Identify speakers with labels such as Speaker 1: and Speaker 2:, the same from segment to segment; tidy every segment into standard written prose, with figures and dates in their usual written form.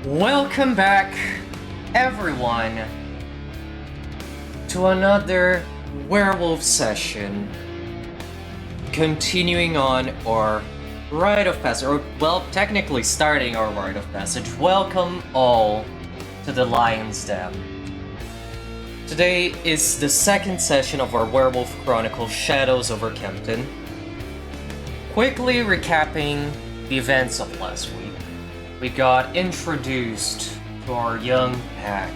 Speaker 1: Welcome back, everyone, to another Werewolf session. Continuing on our Rite of Passage, or, well, technically starting our Rite of Passage. Welcome all to the Lion's Den. Today is the second session of our Werewolf Chronicle, Shadows Over Kempten. Quickly recapping the events of last week. We got introduced to our young pack.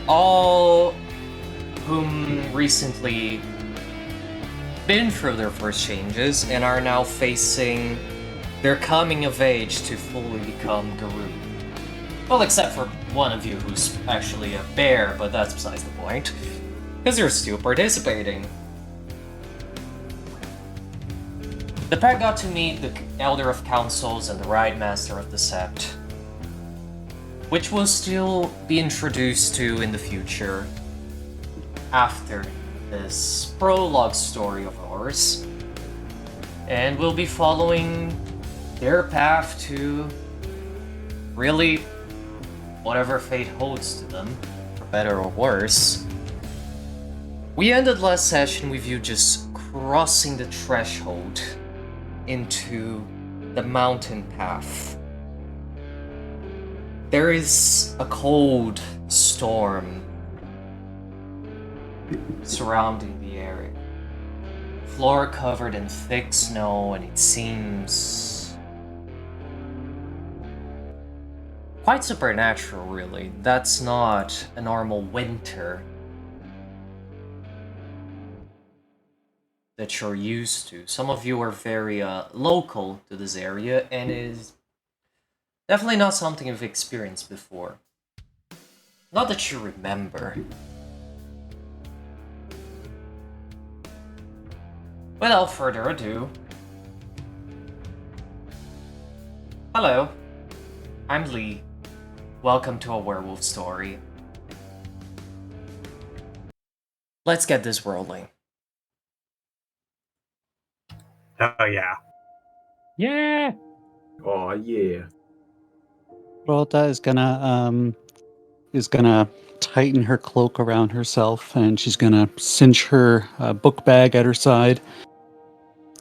Speaker 1: All whom recently been through their first changes and are now facing their coming of age to fully become Guru. Well, except for one of you who's actually a bear, but that's besides the point, because you're still participating. The pack got to meet the Elder of Councils and the Ride Master of the Sept, which will still be introduced to in the future after this prologue story of ours, and we'll be following their path to really whatever fate holds to them, for better or worse. We ended last session with you just crossing the threshold into the mountain path. There is a cold storm surrounding the area. Floor covered in thick snow, and it seems quite supernatural, really. That's not a normal winter that you're used to. Some of you are very local to this area, and it is definitely not something you've experienced before. Not that you remember. Without further ado, hello, I'm Lee. Welcome to a werewolf story. Let's get this rolling.
Speaker 2: Oh yeah.
Speaker 3: Yeah.
Speaker 4: Oh yeah.
Speaker 3: Rhoda is gonna tighten her cloak around herself, and she's gonna cinch her book bag at her side,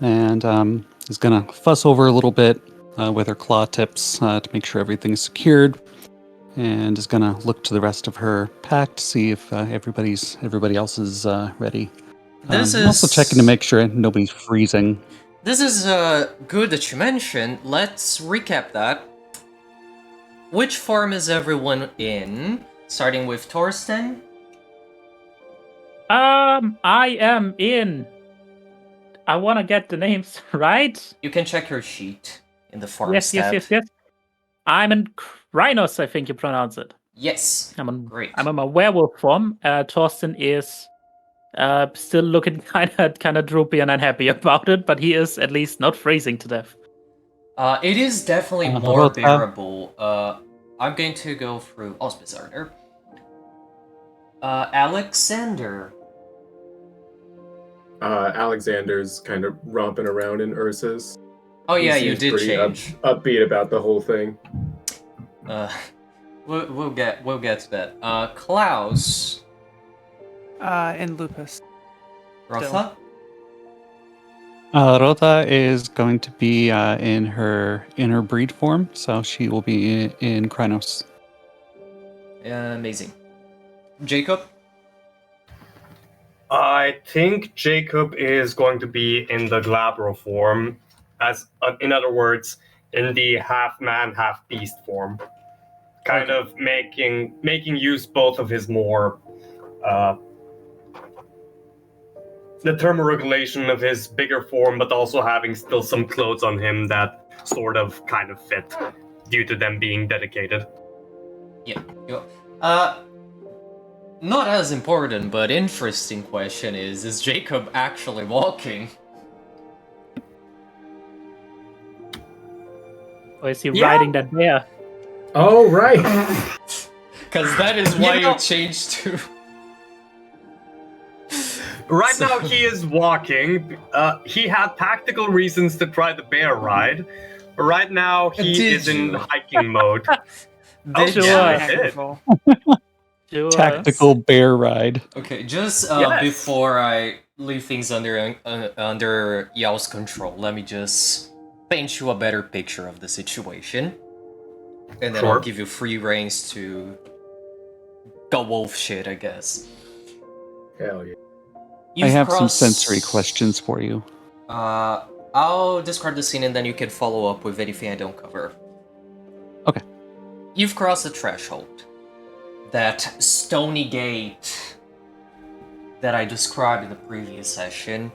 Speaker 3: and is gonna fuss over a little bit with her claw tips to make sure everything's secured, and is gonna look to the rest of her pack to see if everybody else is ready. Also checking to make sure nobody's freezing.
Speaker 1: This is good that you mentioned. Let's recap that. Which form is everyone in? Starting with Torsten?
Speaker 5: I am in. I want to get the names right.
Speaker 1: You can check your sheet in the form
Speaker 5: Yes. I'm in Rhinos, I think you pronounce it.
Speaker 1: Yes. Great.
Speaker 5: I'm in my werewolf form. Torsten is still looking kind of droopy and unhappy about it, but he is at least not freezing to death.
Speaker 1: It is definitely more bearable. I'm going to go through Auspizarder. Alexander.
Speaker 4: Alexander's kind of romping around in Ursa's.
Speaker 1: Oh yeah, you
Speaker 4: Seems
Speaker 1: did
Speaker 4: pretty
Speaker 1: change.
Speaker 4: Upbeat about the whole thing.
Speaker 1: We'll get to that. Klaus.
Speaker 6: In Lupus.
Speaker 1: Rotha.
Speaker 3: Rhoda is going to be in her breed form, so she will be in Krynos.
Speaker 1: Amazing. Jacob.
Speaker 2: I think Jacob is going to be in the Glabro form, as in other words, in the half man, half beast form, kind of making use both of his more the thermoregulation of his bigger form, but also having still some clothes on him that sort of kind of fit due to them being dedicated.
Speaker 1: Yeah. Not as important, but interesting question is Jacob actually walking?
Speaker 5: Or is he riding that bear?
Speaker 4: Oh, right.
Speaker 1: Because that is why you changed to...
Speaker 2: Right now he is walking. He had tactical reasons to try the bear ride, Right now, he
Speaker 1: Did
Speaker 2: is in
Speaker 1: you?
Speaker 2: hiking mode.
Speaker 1: Did
Speaker 5: sure.
Speaker 1: you?
Speaker 2: yeah, I
Speaker 6: Heck
Speaker 2: did.
Speaker 6: of a-
Speaker 5: Sure.
Speaker 3: Tactical bear ride.
Speaker 1: Okay, just
Speaker 2: Yes.
Speaker 1: before I leave things under Yao's control, let me just paint you a better picture of the situation, and then I'll
Speaker 2: Sure.
Speaker 1: give you free reins to go wolf shit, I guess.
Speaker 4: Hell yeah.
Speaker 3: I
Speaker 1: You've
Speaker 3: have some
Speaker 1: crossed-
Speaker 3: sensory questions for you.
Speaker 1: I'll describe the scene and then you can follow up with anything I don't cover.
Speaker 3: Okay.
Speaker 1: You've crossed the threshold. That stony gate that I described in the previous session.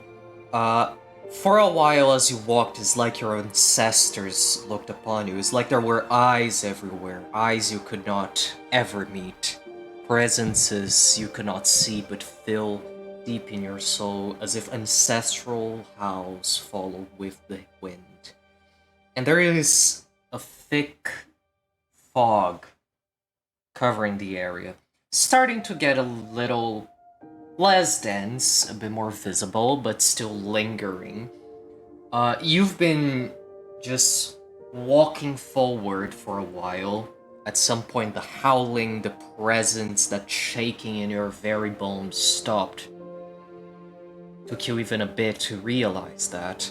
Speaker 1: For a while as you walked, it's like your ancestors looked upon you. It's like there were eyes everywhere. Eyes you could not ever meet. Presences you could not see but feel deep in your soul, as if ancestral howls followed with the wind. And there is a thick fog covering the area, starting to get a little less dense, a bit more visible, but still lingering. You've been just walking forward for a while. At some point, the howling, the presence, that shaking in your very bones stopped. Took you even a bit to realize that.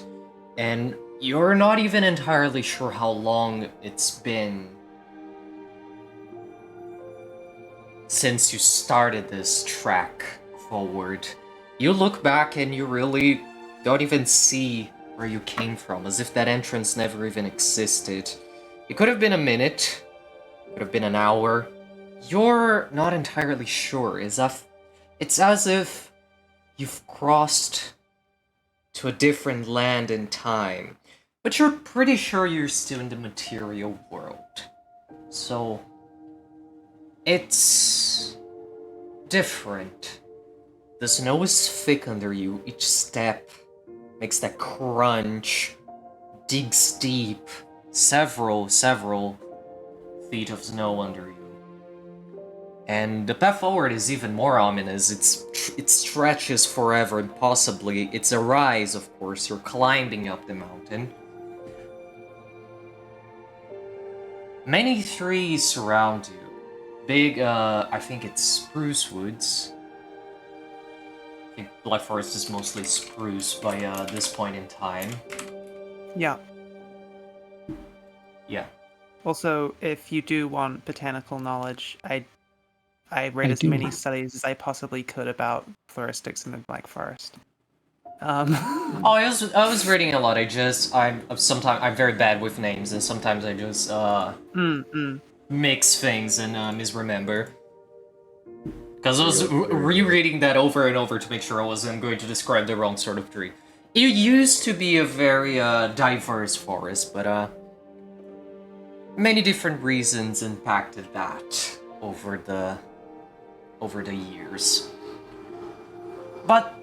Speaker 1: And you're not even entirely sure how long it's been since you started this track forward. You look back and you really don't even see where you came from, as if that entrance never even existed. It could have been a minute, could have been an hour. You're not entirely sure. It's as if you've crossed to a different land and time, but you're pretty sure you're still in the material world. So it's different. The snow is thick under you. Each step makes that crunch, digs deep, several feet of snow under you. And the path forward is even more ominous. It stretches forever, and possibly it's a rise, of course. You're climbing up the mountain. Many trees surround you. Big, I think it's spruce woods. I think Black Forest is mostly spruce by this point in time.
Speaker 6: Yeah.
Speaker 1: Yeah.
Speaker 6: Also, if you do want botanical knowledge, I read
Speaker 3: I
Speaker 6: as
Speaker 3: do.
Speaker 6: many studies as I possibly could about floristics in the Black Forest.
Speaker 1: Oh, I was reading a lot. I'm very bad with names, and sometimes I just mix things and misremember. Because I was rereading that over and over to make sure I wasn't going to describe the wrong sort of tree. It used to be a very diverse forest, but many different reasons impacted that over the years. But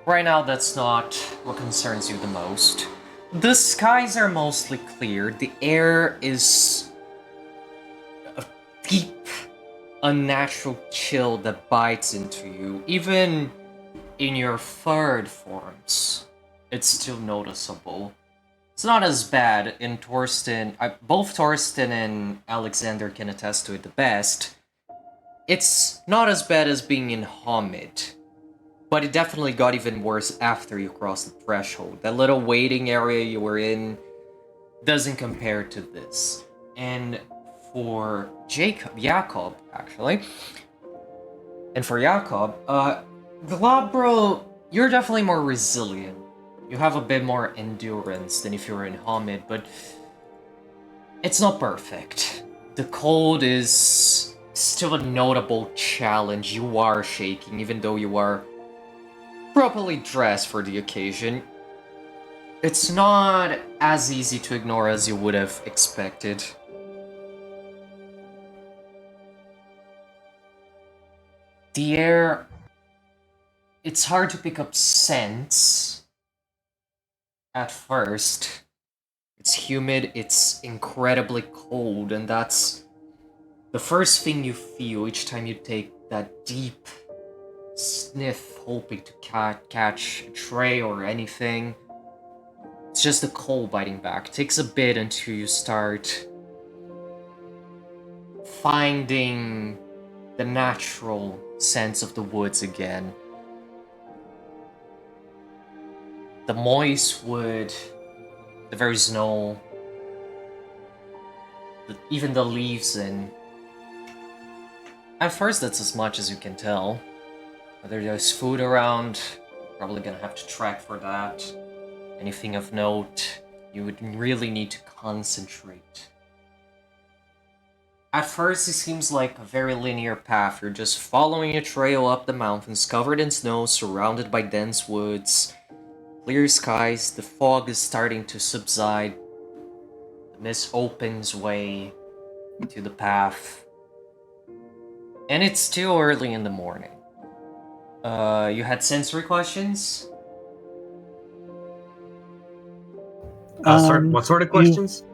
Speaker 1: right now, that's not what concerns you the most. The skies are mostly clear. The air is a deep, unnatural chill that bites into you. Even in your furred forms, it's still noticeable. It's not as bad in Torsten. Both Torsten and Alexander can attest to it the best. It's not as bad as being in Homid, but it definitely got even worse after you crossed the threshold. That little waiting area you were in doesn't compare to this. And for Jacob, actually, and for Jacob, Glabro, you're definitely more resilient. You have a bit more endurance than if you were in Homid, but it's not perfect. The cold is still a notable challenge. You are shaking, even though you are properly dressed for the occasion. It's not as easy to ignore as you would have expected. The air... It's hard to pick up scents at first. It's humid, it's incredibly cold, and that's the first thing you feel each time you take that deep sniff, hoping to catch a tray or anything. It's It's just the cold biting back. It takes a bit until you start finding the natural sense of the woods again. The moist wood, the very snow, even the leaves in. At first, that's as much as you can tell. Whether there's food around, probably gonna have to track for that. Anything of note, you would really need to concentrate. At first, it seems like a very linear path. You're just following a trail up the mountains, covered in snow, surrounded by dense woods, clear skies. The fog is starting to subside. The mist opens way to the path. And it's still early in the morning. You had sensory questions?
Speaker 2: What sort of questions?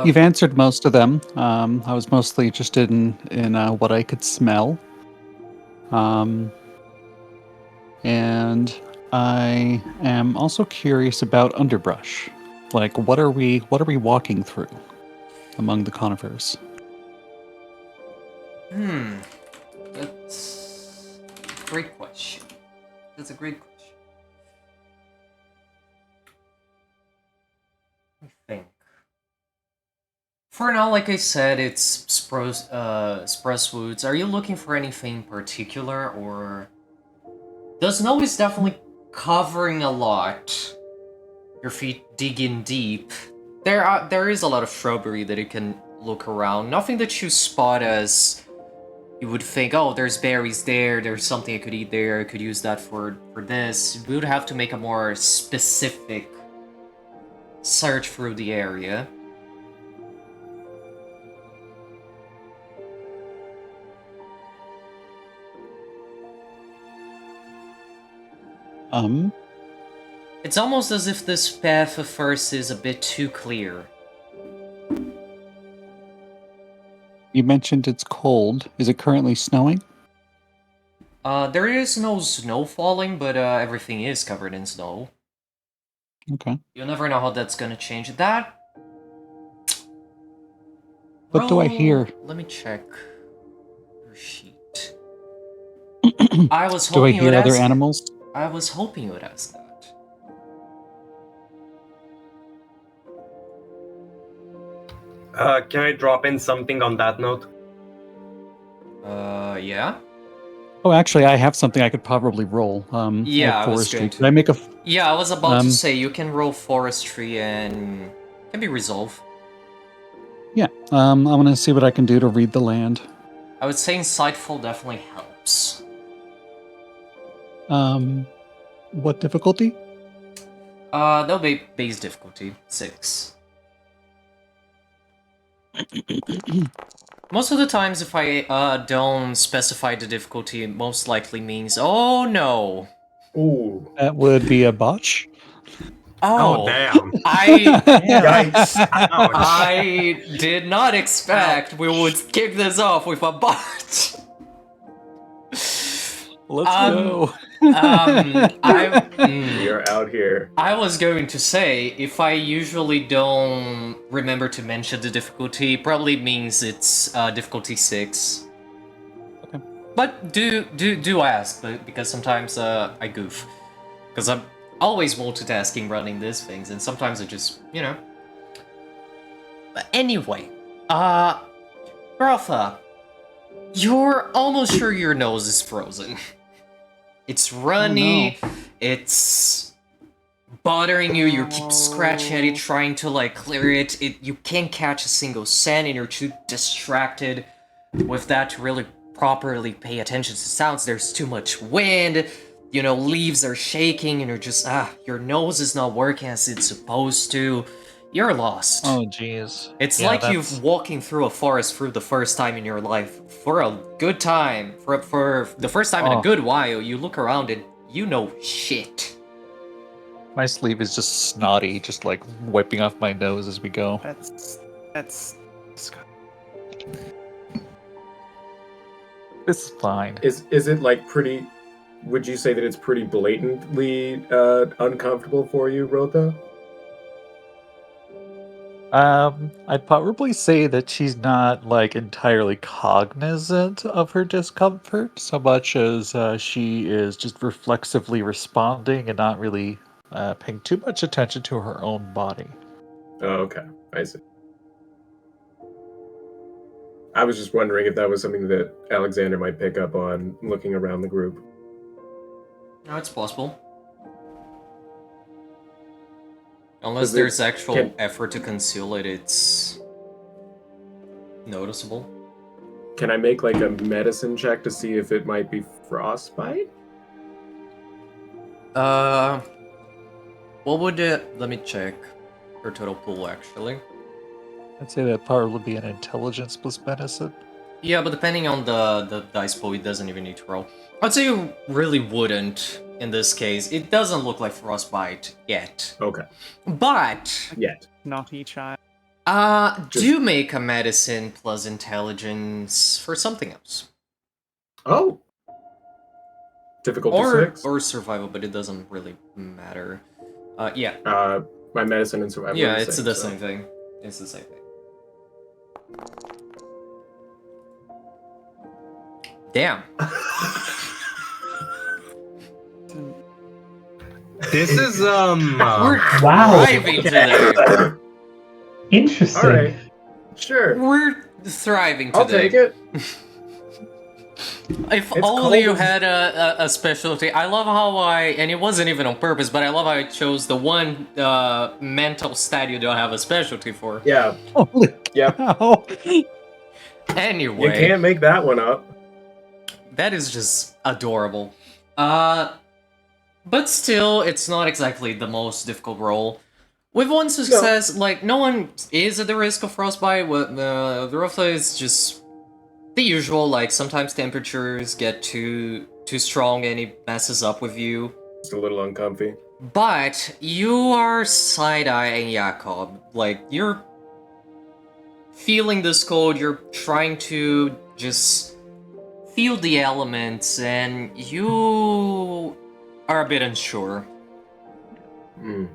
Speaker 3: You've answered most of them. I was mostly interested in what I could smell. And I am also curious about underbrush. Like, what are we walking through among the conifers?
Speaker 1: That's a great question. That's a great question. Let me think. For now, like I said, it's spruce woods. Are you looking for anything in particular, or the snow is definitely covering a lot? Your feet dig in deep. There is a lot of shrubbery that you can look around. Nothing that you spot as you would think, oh, there's berries there, there's something I could eat there, I could use that for this. We would have to make a more specific search through the area. It's almost as if this path at first is a bit too clear.
Speaker 3: You mentioned it's cold. Is it currently snowing?
Speaker 1: There is no snow falling, but everything is covered in snow.
Speaker 3: Okay.
Speaker 1: You'll never know how that's gonna change. That...
Speaker 3: What do I hear?
Speaker 1: Let me check your sheet. I was
Speaker 3: Do I
Speaker 1: hoping you would
Speaker 3: hear other
Speaker 1: ask...
Speaker 3: animals?
Speaker 1: I was hoping you would ask that.
Speaker 2: Can I drop in something on that note?
Speaker 1: Yeah?
Speaker 3: Oh, actually, I have something I could probably roll.
Speaker 1: Yeah, I was
Speaker 3: forestry.
Speaker 1: going to.
Speaker 3: Could I make a?
Speaker 1: Yeah, I was about to say, you can roll forestry and... can be resolved.
Speaker 3: Yeah. I'm gonna see what I can do to read the land.
Speaker 1: I would say insightful definitely helps.
Speaker 3: What difficulty?
Speaker 1: That'll be base difficulty, 6. Most of the times, if I don't specify the difficulty, it most likely means, oh no!
Speaker 4: Ooh.
Speaker 3: That would be a botch.
Speaker 2: Oh, damn.
Speaker 1: Yikes.
Speaker 2: Ouch.
Speaker 1: I did not expect we would kick this off with a bot!
Speaker 3: Let's go.
Speaker 4: We are out here.
Speaker 1: I was going to say, if I usually don't remember to mention the difficulty, probably means it's difficulty 6.
Speaker 3: Okay.
Speaker 1: But do ask, because sometimes I goof. Because I'm always multitasking running these things, and sometimes I just, you know. But anyway, Bertha, you're almost sure your nose is frozen. It's runny, it's bothering you, you keep scratching at it, trying to like clear it. You can't catch a single scent, and you're too distracted with that to really properly pay attention to sounds. There's too much wind, you know, leaves are shaking, and you're just, your nose is not working as it's supposed to. You're lost.
Speaker 3: Oh, jeez.
Speaker 1: It's like you're walking through a forest for the first time in your life. For a good time, for the first time in a good while, you look around and you know shit.
Speaker 3: My sleeve is just snotty, just like wiping off my nose as we go.
Speaker 6: That's
Speaker 3: This is fine.
Speaker 4: Is it like pretty? Would you say that it's pretty blatantly uncomfortable for you, Rotha?
Speaker 3: I'd probably say that she's not like entirely cognizant of her discomfort so much as she is just reflexively responding and not really paying too much attention to her own body.
Speaker 4: Oh, okay. I see. I was just wondering if that was something that Alexander might pick up on looking around the group.
Speaker 1: No, it's possible. Unless there's actual effort to conceal it, it's noticeable.
Speaker 4: Can I make like a medicine check to see if it might be frostbite?
Speaker 1: What would it... Let me check her total pool, actually.
Speaker 3: I'd say that probably would be an intelligence plus medicine.
Speaker 1: Yeah, but depending on the dice pool, it doesn't even need to roll. I'd say you really wouldn't in this case. It doesn't look like frostbite yet.
Speaker 4: Okay.
Speaker 1: But...
Speaker 4: Yet.
Speaker 6: Naughty child.
Speaker 1: Do make a medicine plus intelligence for something else.
Speaker 4: Oh. Difficulty 6?
Speaker 1: Or survival, but it doesn't really matter. Yeah.
Speaker 4: My medicine and survival.
Speaker 1: Yeah,
Speaker 4: are
Speaker 1: it's
Speaker 4: same,
Speaker 1: the
Speaker 4: so.
Speaker 1: same thing. It's the same thing. Damn.
Speaker 2: This is
Speaker 1: We're
Speaker 7: Wow.
Speaker 1: thriving today.
Speaker 7: Interesting.
Speaker 4: All right. Sure.
Speaker 1: We're thriving today.
Speaker 4: I'll take it.
Speaker 1: If
Speaker 4: It's
Speaker 1: only you
Speaker 4: cold.
Speaker 1: had a specialty. I love how and it wasn't even on purpose, but I love how I chose the one mental stat you don't have a specialty for.
Speaker 4: Yeah.
Speaker 3: Holy
Speaker 4: Yep.
Speaker 3: cow!
Speaker 1: Anyway.
Speaker 4: You can't make that one up.
Speaker 1: That is just adorable. But still, it's not exactly the most difficult roll. With one success, like, no one is at the risk of frostbite. The rough is just the usual, like, sometimes temperatures get too strong and it messes up with you.
Speaker 4: It's a little uncomfy.
Speaker 1: But you are side-eyeing Jakob. Like, you're feeling this cold, you're trying to just feel the elements, and you are a bit unsure.
Speaker 4: Hmm.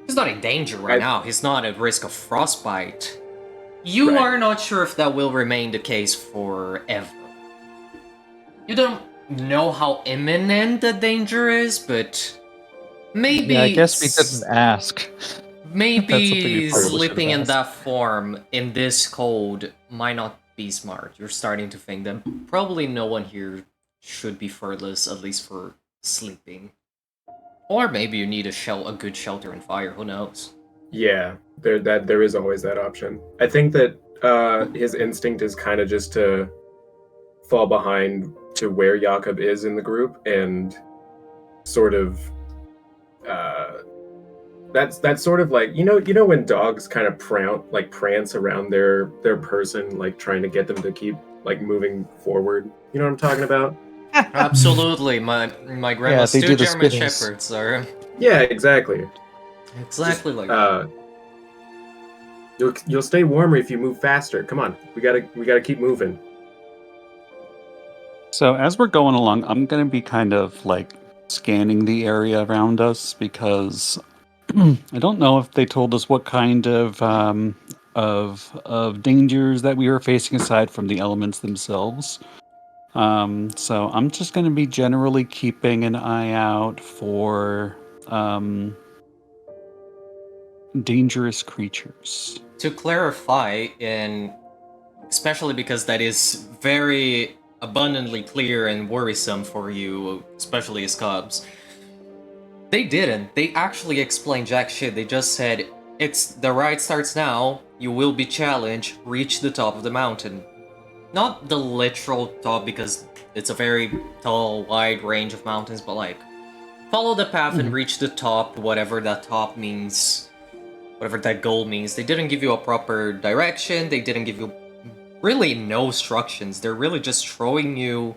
Speaker 1: He's not in danger right now, he's not at risk of frostbite. You
Speaker 4: Right.
Speaker 1: are not sure if that will remain the case forever. You don't know how imminent the danger is, but maybe...
Speaker 3: Yeah, I guess we didn't ask. That's something
Speaker 1: Maybe
Speaker 3: we probably should've
Speaker 1: sleeping in
Speaker 3: asked.
Speaker 1: that form in this cold might not be smart. You're starting to think that probably no one here should be furless, at least for sleeping. Or maybe you need a good shelter and fire, who knows?
Speaker 4: Yeah, there is always that option. I think that his instinct is kind of just to fall behind to where Jakob is in the group and sort of that's sort of like you know when dogs kind of prance around their person, like trying to get them to keep like moving forward. You know what I'm talking about?
Speaker 1: Absolutely, my grandma's
Speaker 3: they do
Speaker 1: two
Speaker 3: the
Speaker 1: German
Speaker 3: spinnies.
Speaker 1: shepherds are
Speaker 4: Yeah, exactly.
Speaker 1: exactly like that.
Speaker 4: You'll stay warmer if you move faster. Come on, we gotta keep moving.
Speaker 3: So as we're going along, I'm going to be kind of like scanning the area around us because I don't know if they told us what kind of dangers that we were facing aside from the elements themselves. So I'm just going to be generally keeping an eye out for dangerous creatures.
Speaker 1: To clarify, and especially because that is very abundantly clear and worrisome for you, especially as cubs, they didn't. They actually explained jack shit. They just said, the ride starts now, you will be challenged, reach the top of the mountain. Not the literal top, because it's a very tall, wide range of mountains, but like, follow the path and reach the top, whatever that top means, whatever that goal means. They didn't give you a proper direction, they didn't give you really no instructions. They're really just throwing you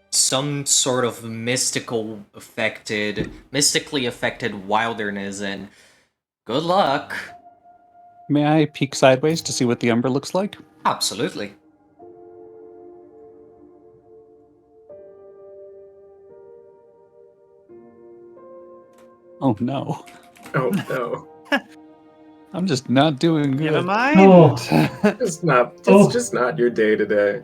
Speaker 1: some sort of mystically affected wilderness, and good luck.
Speaker 3: May I peek sideways to see what the umber looks like?
Speaker 1: Absolutely.
Speaker 3: Oh no.
Speaker 4: Oh no.
Speaker 3: I'm just not doing
Speaker 6: Never
Speaker 3: good.
Speaker 6: mind.
Speaker 7: Oh,
Speaker 4: Just not your day today.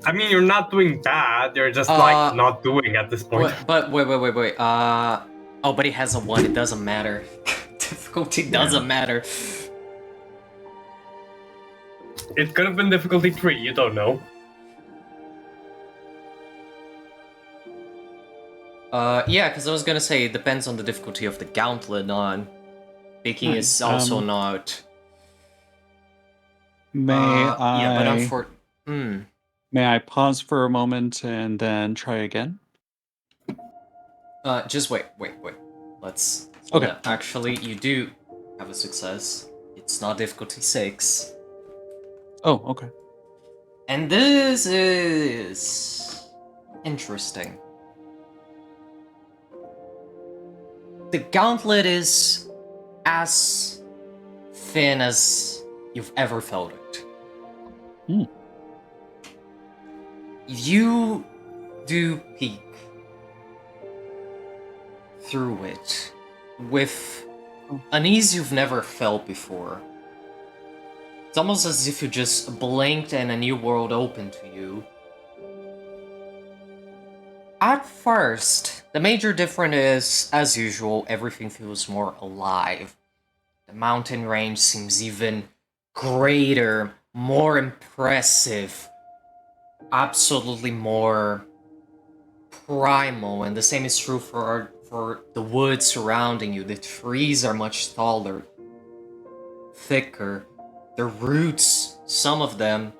Speaker 2: I mean, you're not doing bad. You're just like not doing at this point.
Speaker 1: But wait. Oh, but he has a 1. It doesn't matter. Difficulty doesn't matter.
Speaker 2: It could have been difficulty 3. You don't know.
Speaker 1: Yeah, because I was gonna say it depends on the difficulty of the gauntlet. On speaking
Speaker 3: Right,
Speaker 1: is also not.
Speaker 3: May I?
Speaker 1: Yeah, but
Speaker 3: May I pause for a moment and then try again?
Speaker 1: just wait. Let's.
Speaker 3: Okay.
Speaker 1: Yeah, actually, you do have a success. It's not difficulty 6.
Speaker 3: Oh, okay.
Speaker 1: And this is interesting. The gauntlet is as thin as you've ever felt it.
Speaker 3: Hmm.
Speaker 1: You do peek through it with an ease you've never felt before. It's almost as if you just blinked and a new world opened to you. At first, the major difference is, as usual, everything feels more alive. The mountain range seems even greater, more impressive, absolutely more primal, and the same is true for the woods surrounding you. The trees are much taller, thicker. The roots, some of them,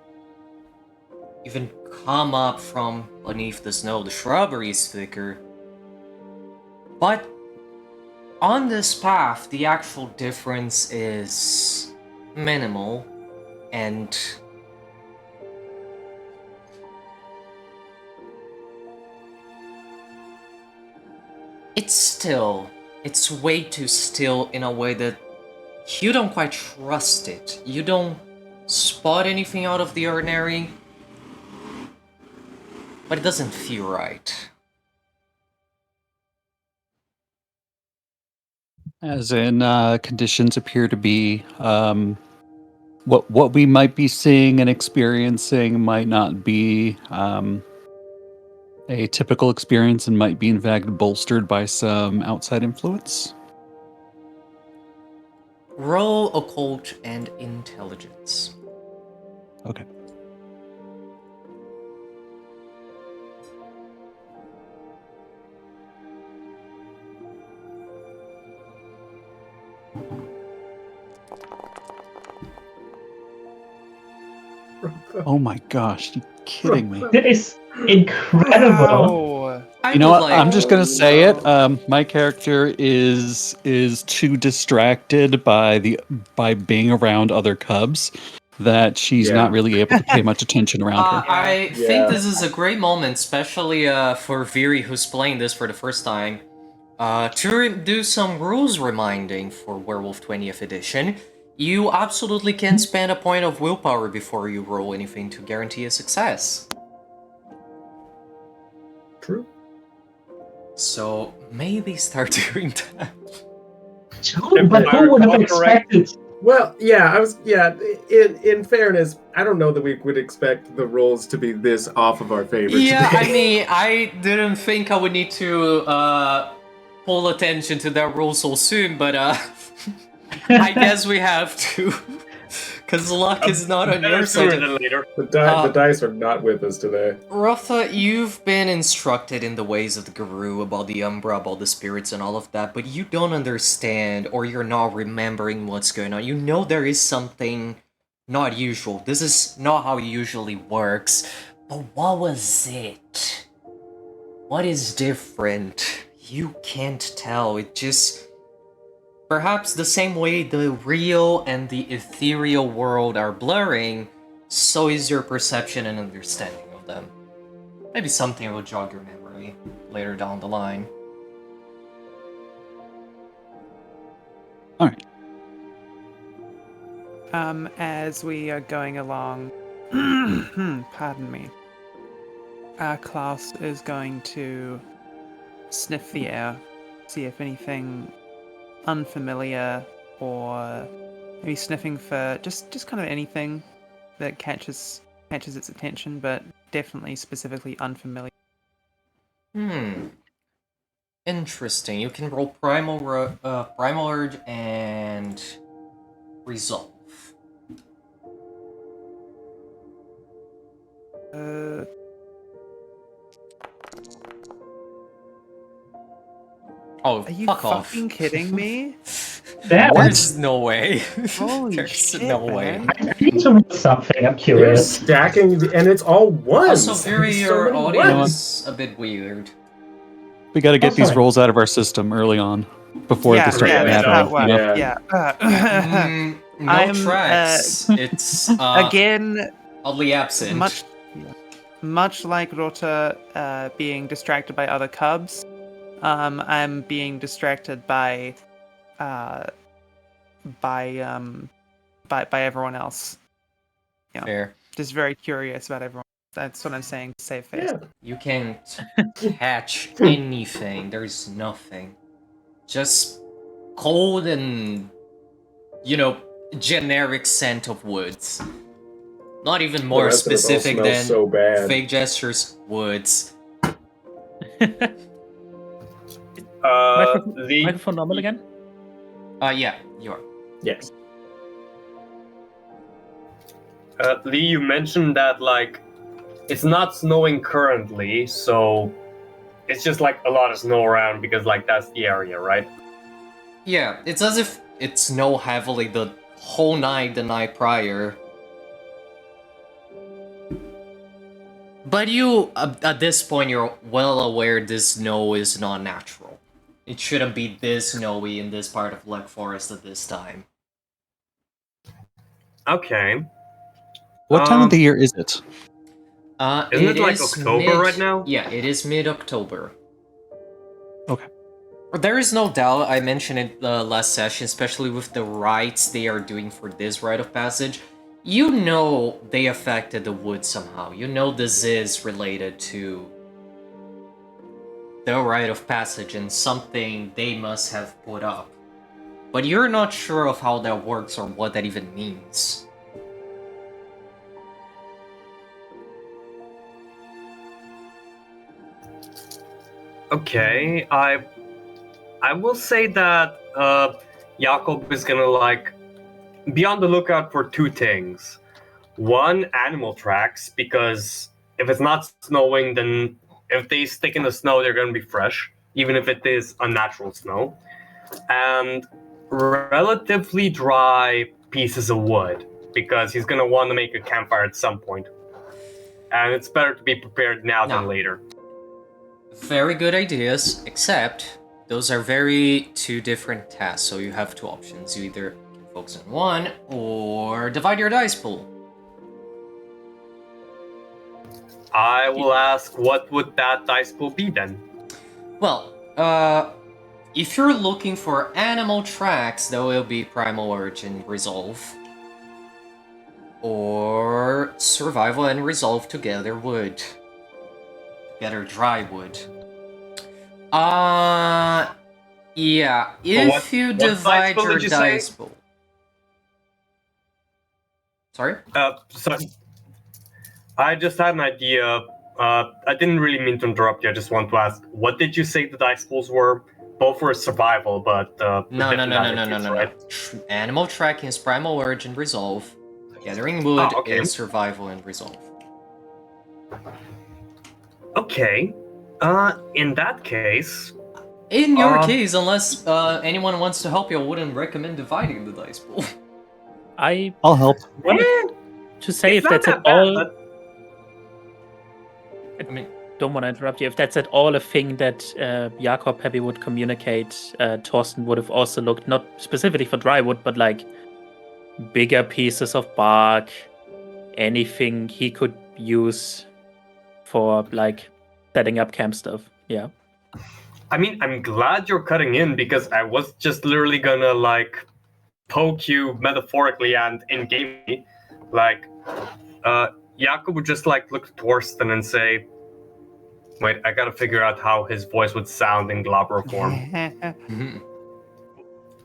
Speaker 1: even come up from beneath the snow. The shrubbery is thicker. But on this path, the actual difference is minimal, and it's way too still in a way that you don't quite trust it. You don't spot anything out of the ordinary, but it doesn't feel right.
Speaker 3: As in, conditions appear to be what we might be seeing and experiencing might not be a typical experience and might be in fact bolstered by some outside influence.
Speaker 1: Roll occult and intelligence.
Speaker 3: Okay. Oh my gosh, you kidding me?
Speaker 7: that is incredible.
Speaker 6: Wow.
Speaker 3: You know what? I'm just gonna say it. My character is too distracted by being around other cubs that she's
Speaker 4: Yeah.
Speaker 3: not really able to pay much attention around her.
Speaker 1: I
Speaker 4: Yeah.
Speaker 1: think this is a great moment, especially for Viri, who's playing this for the first time, to do some rules reminding for Werewolf 20th edition. You absolutely can spend a point of willpower before you roll anything to guarantee a success.
Speaker 4: True.
Speaker 1: So maybe start doing that.
Speaker 7: True, but who would have expected?
Speaker 4: Well, yeah, In fairness, I don't know that we would expect the rolls to be this off of our favor.
Speaker 1: Yeah,
Speaker 4: today.
Speaker 1: I mean, I didn't think I would need to pull attention to that rule so soon, but I guess we have to, because luck is not on
Speaker 2: Better
Speaker 1: your
Speaker 2: sooner
Speaker 1: side.
Speaker 2: than later.
Speaker 4: the dice are not with us today.
Speaker 1: Rotha, you've been instructed in the ways of the Guru about the Umbra, about the spirits and all of that, but you don't understand, or you're not remembering what's going on. You know there is something not usual. This is not how it usually works. But what was it? What is different? You can't tell. It just... Perhaps the same way the real and the ethereal world are blurring, so is your perception and understanding of them. Maybe something will jog your memory later down the line.
Speaker 3: All right.
Speaker 6: As we are going along, pardon me, Klaus is going to sniff the air, see if anything unfamiliar or maybe sniffing for just kind of anything that catches its attention, but definitely specifically unfamiliar.
Speaker 1: Interesting. You can roll Primal Urge and Resolve. Oh,
Speaker 6: Are you
Speaker 1: fuck off.
Speaker 6: fucking kidding me?
Speaker 1: There's no way.
Speaker 6: Holy
Speaker 1: There's
Speaker 6: shit,
Speaker 1: no way.
Speaker 6: man.
Speaker 7: I need to read something. I'm
Speaker 4: They're
Speaker 7: curious.
Speaker 4: stacking, and it's all ones.
Speaker 1: Also, Fury,
Speaker 4: There's
Speaker 1: your
Speaker 4: many
Speaker 1: audio
Speaker 4: ones.
Speaker 1: is a bit weird.
Speaker 3: We got to get
Speaker 7: That's
Speaker 3: these
Speaker 7: fine.
Speaker 3: rolls out of our system early on before
Speaker 6: Yeah,
Speaker 3: they start
Speaker 6: yeah, that's how it
Speaker 3: mattering.
Speaker 6: works.
Speaker 3: You know?
Speaker 6: Yeah.
Speaker 1: No
Speaker 6: I'm,
Speaker 1: tracks. It's
Speaker 6: Again,
Speaker 1: oddly absent.
Speaker 6: much like Rota being distracted by other cubs, I'm being distracted by everyone else. Yeah.
Speaker 1: Fair.
Speaker 6: Just very curious about everyone. That's what I'm saying. Save face.
Speaker 4: Yeah.
Speaker 1: You can't catch anything. There's nothing. Just cold and, generic scent of woods. Not even more
Speaker 4: rest of us all
Speaker 1: specific
Speaker 4: smell
Speaker 1: than
Speaker 4: so bad.
Speaker 1: fake gestures, woods.
Speaker 5: Microphone normal again?
Speaker 1: Yeah, you are.
Speaker 4: Yes.
Speaker 2: Lee, you mentioned that, like, it's not snowing currently, so it's just, like, a lot of snow around because, like, that's the area, right?
Speaker 1: Yeah, it's as if it snowed heavily the whole night, the night prior. But you, at this point, you're well aware this snow is not natural. It shouldn't be this snowy in this part of Black Forest at this time.
Speaker 2: Okay.
Speaker 3: What time of the year is it?
Speaker 2: Isn't it like October right now?
Speaker 1: Yeah, it is mid-October.
Speaker 3: Okay.
Speaker 1: There is no doubt, I mentioned it last session, especially with the rites they are doing for this Rite of Passage. You know they affected the wood somehow. You know this is related to the Rite of Passage and something they must have put up. But you're not sure of how that works or what that even means.
Speaker 2: Okay, I will say that Jakob is gonna, like, be on the lookout for two things. One, animal tracks, because if it's not snowing, then if they stick in the snow, they're gonna be fresh, even if it is unnatural snow. And relatively dry pieces of wood, because he's gonna want to make a campfire at some point. And it's better to be prepared now than later.
Speaker 1: Very good ideas, except those are two different tasks, so you have two options. You either can focus on one, or divide your dice pool.
Speaker 2: I will ask, what would that dice pool be then?
Speaker 1: Well, if you're looking for animal tracks, that will be Primal Urge and Resolve. Or Survival and Resolve together wood. Together dry wood. Yeah, if you divide your dice pool. Sorry?
Speaker 2: Sorry. I just had an idea. I didn't really mean to interrupt you. I just want to ask, what did you say the dice pools were? Both for survival, but
Speaker 1: No.
Speaker 2: right?
Speaker 1: Animal tracking is Primal Urge and Resolve. Gathering wood is Survival and Resolve.
Speaker 2: Okay. In that case...
Speaker 1: In your case, unless anyone wants to help you, I wouldn't recommend dividing the dice pool.
Speaker 3: I'll help.
Speaker 5: To say if that's at all... I mean, don't want to interrupt you. If that's at all a thing that Jakob Happy would communicate, Torsten would have also looked, not specifically for dry wood, but like bigger pieces of bark, anything he could use for like setting up camp stuff. Yeah.
Speaker 2: I mean, I'm glad you're cutting in, because I was just literally gonna, like, poke you metaphorically and in-game. Like, Jakob would just, like, look at Torsten and say, wait, I gotta figure out how his voice would sound in Glabro form.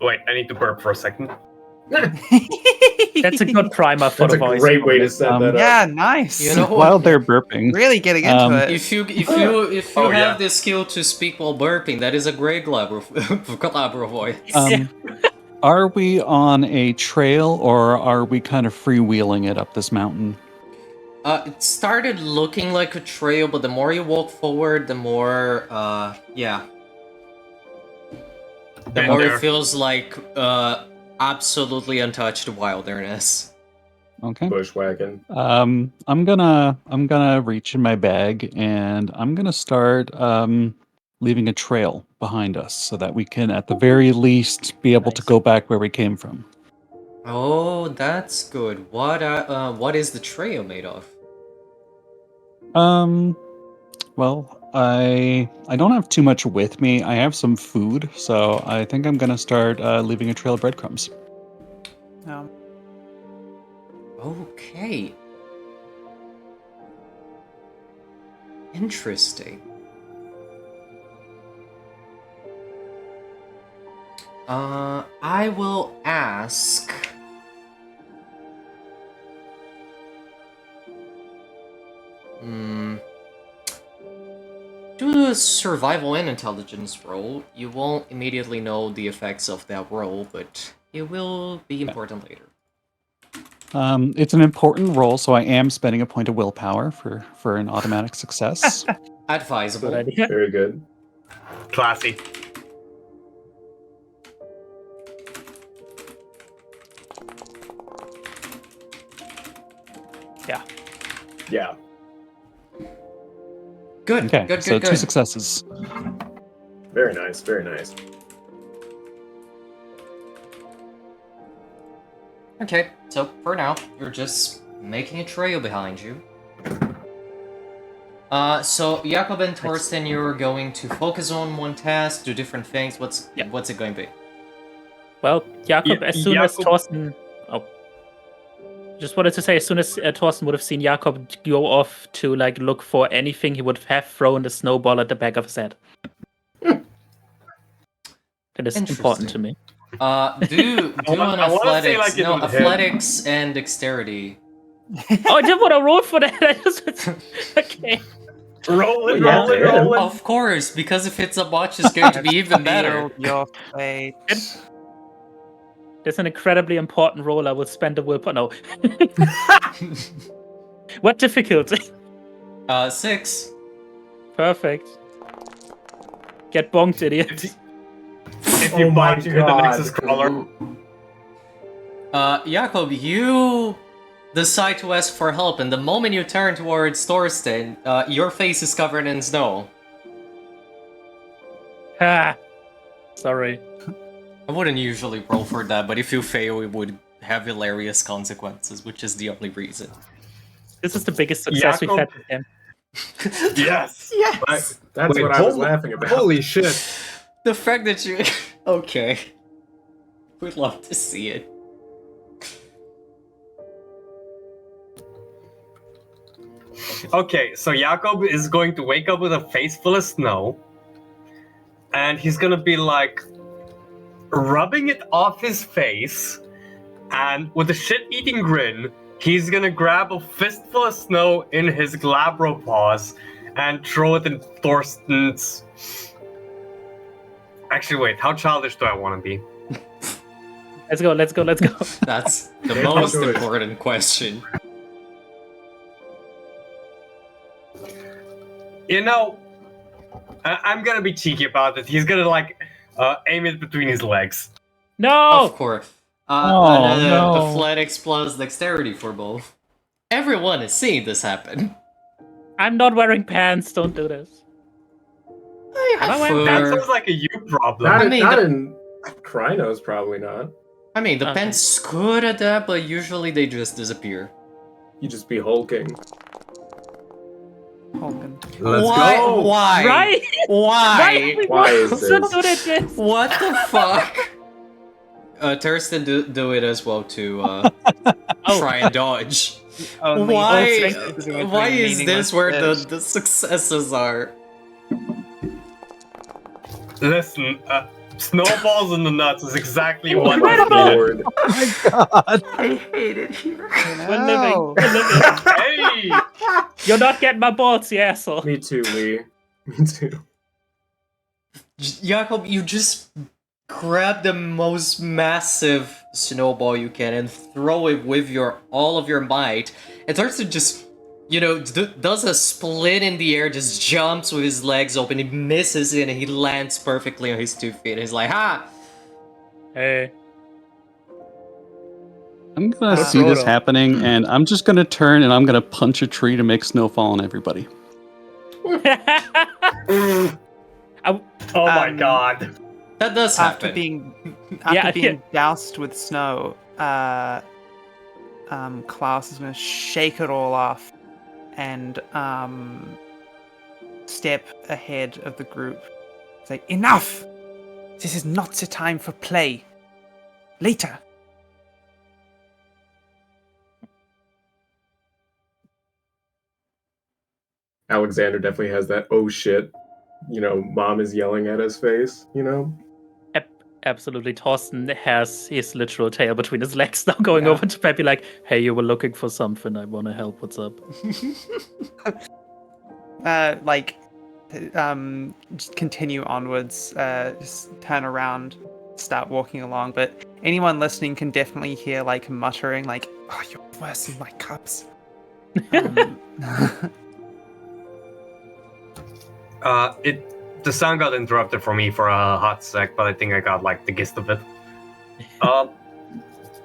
Speaker 2: Wait, I need to burp for a second.
Speaker 5: That's a good primer for
Speaker 4: That's
Speaker 5: the
Speaker 4: a
Speaker 5: voice.
Speaker 4: great way to set that up.
Speaker 6: Yeah, nice.
Speaker 1: You know
Speaker 3: While they're burping,
Speaker 6: Really getting into it.
Speaker 1: If you
Speaker 2: Oh,
Speaker 1: have
Speaker 2: yeah.
Speaker 1: the skill to speak while burping, that is a great Glabro voice.
Speaker 3: Are we on a trail or are we kind of freewheeling it up this mountain?
Speaker 1: It started looking like a trail, but the more you walk forward, the more yeah. The more it feels like absolutely untouched wilderness.
Speaker 3: Okay.
Speaker 4: Bushwhacking.
Speaker 3: I'm gonna reach in my bag and I'm gonna start leaving a trail behind us so that we can at the very least be able to go back where we came from.
Speaker 1: Oh, that's good. What is the trail made of?
Speaker 3: Well, I don't have too much with me. I have some food, so I think I'm gonna start leaving a trail of breadcrumbs.
Speaker 1: Okay. Interesting. I will ask. Do a survival and intelligence roll. You won't immediately know the effects of that roll, but it will be important later.
Speaker 3: It's an important roll, so I am spending a point of willpower for an automatic success.
Speaker 1: Advisable.
Speaker 5: Good idea.
Speaker 4: Very good.
Speaker 2: Classy.
Speaker 5: Yeah.
Speaker 4: Yeah.
Speaker 1: Good.
Speaker 3: Okay,
Speaker 1: Good.
Speaker 3: so
Speaker 1: Good.
Speaker 3: two successes.
Speaker 4: Very nice. Very nice.
Speaker 1: Okay, so for now, you're just making a trail behind you. So Jakob and Torsten, you're going to focus on one task, do different things. What's it going to be?
Speaker 5: Well, Jakob, as soon as
Speaker 2: Jakob-
Speaker 5: Torsten... Oh. Just wanted to say, as soon as Torsten would have seen Jakob go off to like look for anything, he would have thrown the snowball at the back of his head. That is important to me.
Speaker 1: Do an
Speaker 2: I wanna say,
Speaker 1: athletics.
Speaker 2: like, it
Speaker 1: No,
Speaker 2: would hit.
Speaker 1: athletics and dexterity.
Speaker 5: Oh, I didn't want to roll for that. I just okay.
Speaker 2: Roll it,
Speaker 4: Yeah,
Speaker 2: roll it,
Speaker 4: yeah.
Speaker 2: roll it.
Speaker 1: Of course, because if it's a botch, it's going to be even better.
Speaker 6: Feel your fate.
Speaker 5: There's an incredibly important role. I will spend the willpower. No. What difficulty?
Speaker 1: 6.
Speaker 5: Perfect. Get bonked, idiot.
Speaker 2: If you
Speaker 4: Oh my
Speaker 2: bite, you hit the
Speaker 4: God.
Speaker 2: Nexus collar.
Speaker 1: Jakob, you decide to ask for help, and the moment you turn towards Torsten, your face is covered in snow.
Speaker 5: Ha! Sorry.
Speaker 1: I wouldn't usually roll for that, but if you fail, it would have hilarious consequences, which is the only reason.
Speaker 5: This is the biggest success we've had
Speaker 2: Jakob?
Speaker 5: with him.
Speaker 2: Yes.
Speaker 4: That's
Speaker 2: Wait,
Speaker 4: what I was laughing about.
Speaker 2: Holy shit.
Speaker 1: The fact that you... Okay. We'd love to see it.
Speaker 2: Okay, so Jakob is going to wake up with a face full of snow. And he's gonna be like rubbing it off his face. And with a shit-eating grin, he's gonna grab a fistful of snow in his glabro paws and throw it in Thorsten's. Actually, wait, how childish do I want to be?
Speaker 5: Let's go.
Speaker 1: That's the
Speaker 4: Make
Speaker 1: most
Speaker 4: my choice.
Speaker 1: important question.
Speaker 2: You know, I'm gonna be cheeky about it. He's gonna like aim it between his legs.
Speaker 5: No!
Speaker 1: Of course.
Speaker 3: no.
Speaker 1: Athletics plus dexterity for both. Everyone is seeing this happen.
Speaker 5: I'm not wearing pants. Don't do this. Am I wearing
Speaker 2: That
Speaker 5: pants?
Speaker 2: sounds like a you problem.
Speaker 4: Not,
Speaker 1: I
Speaker 4: in,
Speaker 1: mean,
Speaker 4: not
Speaker 1: the-
Speaker 4: in Krynos, probably not.
Speaker 1: I mean, the
Speaker 5: Okay.
Speaker 1: pants could adapt, but usually they just disappear.
Speaker 4: You just be hulking.
Speaker 6: Hogan.
Speaker 2: Let's
Speaker 1: Why?
Speaker 2: go.
Speaker 1: Why?
Speaker 5: Right?
Speaker 1: Why?
Speaker 4: Why is
Speaker 5: so
Speaker 4: this?
Speaker 5: good at this?
Speaker 1: What the fuck? Thurston, do it as well to try and dodge.
Speaker 6: Only
Speaker 1: Why?
Speaker 6: all strength is
Speaker 1: Why is
Speaker 6: meaningless
Speaker 1: this where
Speaker 6: fish.
Speaker 1: the successes are?
Speaker 2: Listen, Snowballs in the nuts is exactly what
Speaker 5: Incredible!
Speaker 2: we needed.
Speaker 3: Oh my god!
Speaker 1: I hate it here.
Speaker 5: We're living. We're living.
Speaker 2: Hey!
Speaker 5: You're not getting my balls, you asshole.
Speaker 4: Me too, Lee. Me too.
Speaker 1: Jakob, you just grab the most massive snowball you can and throw it with all of your might. It starts to just, does a split in the air, just jumps with his legs open. He misses it and he lands perfectly on his 2 feet. He's like, ha!
Speaker 5: Hey.
Speaker 3: I'm gonna see this happening, and I'm just gonna turn and I'm gonna punch a tree to make snow fall on everybody.
Speaker 2: Oh my god.
Speaker 1: That does happen.
Speaker 6: After being doused with snow, Klaus is going to shake it all off and step ahead of the group. Say, enough! This is not the time for play. Later.
Speaker 4: Alexander definitely has that oh shit, mom is yelling at his face,
Speaker 5: Absolutely. Thorsten has his literal tail between his legs now, going over to Peppy like, hey, you were looking for something. I want to help. What's up?
Speaker 6: Just continue onwards. Just turn around, start walking along. But anyone listening can definitely hear muttering, "Oh, you're worse than my cubs."
Speaker 2: The sound got interrupted for me for a hot sec, but I think I got the gist of it.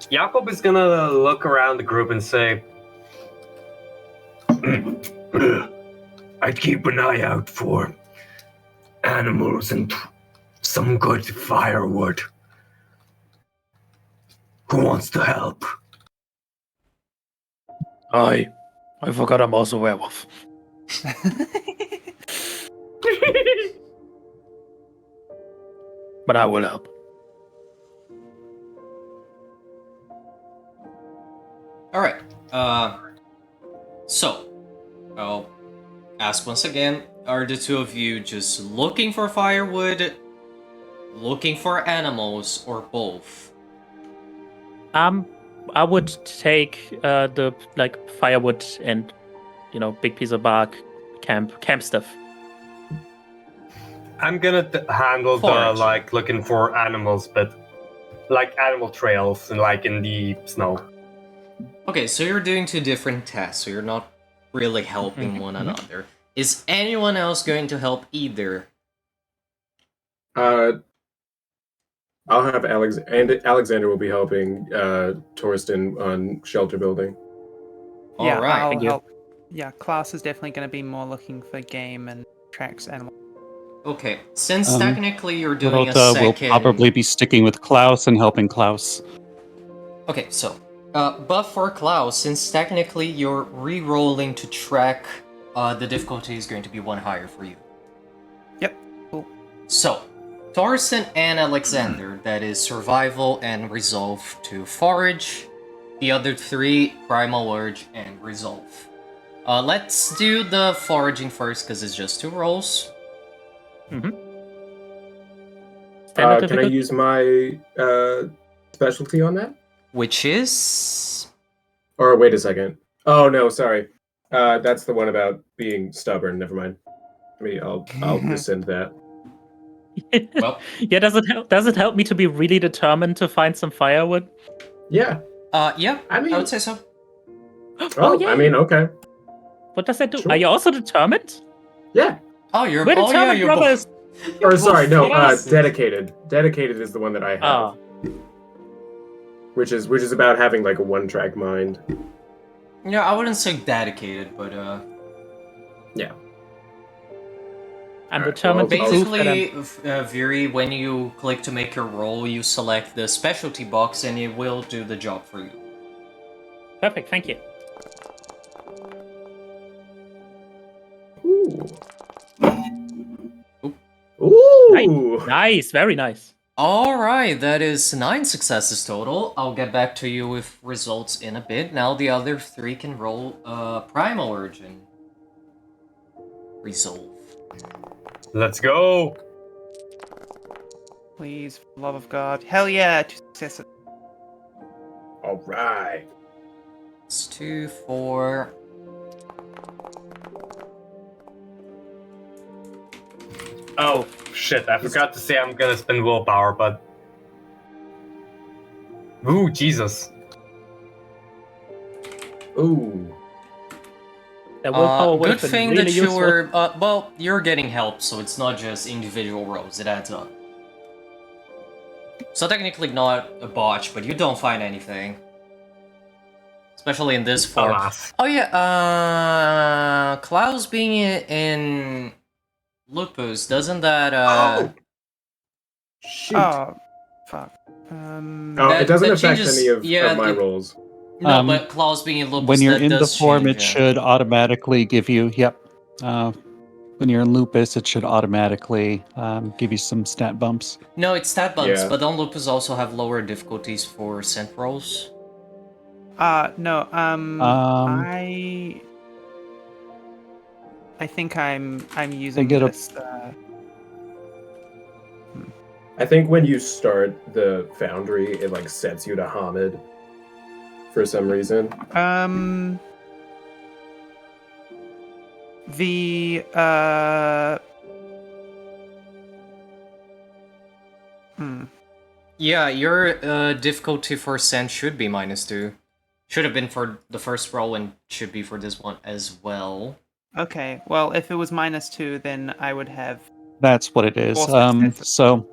Speaker 2: Jakob is gonna look around the group and say, I'd keep an eye out for animals and some good firewood. Who wants to help?
Speaker 5: I forgot I'm also a werewolf. But I will help.
Speaker 1: Alright, so, I'll ask once again, are the two of you just looking for firewood, looking for animals, or both?
Speaker 5: I would take the firewood and big piece of bark, camp stuff.
Speaker 2: I'm gonna handle
Speaker 1: Forage.
Speaker 2: the looking for animals, but animal trails and in the snow.
Speaker 1: Okay, so you're doing 2 different tasks, so you're not really helping one another. Is anyone else going to help either?
Speaker 4: I'll have Alexander will be helping Torsten on shelter building.
Speaker 1: All right.
Speaker 6: I'll
Speaker 5: thank you.
Speaker 6: help. Yeah, Klaus is definitely going to be more looking for game and tracks animals.
Speaker 1: Okay, since technically you're doing a
Speaker 3: Rota will
Speaker 1: second...
Speaker 3: probably be sticking with Klaus and helping Klaus.
Speaker 1: Okay, so, but for Klaus, since technically you're re-rolling to track, the difficulty is going to be 1 higher for you.
Speaker 6: Yep, cool.
Speaker 1: So, Thorsten and Alexander, that is survival and resolve to forage. The other 3, primal urge and resolve. Let's do the foraging first, because it's just 2 rolls.
Speaker 4: Can I use my specialty on that?
Speaker 1: Which is...
Speaker 4: Or wait a second. Oh no, sorry. That's the one about being stubborn. Never mind. I'll rescind that.
Speaker 1: Well,
Speaker 5: yeah, does it help me to be really determined to find some firewood?
Speaker 4: Yeah.
Speaker 1: yeah, I would say so.
Speaker 4: Yeah. Okay.
Speaker 5: What does that do?
Speaker 4: Sure.
Speaker 5: Are you also determined?
Speaker 4: Yeah.
Speaker 1: Oh, you're...
Speaker 5: We're determined,
Speaker 1: you're
Speaker 5: brothers.
Speaker 4: Or sorry, no.
Speaker 1: Yes.
Speaker 4: Dedicated. Dedicated is the one that I have.
Speaker 5: Oh.
Speaker 4: Which is about having a 1-track mind.
Speaker 1: Yeah, I wouldn't say dedicated, but
Speaker 4: Yeah.
Speaker 5: I'm
Speaker 4: Alright,
Speaker 5: determined to prove that
Speaker 1: basically, Viri, when you click to make your roll, you select the specialty box and it will do the job for you.
Speaker 5: Perfect, thank you.
Speaker 4: Ooh.
Speaker 1: Oop.
Speaker 4: Ooh.
Speaker 5: Nice, very nice.
Speaker 1: Alright, that is 9 successes total. I'll get back to you with results in a bit. Now the other 3 can roll Primal Urge and Resolve.
Speaker 2: Let's go.
Speaker 6: Please, for the love of God. Hell yeah, 2 successes.
Speaker 4: All right.
Speaker 1: It's 2, 4.
Speaker 2: Oh, shit, I forgot to say I'm gonna spend willpower, but... Ooh, Jesus.
Speaker 4: Ooh.
Speaker 5: That willpower would
Speaker 1: Good
Speaker 5: have been
Speaker 1: thing
Speaker 5: really
Speaker 1: that you
Speaker 5: useful.
Speaker 1: were. Well, you're getting help, so it's not just individual rolls, it adds up. So technically not a botch, but you don't find anything. Especially in this form.
Speaker 2: Alas.
Speaker 1: Oh yeah, Klaus being in Lupus, doesn't that
Speaker 2: Oh!
Speaker 4: Shoot.
Speaker 6: Oh, fuck.
Speaker 4: Oh,
Speaker 1: that-
Speaker 4: it doesn't
Speaker 1: that
Speaker 4: affect
Speaker 1: changes-
Speaker 4: any of
Speaker 1: yeah,
Speaker 4: my
Speaker 1: it-
Speaker 4: rolls.
Speaker 1: No,
Speaker 3: Um,
Speaker 1: but Klaus being in Lupus,
Speaker 3: when you're
Speaker 1: that
Speaker 3: in the
Speaker 1: does
Speaker 3: form,
Speaker 1: change,
Speaker 3: it
Speaker 1: yeah.
Speaker 3: should automatically give you. Yep. When you're in lupus, it should automatically give you some stat bumps.
Speaker 1: No, it's stat bumps,
Speaker 4: Yeah.
Speaker 1: but don't Lupus also have lower difficulties for scent rolls?
Speaker 6: No, I think I'm using
Speaker 3: get a-
Speaker 6: this.
Speaker 4: I think when you start the foundry, it like sets you to Hamid for some reason.
Speaker 6: The
Speaker 1: Yeah, your difficulty for scent should be -2. Should have been for the first roll and should be for this one as well.
Speaker 6: Okay, well, if it was -2, then I would have.
Speaker 3: That's what it is.
Speaker 6: 4 successes.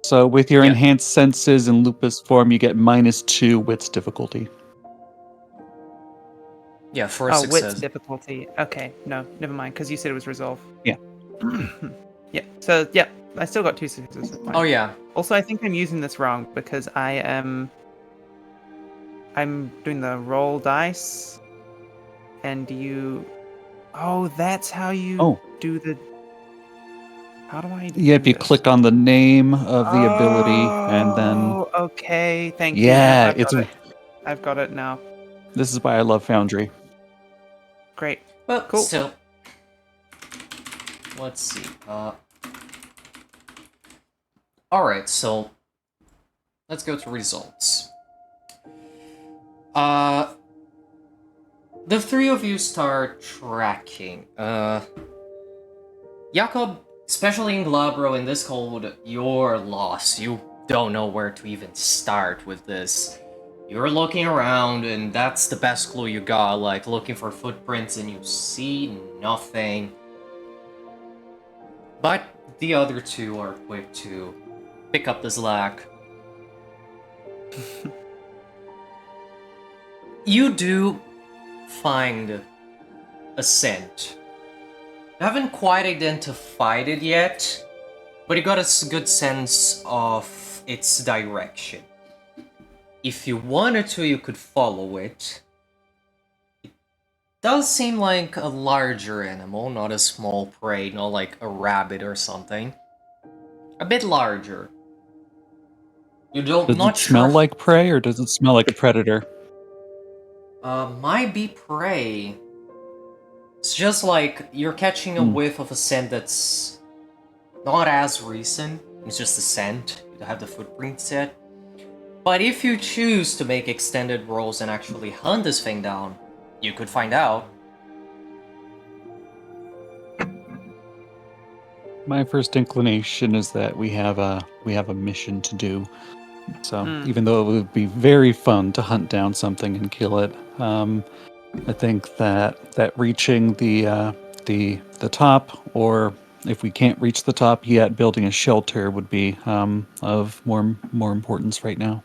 Speaker 3: So with your
Speaker 1: Yeah.
Speaker 3: enhanced senses and lupus form, you get -2 wits difficulty.
Speaker 1: Yeah, for
Speaker 6: Oh,
Speaker 1: success.
Speaker 6: wits difficulty. Okay, no, never mind, because you said it was resolve.
Speaker 3: Yeah.
Speaker 6: Yeah. So yeah, I still got 2 successes. That's fine.
Speaker 1: Oh yeah.
Speaker 6: Also, I think I'm using this wrong because I'm doing the roll dice, and you. Oh, that's how you do the. How do I?
Speaker 3: Yeah, if
Speaker 6: do
Speaker 3: you
Speaker 6: this?
Speaker 3: click on the name of the ability and then.
Speaker 6: Oh, okay. Thank you.
Speaker 3: Yeah,
Speaker 6: I've got it. I've got it now.
Speaker 3: This is why I love Foundry.
Speaker 6: Great.
Speaker 1: Well,
Speaker 6: Cool.
Speaker 1: still. Let's see. Alright, so let's go to results. The three of you start tracking. Jakob, especially in Glabro, in this cold, you're lost. You don't know where to even start with this. You're looking around, and that's the best clue you got, like looking for footprints, and you see nothing. But the other two are quick to pick up the slack. You do find a scent. You haven't quite identified it yet, but you got a good sense of its direction. If you wanted to, you could follow it. It does seem like a larger animal, not a small prey, not like a rabbit or something. A bit larger. You don't.
Speaker 3: Does
Speaker 1: not
Speaker 3: it smell
Speaker 1: sure.
Speaker 3: like prey or does it smell like a predator?
Speaker 1: Might be prey. It's just like you're catching a whiff of a scent that's not as recent. It's just a scent. You have the footprints yet. But if you choose to make extended rolls and actually hunt this thing down, you could find out.
Speaker 3: My first inclination is that we have a mission to do. So even though it would be very fun to hunt down something and kill it, I think that reaching the top, or if we can't reach the top yet, building a shelter would be of more importance right now.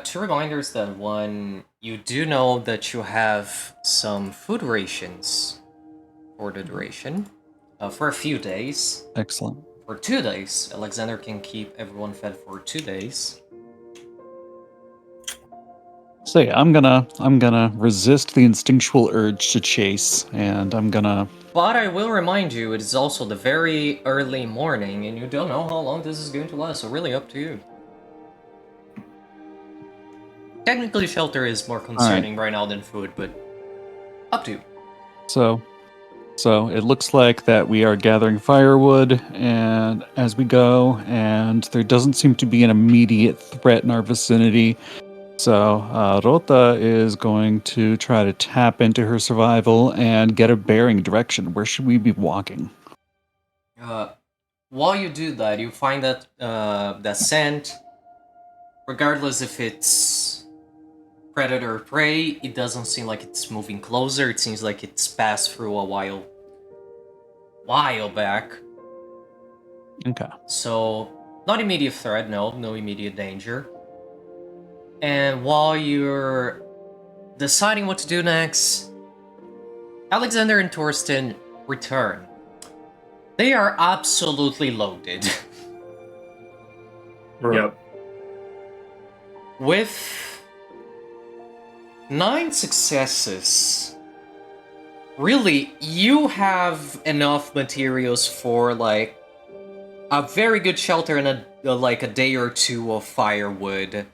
Speaker 1: 2 reminders then. One, you do know that you have some food rations for the duration, for a few days.
Speaker 3: Excellent.
Speaker 1: For 2 days, Alexander can keep everyone fed for 2 days.
Speaker 3: So yeah, I'm gonna resist the instinctual urge to chase, and I'm gonna.
Speaker 1: But I will remind you, it is also the very early morning, and you don't know how long this is going to last, so really up to you. Technically, shelter is more concerning right now than food, but up to you.
Speaker 3: So, So it looks like that we are gathering firewood and as we go, and there doesn't seem to be an immediate threat in our vicinity. So Rota is going to try to tap into her survival and get a bearing direction. Where should we be walking?
Speaker 1: While you do that, you find that that scent, regardless if it's predator or prey, it doesn't seem like it's moving closer. It seems like it's passed through a while back.
Speaker 3: Okay.
Speaker 1: So, not immediate threat, no immediate danger. And while you're deciding what to do next, Alexander and Torsten return. They are absolutely loaded.
Speaker 2: Yep.
Speaker 1: With 9 successes, really, you have enough materials for like a very good shelter and a day or two of firewood.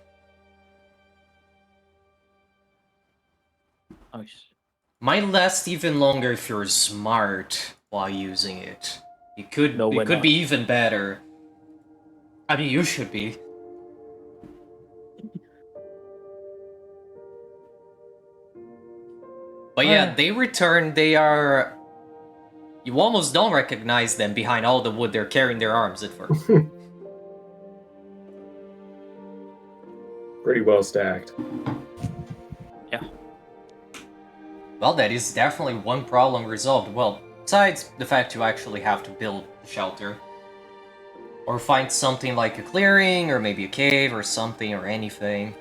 Speaker 5: Nice.
Speaker 1: Might last even longer if you're smart while using it. It could
Speaker 5: No, we're not.
Speaker 1: be even better. I mean, you should be. But yeah, they return. They are. You almost don't recognize them behind all the wood they're carrying their arms at first.
Speaker 4: Pretty well stacked.
Speaker 5: Yeah.
Speaker 1: Well, that is definitely one problem resolved. Well, besides the fact you actually have to build a shelter. Or find something like a clearing, or maybe a cave, or something, or anything.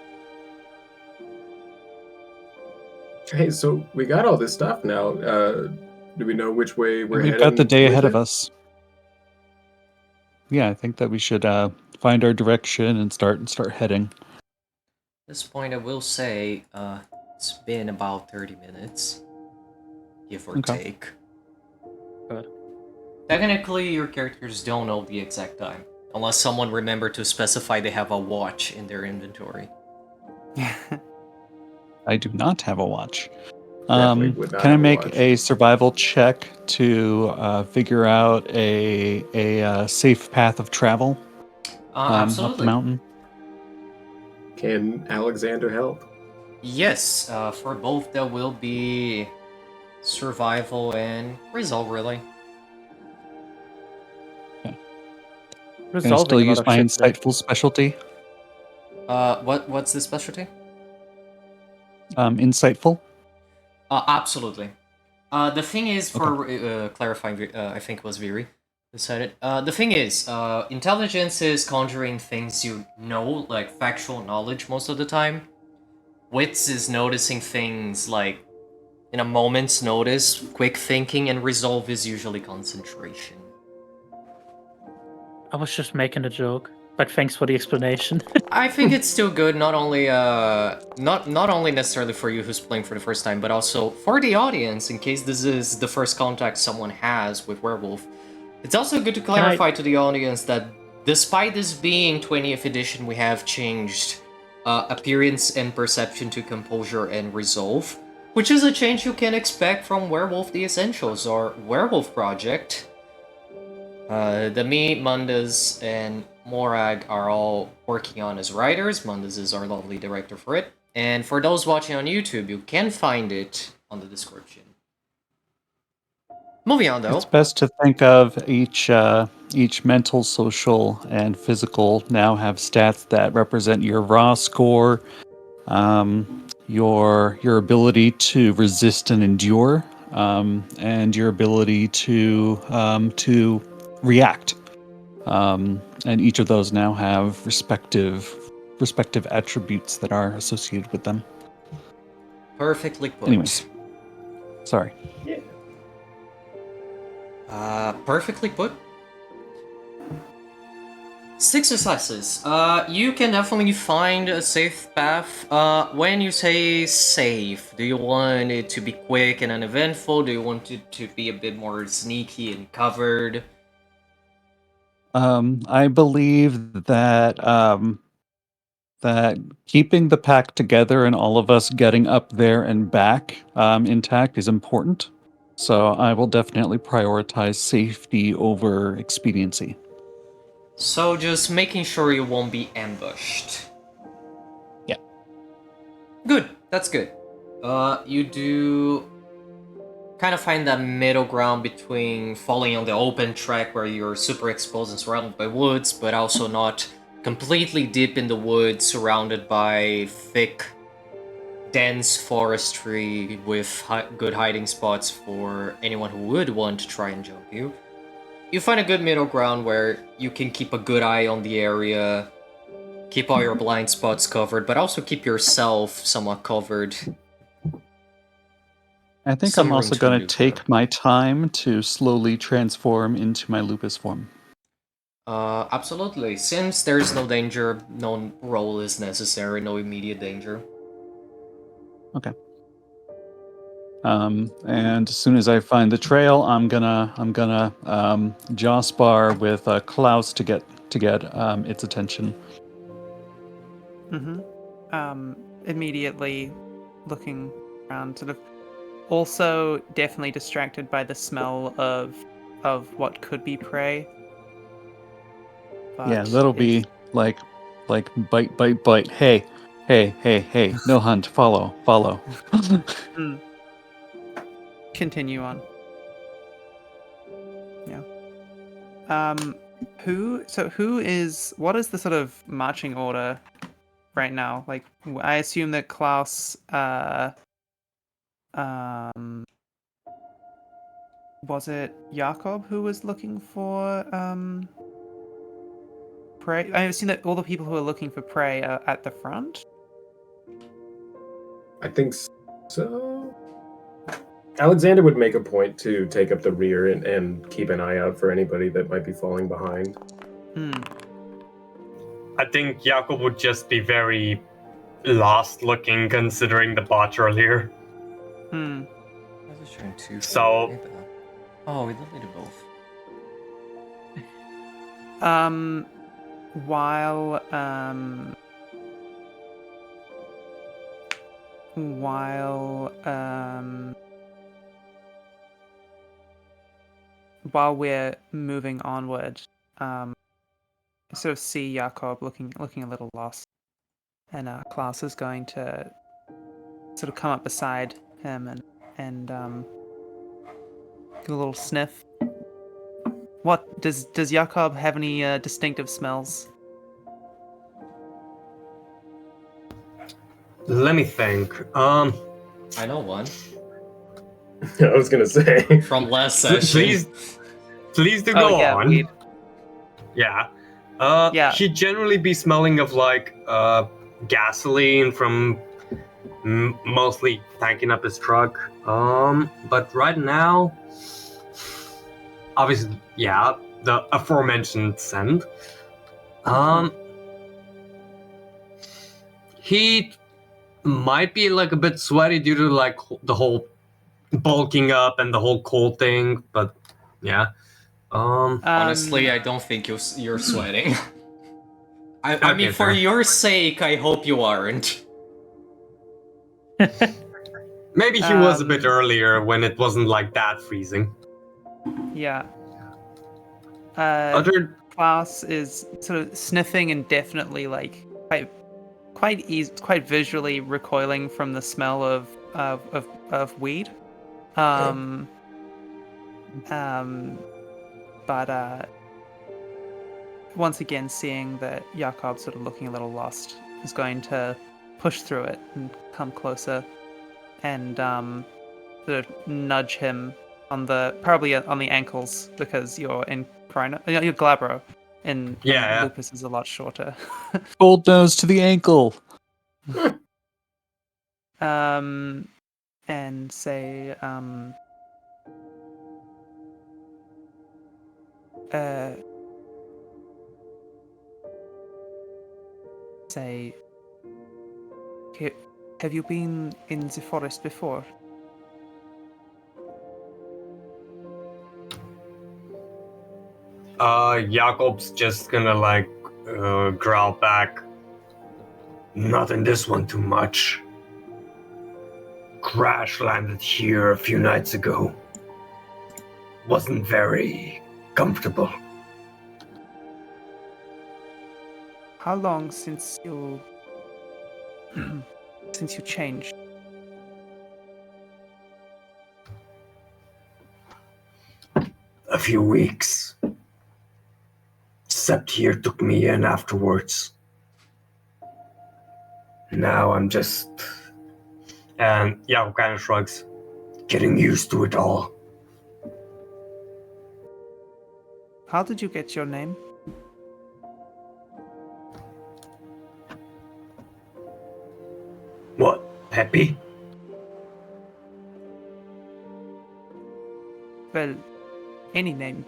Speaker 4: Hey, so we got all this stuff now. Do we know which way we're
Speaker 3: We've
Speaker 4: heading?
Speaker 3: got the day
Speaker 4: with
Speaker 3: ahead of
Speaker 4: it?
Speaker 3: us. Yeah, I think that we should find our direction and start heading.
Speaker 1: At this point, I will say, it's been about 30 minutes. Give or
Speaker 3: Okay.
Speaker 1: take.
Speaker 5: Good.
Speaker 1: Technically, your characters don't know the exact time. Unless someone remembered to specify they have a watch in their inventory.
Speaker 3: I do not have a watch.
Speaker 4: Definitely would not
Speaker 3: Can I
Speaker 4: have a
Speaker 3: make
Speaker 4: watch.
Speaker 3: a survival check to figure out a safe path of travel up the
Speaker 1: Absolutely.
Speaker 3: mountain?
Speaker 4: Can Alexander help?
Speaker 1: Yes, for both there will be survival and result, really.
Speaker 3: Can I
Speaker 5: Resolving
Speaker 3: still
Speaker 5: a lot
Speaker 3: use
Speaker 5: of
Speaker 3: my
Speaker 5: shit today.
Speaker 3: insightful specialty?
Speaker 1: What's the specialty?
Speaker 3: Insightful?
Speaker 1: Absolutely. The thing is, for clarifying, I think it was Viri who said it. The thing is, intelligence is conjuring things you know, like factual knowledge most of the time. Wits is noticing things like in a moment's notice, quick thinking, and resolve is usually concentration.
Speaker 5: I was just making a joke, but thanks for the explanation.
Speaker 1: I think it's still good, not only not only necessarily for you who's playing for the first time, but also for the audience in case this is the first contact someone has with Werewolf. It's also good to clarify to the audience that despite this being 20th edition, we have changed appearance and perception to composure and resolve, which is a change you can expect from Werewolf the Essentials or Werewolf Project. Me, Mundus, and Morag are all working on as writers. Mundus is our lovely director for it. And for those watching on YouTube, you can find it on the description. Moving on, though.
Speaker 3: It's best to think of each mental, social, and physical now have stats that represent your raw score, your ability to resist and endure, and your ability to react. And each of those now have respective attributes that are associated with them.
Speaker 1: Perfectly put.
Speaker 3: Anyways, sorry.
Speaker 1: Perfectly put. 6 successes. You can definitely find a safe path. When you say safe, do you want it to be quick and uneventful? Do you want it to be a bit more sneaky and covered?
Speaker 3: I believe that that keeping the pack together and all of us getting up there and back intact is important. So I will definitely prioritize safety over expediency.
Speaker 1: So just making sure you won't be ambushed.
Speaker 3: Yeah.
Speaker 1: Good. That's good. You do kind of find that middle ground between falling on the open track where you're super exposed and surrounded by woods, but also not completely deep in the woods, surrounded by thick, dense forestry with good hiding spots for anyone who would want to try and jump you. You find a good middle ground where you can keep a good eye on the area, keep all your blind spots covered, but also keep yourself somewhat covered.
Speaker 3: I think
Speaker 1: Some
Speaker 3: I'm
Speaker 1: room
Speaker 3: also
Speaker 1: to
Speaker 3: going to
Speaker 1: maneuver.
Speaker 3: take my time to slowly transform into my lupus form.
Speaker 1: Absolutely. Since there's no danger, no roll is necessary, no immediate danger.
Speaker 3: Okay. And as soon as I find the trail, I'm gonna jaw spar with Klaus to get its attention.
Speaker 6: Immediately looking around, sort of also definitely distracted by the smell of what could be prey.
Speaker 3: Yeah,
Speaker 6: But
Speaker 3: that'll be like bite, bite, bite. Hey, hey, hey, hey. No hunt. Follow, follow.
Speaker 6: Continue on. Yeah. What is the sort of marching order right now? Like, I assume that Klaus, was it Jakob who was looking for, prey? I assume that all the people who are looking for prey are at the front?
Speaker 4: I think so. Alexander would make a point to take up the rear and keep an eye out for anybody that might be falling behind.
Speaker 2: I think Jakob would just be very lost looking considering the botch earlier. So-
Speaker 1: Oh, we deleted both.
Speaker 6: While we're moving onward, sort of see Jakob looking a little lost, and Klaus is going to sort of come up beside him and give a little sniff. What does Jakob have any distinctive smells?
Speaker 2: Let me think.
Speaker 1: I know one.
Speaker 4: I was gonna say.
Speaker 1: From last session.
Speaker 2: Please do go on.
Speaker 6: Weed.
Speaker 2: Yeah.
Speaker 6: Yeah.
Speaker 2: He'd generally be smelling of like gasoline from mostly tanking up his truck. But right now, obviously, yeah, the aforementioned scent. He might be like a bit sweaty due to like the whole bulking up and the whole cold thing, but yeah.
Speaker 1: Honestly, I don't think you're sweating. I mean,
Speaker 2: Okay,
Speaker 1: for
Speaker 2: fair.
Speaker 1: your sake, I hope you aren't.
Speaker 2: Maybe he was a bit earlier when it wasn't like that freezing.
Speaker 6: Yeah.
Speaker 2: Other
Speaker 6: Klaus is sort of sniffing and definitely like quite visually recoiling from the smell of weed. But once again, seeing that Jakob sort of looking a little lost, is going to push through it and come closer, and sort of nudge him probably on the ankles, because you're in you're Glabro, and
Speaker 2: Yeah.
Speaker 6: Lupus is a lot shorter.
Speaker 3: Gold nose to the ankle.
Speaker 6: And say, say, have you been in the forest before?
Speaker 2: Jakob's just gonna like growl back. Not in this one too much. Crash landed here a few nights ago.
Speaker 8: wasn't very comfortable.
Speaker 6: How long since you since you changed?
Speaker 8: A few weeks. Sept here took me in afterwards. Now I'm just
Speaker 2: And Jakob kind of shrugs.
Speaker 8: getting used to it all.
Speaker 6: How did you get your name?
Speaker 8: What, Peppy?
Speaker 6: Well, any name.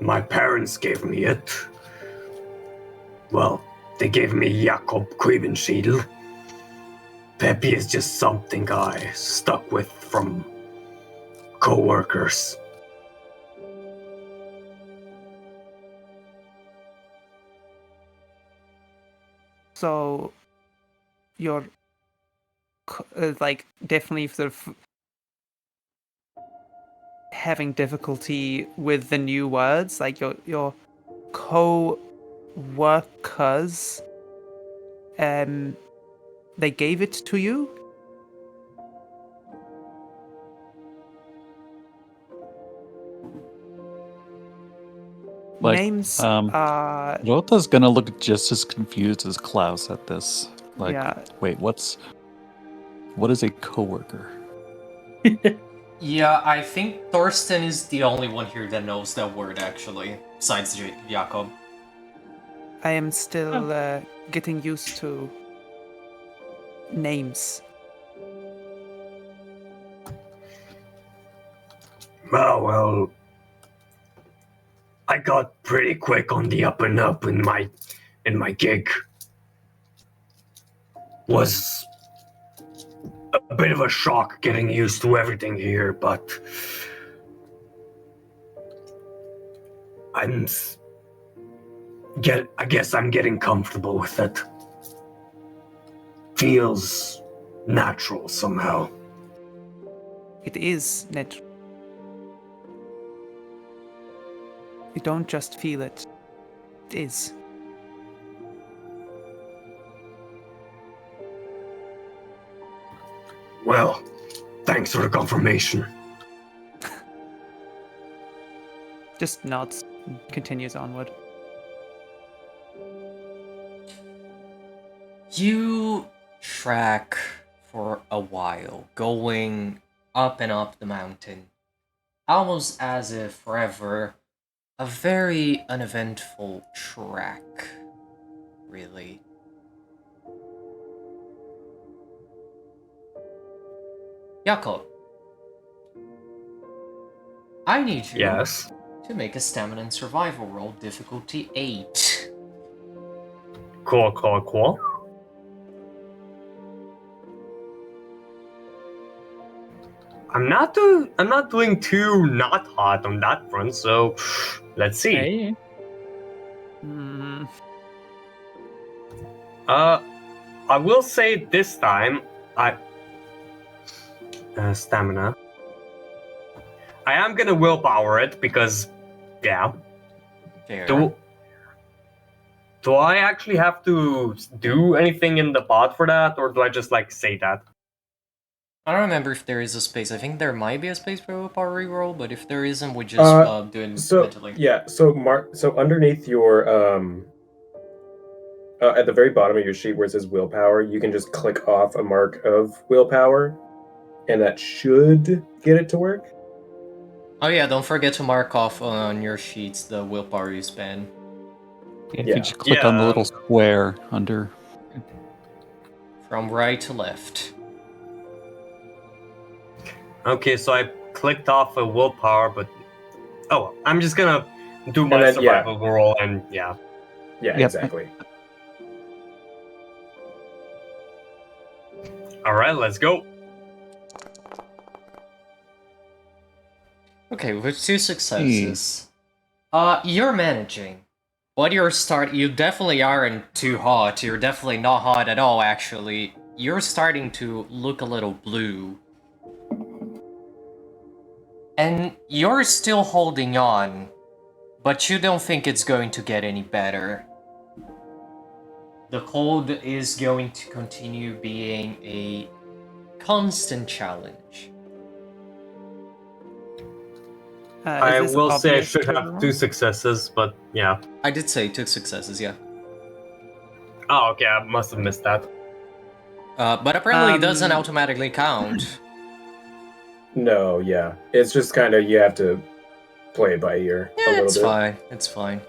Speaker 8: My parents gave me it. Well, they gave me Jakob Quivenschedel. Peppy is just something I stuck with from co-workers.
Speaker 6: So, you're like definitely sort of having difficulty with the new words, like your co-workers. They gave it to you.
Speaker 3: Like,
Speaker 6: Names are
Speaker 3: Rota's gonna look just as confused as Klaus at this. Like,
Speaker 6: yeah.
Speaker 3: wait, what is a coworker?
Speaker 1: Yeah, I think Thorsten is the only one here that knows that word, actually, besides Jakob.
Speaker 6: I am still getting used to names.
Speaker 8: Oh, well, I got pretty quick on the up and up in my gig. Was a bit of a shock getting used to everything here, but I guess I'm getting comfortable with it. Feels natural somehow.
Speaker 6: It is natural. You don't just feel it. It is.
Speaker 8: Well, thanks for the confirmation.
Speaker 6: Just nods and continues onward.
Speaker 1: You track for a while, going up and up the mountain, almost as if forever. A very uneventful track, really. Jakob, I need you
Speaker 2: Yes.
Speaker 1: to make a stamina and survival roll, difficulty 8.
Speaker 2: Cool. I'm not doing too not hot on that front, so let's see.
Speaker 5: Hey.
Speaker 2: I will say this time, stamina. I am gonna willpower it because, yeah.
Speaker 1: Fair.
Speaker 2: Do I actually have to do anything in the bot for that, or do I just like say that?
Speaker 1: I don't remember if there is a space. I think there might be a space for a power reroll, but if there isn't, we just do it
Speaker 4: So
Speaker 1: mentally.
Speaker 4: yeah, so underneath your at the very bottom of your sheet where it says willpower, you can just click off a mark of willpower, and that should get it to work.
Speaker 1: Oh yeah, don't forget to mark off on your sheets the willpower you spend.
Speaker 3: If
Speaker 4: Yeah.
Speaker 3: you just click on the little square under.
Speaker 1: From right to left.
Speaker 2: Okay, so I clicked off a willpower, but I'm just gonna do my
Speaker 4: then,
Speaker 2: survival roll, and
Speaker 4: Yeah,
Speaker 3: Yep.
Speaker 4: exactly.
Speaker 2: all right, let's go.
Speaker 1: Okay, with 2 successes. You're managing. But you definitely aren't too hot. You're definitely not hot at all, actually. You're starting to look a little blue. And you're still holding on, but you don't think it's going to get any better. The cold is going to continue being a constant challenge.
Speaker 2: I
Speaker 6: Is this
Speaker 2: will say I
Speaker 6: obvious
Speaker 2: should
Speaker 6: to
Speaker 2: have
Speaker 6: everyone?
Speaker 2: 2 successes, but yeah.
Speaker 1: I did say 2 successes, yeah.
Speaker 2: Oh, okay, I must have missed that.
Speaker 1: But apparently it doesn't
Speaker 6: Um,
Speaker 1: automatically count.
Speaker 4: No, yeah. It's just kind of, you have to play it by ear a
Speaker 1: Yeah,
Speaker 4: little
Speaker 1: it's
Speaker 4: bit.
Speaker 1: fine. It's fine.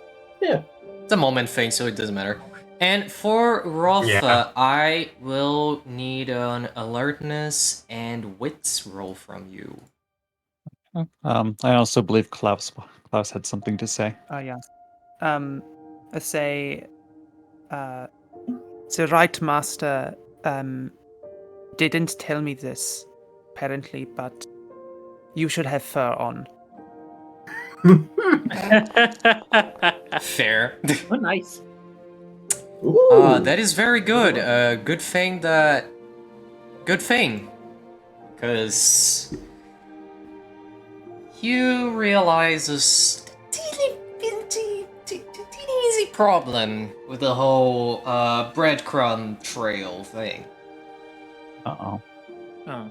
Speaker 4: Yeah.
Speaker 1: It's a moment thing, so it doesn't matter. And for Rotha,
Speaker 2: Yeah.
Speaker 1: I will need an alertness and wits roll from you.
Speaker 3: I also believe Klaus had something to say.
Speaker 6: Oh yes. I say, the Rite Master didn't tell me this, apparently, but you should have fur on.
Speaker 1: Fair.
Speaker 5: Oh, nice.
Speaker 4: Ooh.
Speaker 1: That is very good. Good thing. Because you realize a teeny easy problem with the whole breadcrumb trail thing.
Speaker 3: Uh-oh.
Speaker 5: Oh.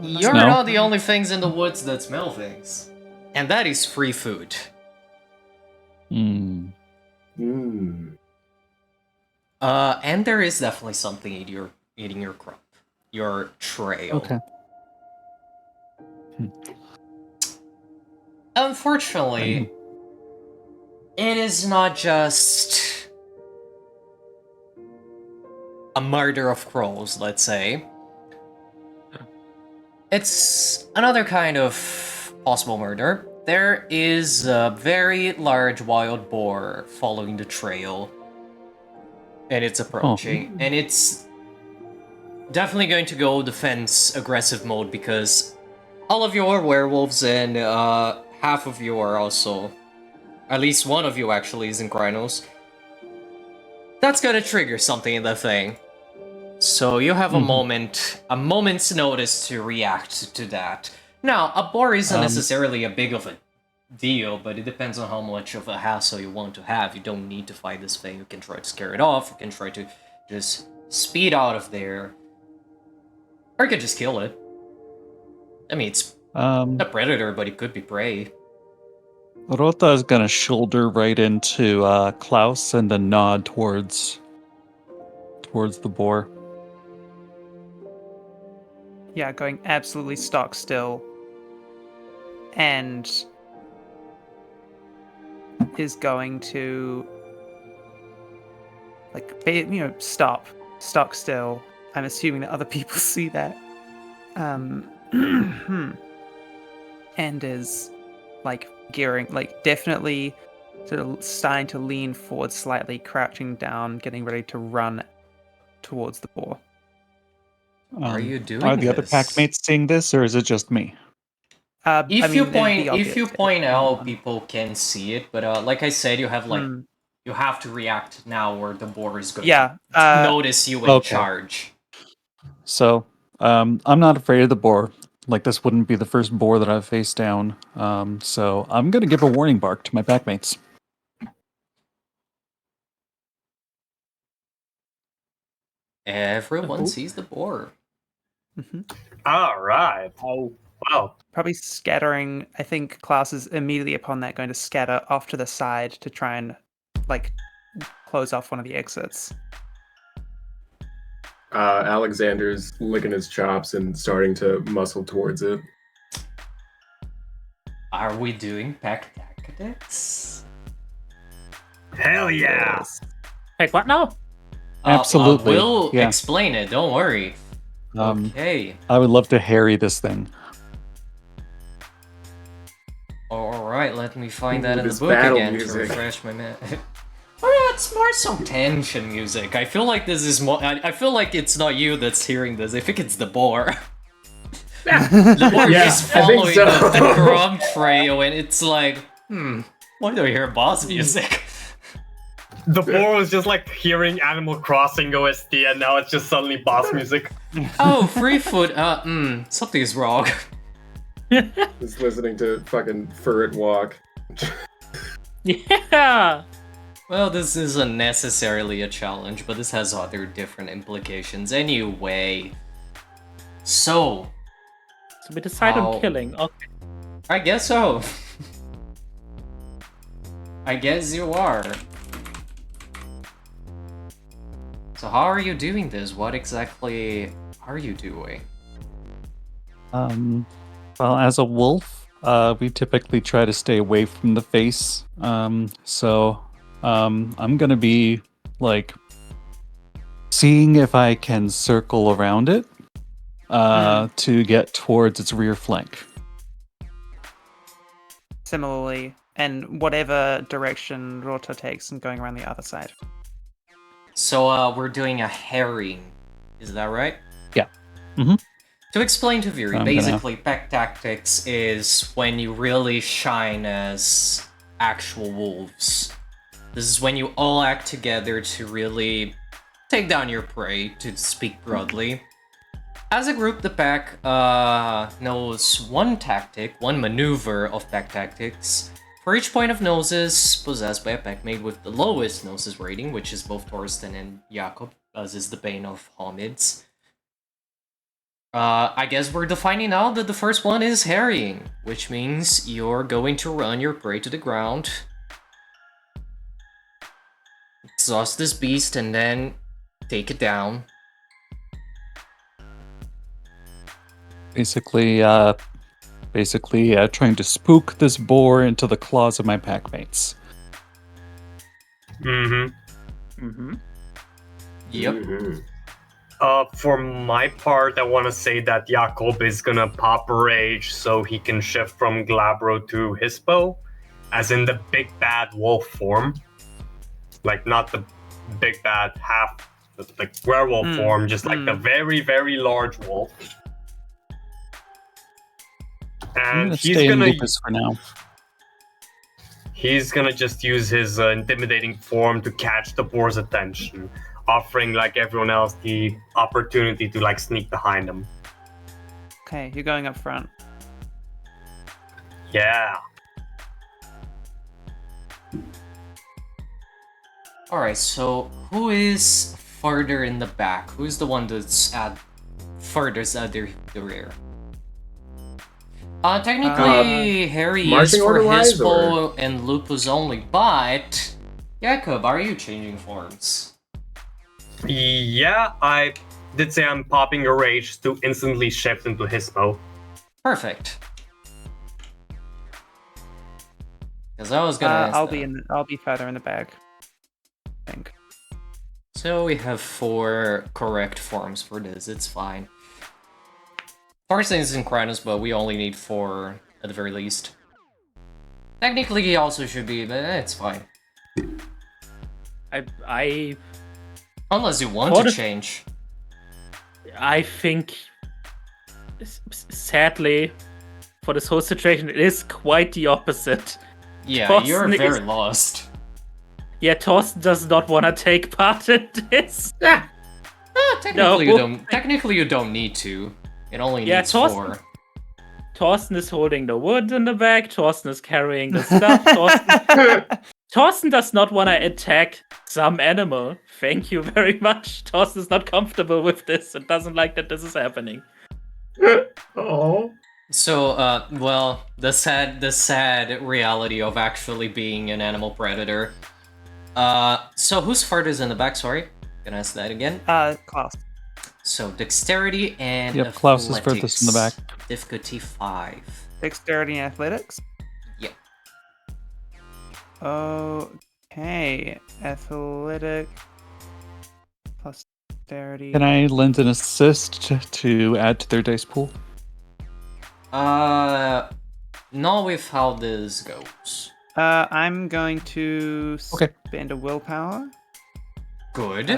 Speaker 1: You're
Speaker 3: Smell?
Speaker 1: not the only things in the woods that smell things. And that is free food.
Speaker 3: Hmm.
Speaker 1: And there is definitely something eating your crop. Your trail.
Speaker 3: Okay.
Speaker 1: Unfortunately, it is not just a murder of crows, let's say. It's another kind of possible murder. There is a very large wild boar following the trail. And it's approaching. And it's definitely going to go defense aggressive mode because all of you are werewolves and half of you are also, at least one of you actually is in Krynos. That's gonna trigger something in the thing. So you have a moment's notice to react to that. Now, a boar isn't necessarily a big of a deal, but it depends on how much of a hassle you want to have. You don't need to fight this thing. You can try to scare it off. You can try to just speed out of there. Or you could just kill it. I mean, it's a predator, but it could be prey.
Speaker 3: Rota is gonna shoulder right into Klaus and then nod towards the boar.
Speaker 6: Yeah, going absolutely stock still. And is going to, stop. Stock still. I'm assuming that other people see that. And is, gearing, definitely sort of starting to lean forward slightly, crouching down, getting ready to run towards the boar.
Speaker 1: Are you doing
Speaker 3: Are the other
Speaker 1: this?
Speaker 3: packmates seeing this, or is it just me?
Speaker 1: If you point
Speaker 6: everyone.
Speaker 1: out, people can see it. But like I said, you have you have to react now, or the boar is going to notice you and charge.
Speaker 3: So, I'm not afraid of the boar. This wouldn't be the first boar that I've faced down. So I'm gonna give a warning bark to my packmates.
Speaker 1: Everyone sees the boar.
Speaker 2: All right. Oh, wow.
Speaker 6: Probably scattering. I think Klaus is immediately upon that going to scatter off to the side to try and close off one of the exits.
Speaker 4: Alexander's licking his chops and starting to muscle towards it.
Speaker 1: Are we doing pack tactics?
Speaker 2: Hell yeah!
Speaker 5: Like what now?
Speaker 3: Absolutely.
Speaker 1: We'll
Speaker 3: yeah.
Speaker 1: explain it, don't worry. Okay.
Speaker 3: I would love to harry this thing.
Speaker 1: Alright, let me find that in the
Speaker 4: This
Speaker 1: book
Speaker 4: battle
Speaker 1: again
Speaker 4: music.
Speaker 1: to refresh my man. Oh yeah, it's more some tension music. I feel like this is more. I feel like it's not you that's hearing this. I think it's the boar. The boar
Speaker 4: Yeah,
Speaker 1: is
Speaker 4: I think
Speaker 1: following
Speaker 4: so.
Speaker 1: the crumb trail, and it's like, why do I hear boss music?
Speaker 2: The boar was just hearing Animal Crossing OST, and now it's just suddenly boss music.
Speaker 1: Oh, free food. Something is wrong.
Speaker 4: Just listening to fucking Furret walk.
Speaker 5: Yeah.
Speaker 1: Well, this isn't necessarily a challenge, but this has other different implications anyway. So
Speaker 5: So we decide
Speaker 1: How-
Speaker 5: on killing. Okay.
Speaker 1: I guess so. I guess you are. So how are you doing this? What exactly are you doing?
Speaker 3: Well, as a wolf, we typically try to stay away from the face. So I'm gonna be like seeing if I can circle around it to get towards its rear flank.
Speaker 6: Similarly, and whatever direction Rota takes and going around the other side.
Speaker 1: So we're doing a herring. Is that right?
Speaker 3: Yeah. Mm-hmm.
Speaker 1: To explain to Viri,
Speaker 3: I'm
Speaker 1: basically pack tactics is when you really shine as actual wolves. This is when you all act together to really take down your prey, to speak broadly. As a group, the pack knows one tactic, one maneuver of pack tactics. For each point of noses possessed by a packmate with the lowest noses rating, which is both Torsten and Jakob, as is the bane of Homids. I guess we're defining now that the first one is harrying, which means you're going to run your prey to the ground, exhaust this beast, and then take it down.
Speaker 3: Basically, trying to spook this boar into the claws of my packmates.
Speaker 2: Mm-hmm.
Speaker 5: Mm-hmm.
Speaker 1: Yep.
Speaker 2: For my part, I want to say that Jakob is gonna pop rage so he can shift from Glabro to Hispo, as in the big bad wolf form. Like, not the big bad half, like werewolf form, just like the very, very large wolf.
Speaker 3: I'm
Speaker 2: And
Speaker 3: gonna
Speaker 2: he's
Speaker 3: stay in
Speaker 2: gonna
Speaker 3: Lupus for now.
Speaker 2: he's gonna just use his intimidating form to catch the boar's attention, offering like everyone else the opportunity to like sneak behind him.
Speaker 6: Okay, you're going up front.
Speaker 2: Yeah.
Speaker 1: Alright, so who is further in the back? Who's the one that's furthest at the rear? Technically, Harry is
Speaker 4: marching
Speaker 1: for
Speaker 4: order-wise,
Speaker 1: Hispo and Lupus only, but Jakob, are you changing forms?
Speaker 2: Yeah, I did say I'm popping a rage to instantly shift into Hispo.
Speaker 1: Perfect. Because I was gonna ask
Speaker 6: I'll
Speaker 1: that.
Speaker 6: I'll be further in the back. I think.
Speaker 1: So we have 4 correct forms for this, it's fine. Torsten is Synchronous, but we only need 4 at the very least. Technically he also should be, but it's fine.
Speaker 5: I
Speaker 1: Unless you want
Speaker 5: What
Speaker 1: to
Speaker 5: if-
Speaker 1: change.
Speaker 5: think, sadly, for this whole situation, it is quite the opposite.
Speaker 1: Yeah,
Speaker 5: Torsten
Speaker 1: you're
Speaker 5: is-
Speaker 1: very lost.
Speaker 5: Yeah, Torsten does not want to take part in this.
Speaker 1: Technically you don't need to. It only
Speaker 5: Yeah,
Speaker 1: needs
Speaker 5: Torsten-
Speaker 1: 4.
Speaker 5: Torsten is holding the wood in the back. Torsten is carrying the stuff. Torsten does not want to attack some animal. Thank you very much. Torsten is not comfortable with this and doesn't like that this is happening.
Speaker 2: Oh.
Speaker 1: So, well, the sad reality of actually being an animal predator. So who's furthest in the back, sorry? Can I ask that again?
Speaker 6: Klaus.
Speaker 1: So, dexterity and
Speaker 3: Yep, Klaus is furthest in the back.
Speaker 1: Difficulty 5.
Speaker 6: Dexterity and athletics.
Speaker 1: Yeah.
Speaker 6: Okay. Athletic plus dexterity.
Speaker 3: Can I lend an assist to add to their dice pool?
Speaker 1: Not with how this goes.
Speaker 6: I'm going to
Speaker 3: Okay.
Speaker 6: spend a willpower.
Speaker 1: Good.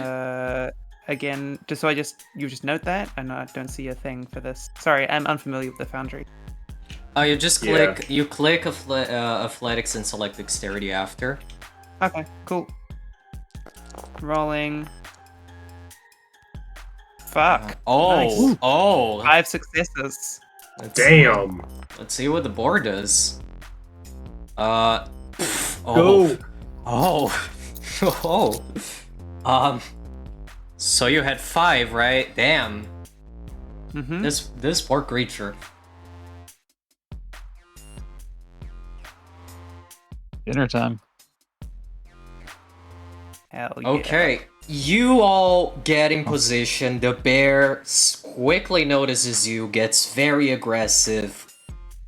Speaker 6: Again, just so you just note that, and I don't see a thing for this. Sorry, I'm unfamiliar with the Foundry.
Speaker 1: You just click. You click athletics and select dexterity after.
Speaker 6: Okay, cool. Rolling. Fuck.
Speaker 1: Oh,
Speaker 6: Nice.
Speaker 1: oh.
Speaker 6: 5 successes.
Speaker 2: Damn.
Speaker 1: Let's see what the board does. Oh.
Speaker 2: Go.
Speaker 1: Oh. Oh. So you had 5, right? Damn.
Speaker 6: Mm-hmm.
Speaker 1: This poor creature.
Speaker 3: Dinner time.
Speaker 6: Hell yeah.
Speaker 1: Okay, you all get in position. The bear quickly notices you, gets very aggressive,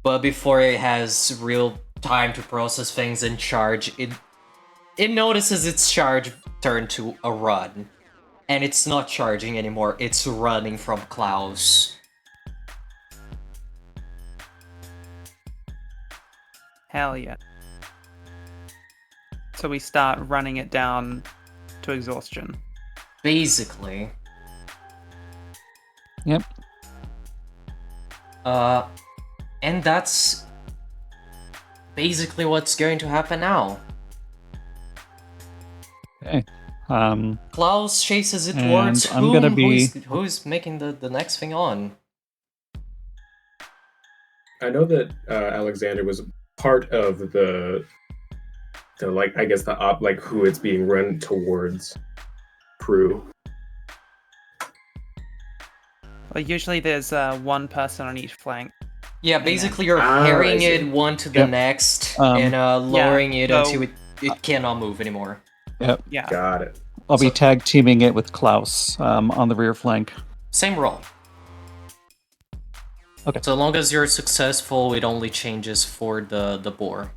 Speaker 1: but before it has real time to process things and charge, it notices its charge turn to a run. And it's not charging anymore, it's running from Klaus.
Speaker 6: Hell yeah. So we start running it down to exhaustion.
Speaker 1: Basically.
Speaker 3: Yep.
Speaker 1: And that's basically what's going to happen now.
Speaker 3: Okay.
Speaker 1: Klaus chases it
Speaker 3: And
Speaker 1: towards
Speaker 3: I'm gonna be-
Speaker 1: who's making the next thing on.
Speaker 4: I know that Alexander was part of the like, I guess the like who it's being run towards crew.
Speaker 6: Well, usually there's one person on each flank.
Speaker 1: Yeah, basically you're
Speaker 4: I
Speaker 1: carrying
Speaker 4: see.
Speaker 1: it one to the
Speaker 3: Yep.
Speaker 1: next
Speaker 3: Um,
Speaker 1: and lowering it
Speaker 6: so-
Speaker 1: until it cannot move anymore.
Speaker 3: Yep.
Speaker 6: Yeah.
Speaker 4: Got it.
Speaker 3: I'll be tag teaming it with Klaus on the rear flank.
Speaker 1: Same roll.
Speaker 3: Okay.
Speaker 1: So long as you're successful, it only changes for the boar.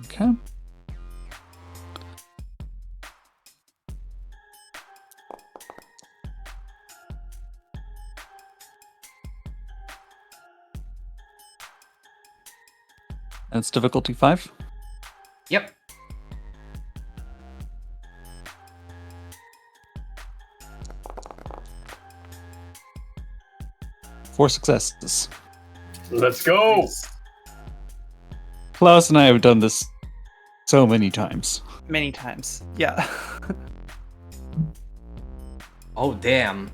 Speaker 3: Okay. That's difficulty 5.
Speaker 1: Yep.
Speaker 3: Four successes.
Speaker 2: Let's go.
Speaker 3: Klaus and I have done this so many times.
Speaker 6: Many times. Yeah.
Speaker 1: Oh damn.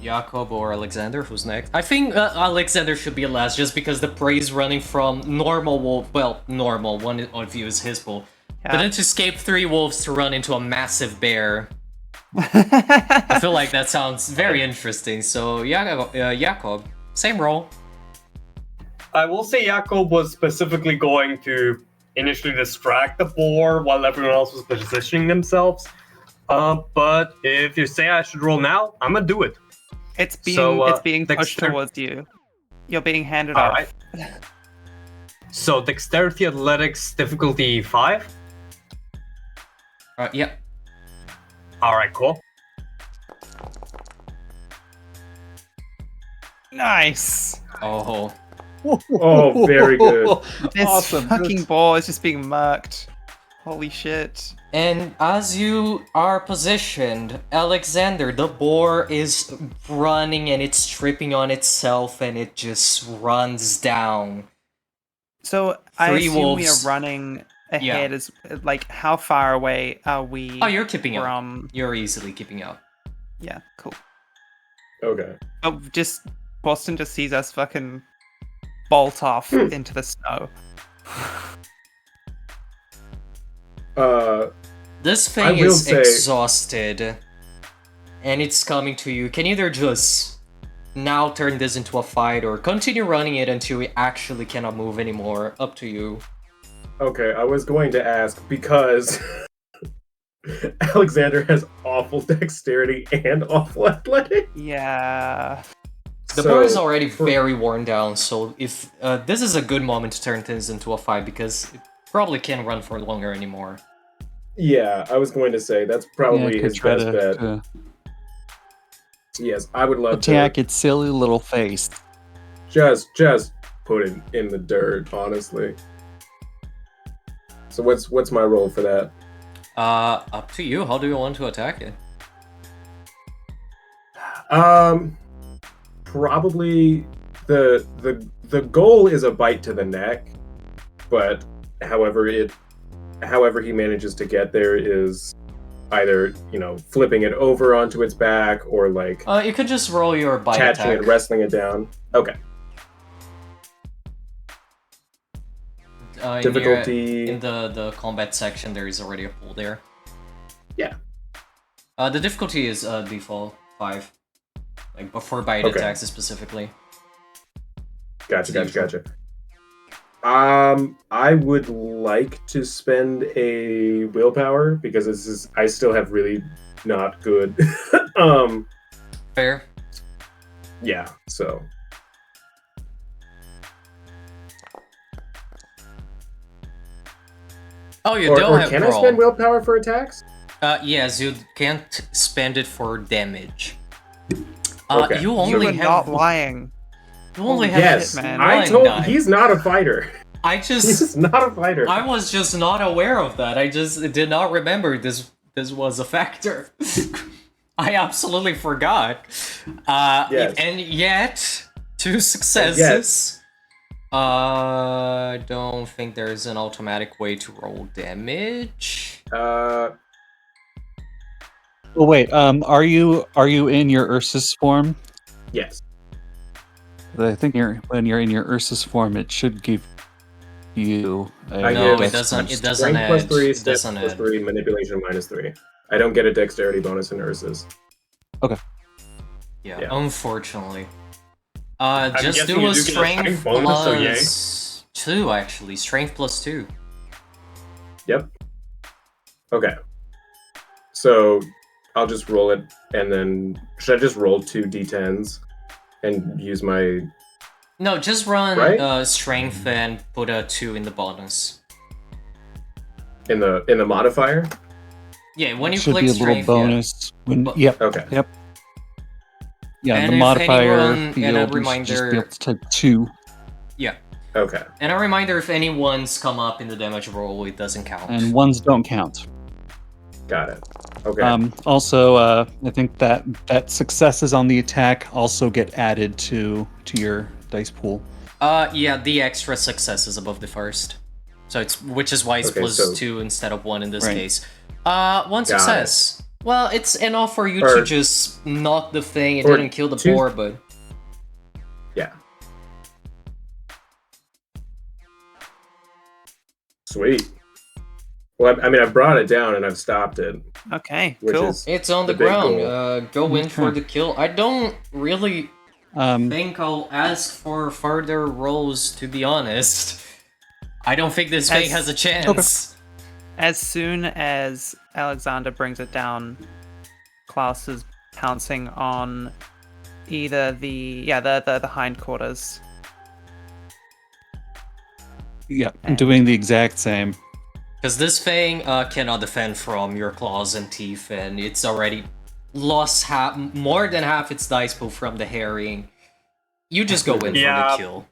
Speaker 1: Jakob or Alexander, who's next? I think Alexander should be last, just because the prey is running from normal wolf. Well, normal. One of you is his wolf, but then to escape 3 wolves to run into a massive bear. I feel like that sounds very interesting. So Jakob, same role.
Speaker 2: I will say Jakob was specifically going to initially distract the boar while everyone else was positioning themselves. But if you say I should roll now, I'm gonna do it.
Speaker 6: It's being
Speaker 2: So,
Speaker 6: pushed
Speaker 2: Dexter-
Speaker 6: towards you. You're being handed
Speaker 2: All
Speaker 6: off.
Speaker 2: right. So dexterity athletics difficulty 5.
Speaker 1: Yep.
Speaker 2: All right, cool.
Speaker 6: Nice.
Speaker 1: Oh.
Speaker 4: Oh, very good.
Speaker 6: This
Speaker 3: Awesome.
Speaker 6: fucking ball is just being murked. Holy shit.
Speaker 1: And as you are positioned, Alexander, the boar is running and it's tripping on itself and it just runs down.
Speaker 6: So I
Speaker 1: 3
Speaker 6: assume we are
Speaker 1: wolves.
Speaker 6: running ahead. Is like, how far away are we?
Speaker 1: Oh, you're keeping up.
Speaker 6: from?
Speaker 1: You're easily keeping up.
Speaker 6: Yeah, cool.
Speaker 4: Okay.
Speaker 6: Oh, just Boston just sees us fucking bolt off into the snow.
Speaker 1: This
Speaker 4: I
Speaker 1: thing
Speaker 4: will
Speaker 1: is
Speaker 4: say-
Speaker 1: exhausted, and it's coming to you. Can either just now turn this into a fight, or continue running it until it actually cannot move anymore. Up to you.
Speaker 4: Okay, I was going to ask because Alexander has awful dexterity and awful athletic.
Speaker 6: Yeah.
Speaker 1: The boar is already very worn down, so if this is a good moment to turn things into a fight, because it probably can't run for longer anymore.
Speaker 4: Yeah, I was going to say that's probably
Speaker 3: could
Speaker 4: his
Speaker 3: try
Speaker 4: best bet.
Speaker 3: to
Speaker 4: Yes, I would love
Speaker 3: attack
Speaker 4: to
Speaker 3: its silly little face.
Speaker 4: just put it in the dirt, honestly. So what's my role for that?
Speaker 1: Up to you. How do you want to attack it?
Speaker 4: Probably the goal is a bite to the neck, but however he manages to get there is either flipping it over onto its back or like
Speaker 1: You could just roll your bite
Speaker 4: catching
Speaker 1: attack.
Speaker 4: it, wrestling it down. Okay. Difficulty
Speaker 1: in the combat section, there is already a pool there.
Speaker 4: Yeah.
Speaker 1: The difficulty is default 5, like before bite attacks specifically.
Speaker 4: Gotcha. I would like to spend a willpower because I still have really not good.
Speaker 1: Fair.
Speaker 4: Yeah. So.
Speaker 1: Oh, you don't have
Speaker 4: can
Speaker 1: brawl.
Speaker 4: I spend willpower for attacks?
Speaker 1: Yes, you can't spend it for damage.
Speaker 4: Okay.
Speaker 1: You
Speaker 6: You
Speaker 1: only
Speaker 6: were
Speaker 1: have
Speaker 6: not lying.
Speaker 1: you only have
Speaker 4: Yes,
Speaker 6: man.
Speaker 4: I
Speaker 1: one
Speaker 4: told
Speaker 1: die.
Speaker 4: he's not a fighter. He's not a fighter.
Speaker 1: I was just not aware of that. I just did not remember this was a factor. I absolutely forgot.
Speaker 4: Yes.
Speaker 1: And yet, 2 successes. I don't think there's an automatic way to roll damage.
Speaker 3: Oh wait, are you in your Ursus form?
Speaker 4: Yes.
Speaker 3: I think when you're in your Ursus form, it should give you.
Speaker 1: No, it
Speaker 3: dex
Speaker 1: doesn't.
Speaker 3: bonus.
Speaker 1: It doesn't
Speaker 4: Strength
Speaker 1: add.
Speaker 4: +3,
Speaker 1: It
Speaker 4: stealth
Speaker 1: doesn't add.
Speaker 4: +3, manipulation -3. I don't get a dexterity bonus in Ursus.
Speaker 1: Yeah,
Speaker 4: Yeah.
Speaker 1: unfortunately. Just
Speaker 2: guessing
Speaker 1: do
Speaker 2: you
Speaker 1: a
Speaker 2: do get a
Speaker 1: strength
Speaker 2: strength bonus, so yay.
Speaker 1: plus 2, actually. Strength +2.
Speaker 4: Yep. Okay. So I'll just roll it, and then should I just roll 2 d10s and use my?
Speaker 1: No, just run
Speaker 4: Right?
Speaker 1: strength and put a 2 in the bonus.
Speaker 4: In the modifier?
Speaker 1: Yeah, when you
Speaker 3: Should
Speaker 1: click
Speaker 3: be a little
Speaker 1: strength,
Speaker 3: bonus. Yep.
Speaker 4: Okay.
Speaker 3: Yep. Yeah,
Speaker 1: And
Speaker 3: the
Speaker 1: if
Speaker 3: modifier
Speaker 1: anyone-
Speaker 3: field,
Speaker 1: and a
Speaker 3: you should just
Speaker 1: reminder-
Speaker 3: be able to type 2.
Speaker 1: Yeah.
Speaker 4: Okay.
Speaker 1: And a reminder, if any ones come up in the damage roll, it doesn't count.
Speaker 3: And ones don't count.
Speaker 4: Got it. Okay.
Speaker 3: Also, I think that successes on the attack also get added to your dice pool.
Speaker 1: Yeah, the extra success is above the first. So which is why it's
Speaker 4: Okay,
Speaker 1: plus
Speaker 4: so-
Speaker 1: 2 instead of 1 in this
Speaker 3: Right.
Speaker 1: case. One success. Well, it's enough for you to just knock the thing. It
Speaker 4: or
Speaker 1: didn't kill the
Speaker 4: 2
Speaker 1: boar, but...
Speaker 4: Yeah. Sweet. Well, I mean, I brought it down and I've stopped it,
Speaker 6: Okay,
Speaker 4: which
Speaker 6: cool.
Speaker 4: is
Speaker 1: It's on the
Speaker 4: the big
Speaker 1: ground.
Speaker 4: goal.
Speaker 1: Go in for the kill. I don't really
Speaker 3: Um,
Speaker 1: think I'll ask for further rolls, to be honest. I don't think this thing has a chance.
Speaker 6: As soon as Alexander brings it down, Klaus is pouncing on either the hindquarters.
Speaker 3: yeah, I'm doing the exact same.
Speaker 1: Because this thing cannot defend from your claws and teeth, and it's already lost more than half its dice pool from the harrying. You just go in for the kill.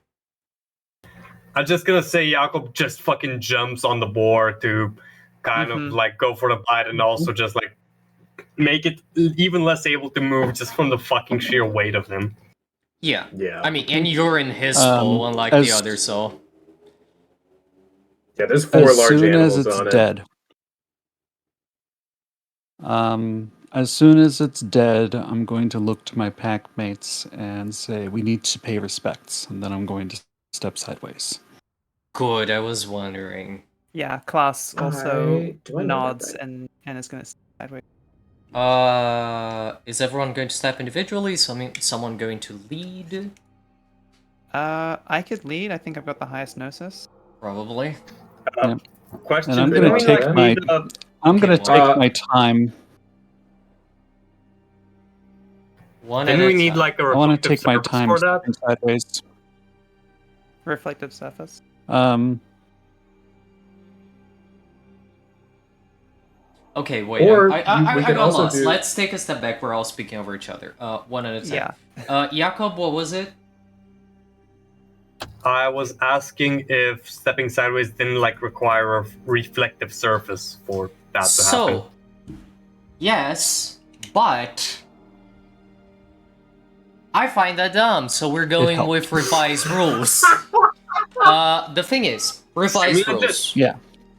Speaker 2: I'm just gonna say Jakob just fucking jumps on the board to kind of like go for the bite and also just like make it even less able to move just from the fucking sheer weight of him.
Speaker 1: Yeah.
Speaker 4: Yeah.
Speaker 1: I mean, and you're in his pool, unlike the other, so...
Speaker 4: Yeah, there's 4 large
Speaker 3: As soon
Speaker 4: animals
Speaker 3: as it's
Speaker 4: on
Speaker 3: dead. As soon as it's dead, I'm going to look to my pack mates and say, we need to pay respects, and then I'm going to step sideways.
Speaker 1: Good, I was wondering.
Speaker 6: Yeah, Klaus also
Speaker 4: do I know
Speaker 6: nods
Speaker 4: that
Speaker 6: and is going to sideways.
Speaker 1: Is everyone going to step individually? Someone going to lead?
Speaker 6: I could lead. I think I've got the highest gnosis.
Speaker 1: Probably.
Speaker 2: Question:
Speaker 3: And I'm
Speaker 2: do
Speaker 3: gonna
Speaker 2: we,
Speaker 3: take
Speaker 2: like,
Speaker 3: my-
Speaker 2: need a-
Speaker 3: I'm going to
Speaker 1: Okay,
Speaker 3: take my time.
Speaker 1: One
Speaker 2: Then
Speaker 1: at
Speaker 2: we
Speaker 1: a
Speaker 2: need
Speaker 1: time.
Speaker 2: like a
Speaker 3: I want to
Speaker 2: reflective
Speaker 3: take my
Speaker 2: surface
Speaker 3: time
Speaker 2: for that.
Speaker 3: stepping sideways.
Speaker 6: Reflective surface.
Speaker 1: Okay, wait.
Speaker 4: Or
Speaker 1: I
Speaker 4: we can
Speaker 1: got
Speaker 4: also
Speaker 1: lost.
Speaker 4: do-
Speaker 1: Let's take a step back. We're all speaking over each other. One at a time.
Speaker 6: Yeah.
Speaker 1: Jakob, what was it?
Speaker 2: I was asking if stepping sideways didn't like require a reflective surface for that to happen.
Speaker 1: So, yes, but I find that dumb. So we're going
Speaker 3: helped.
Speaker 1: with revised rules. The thing is, revised
Speaker 2: I mean,
Speaker 1: rules.
Speaker 3: Yeah.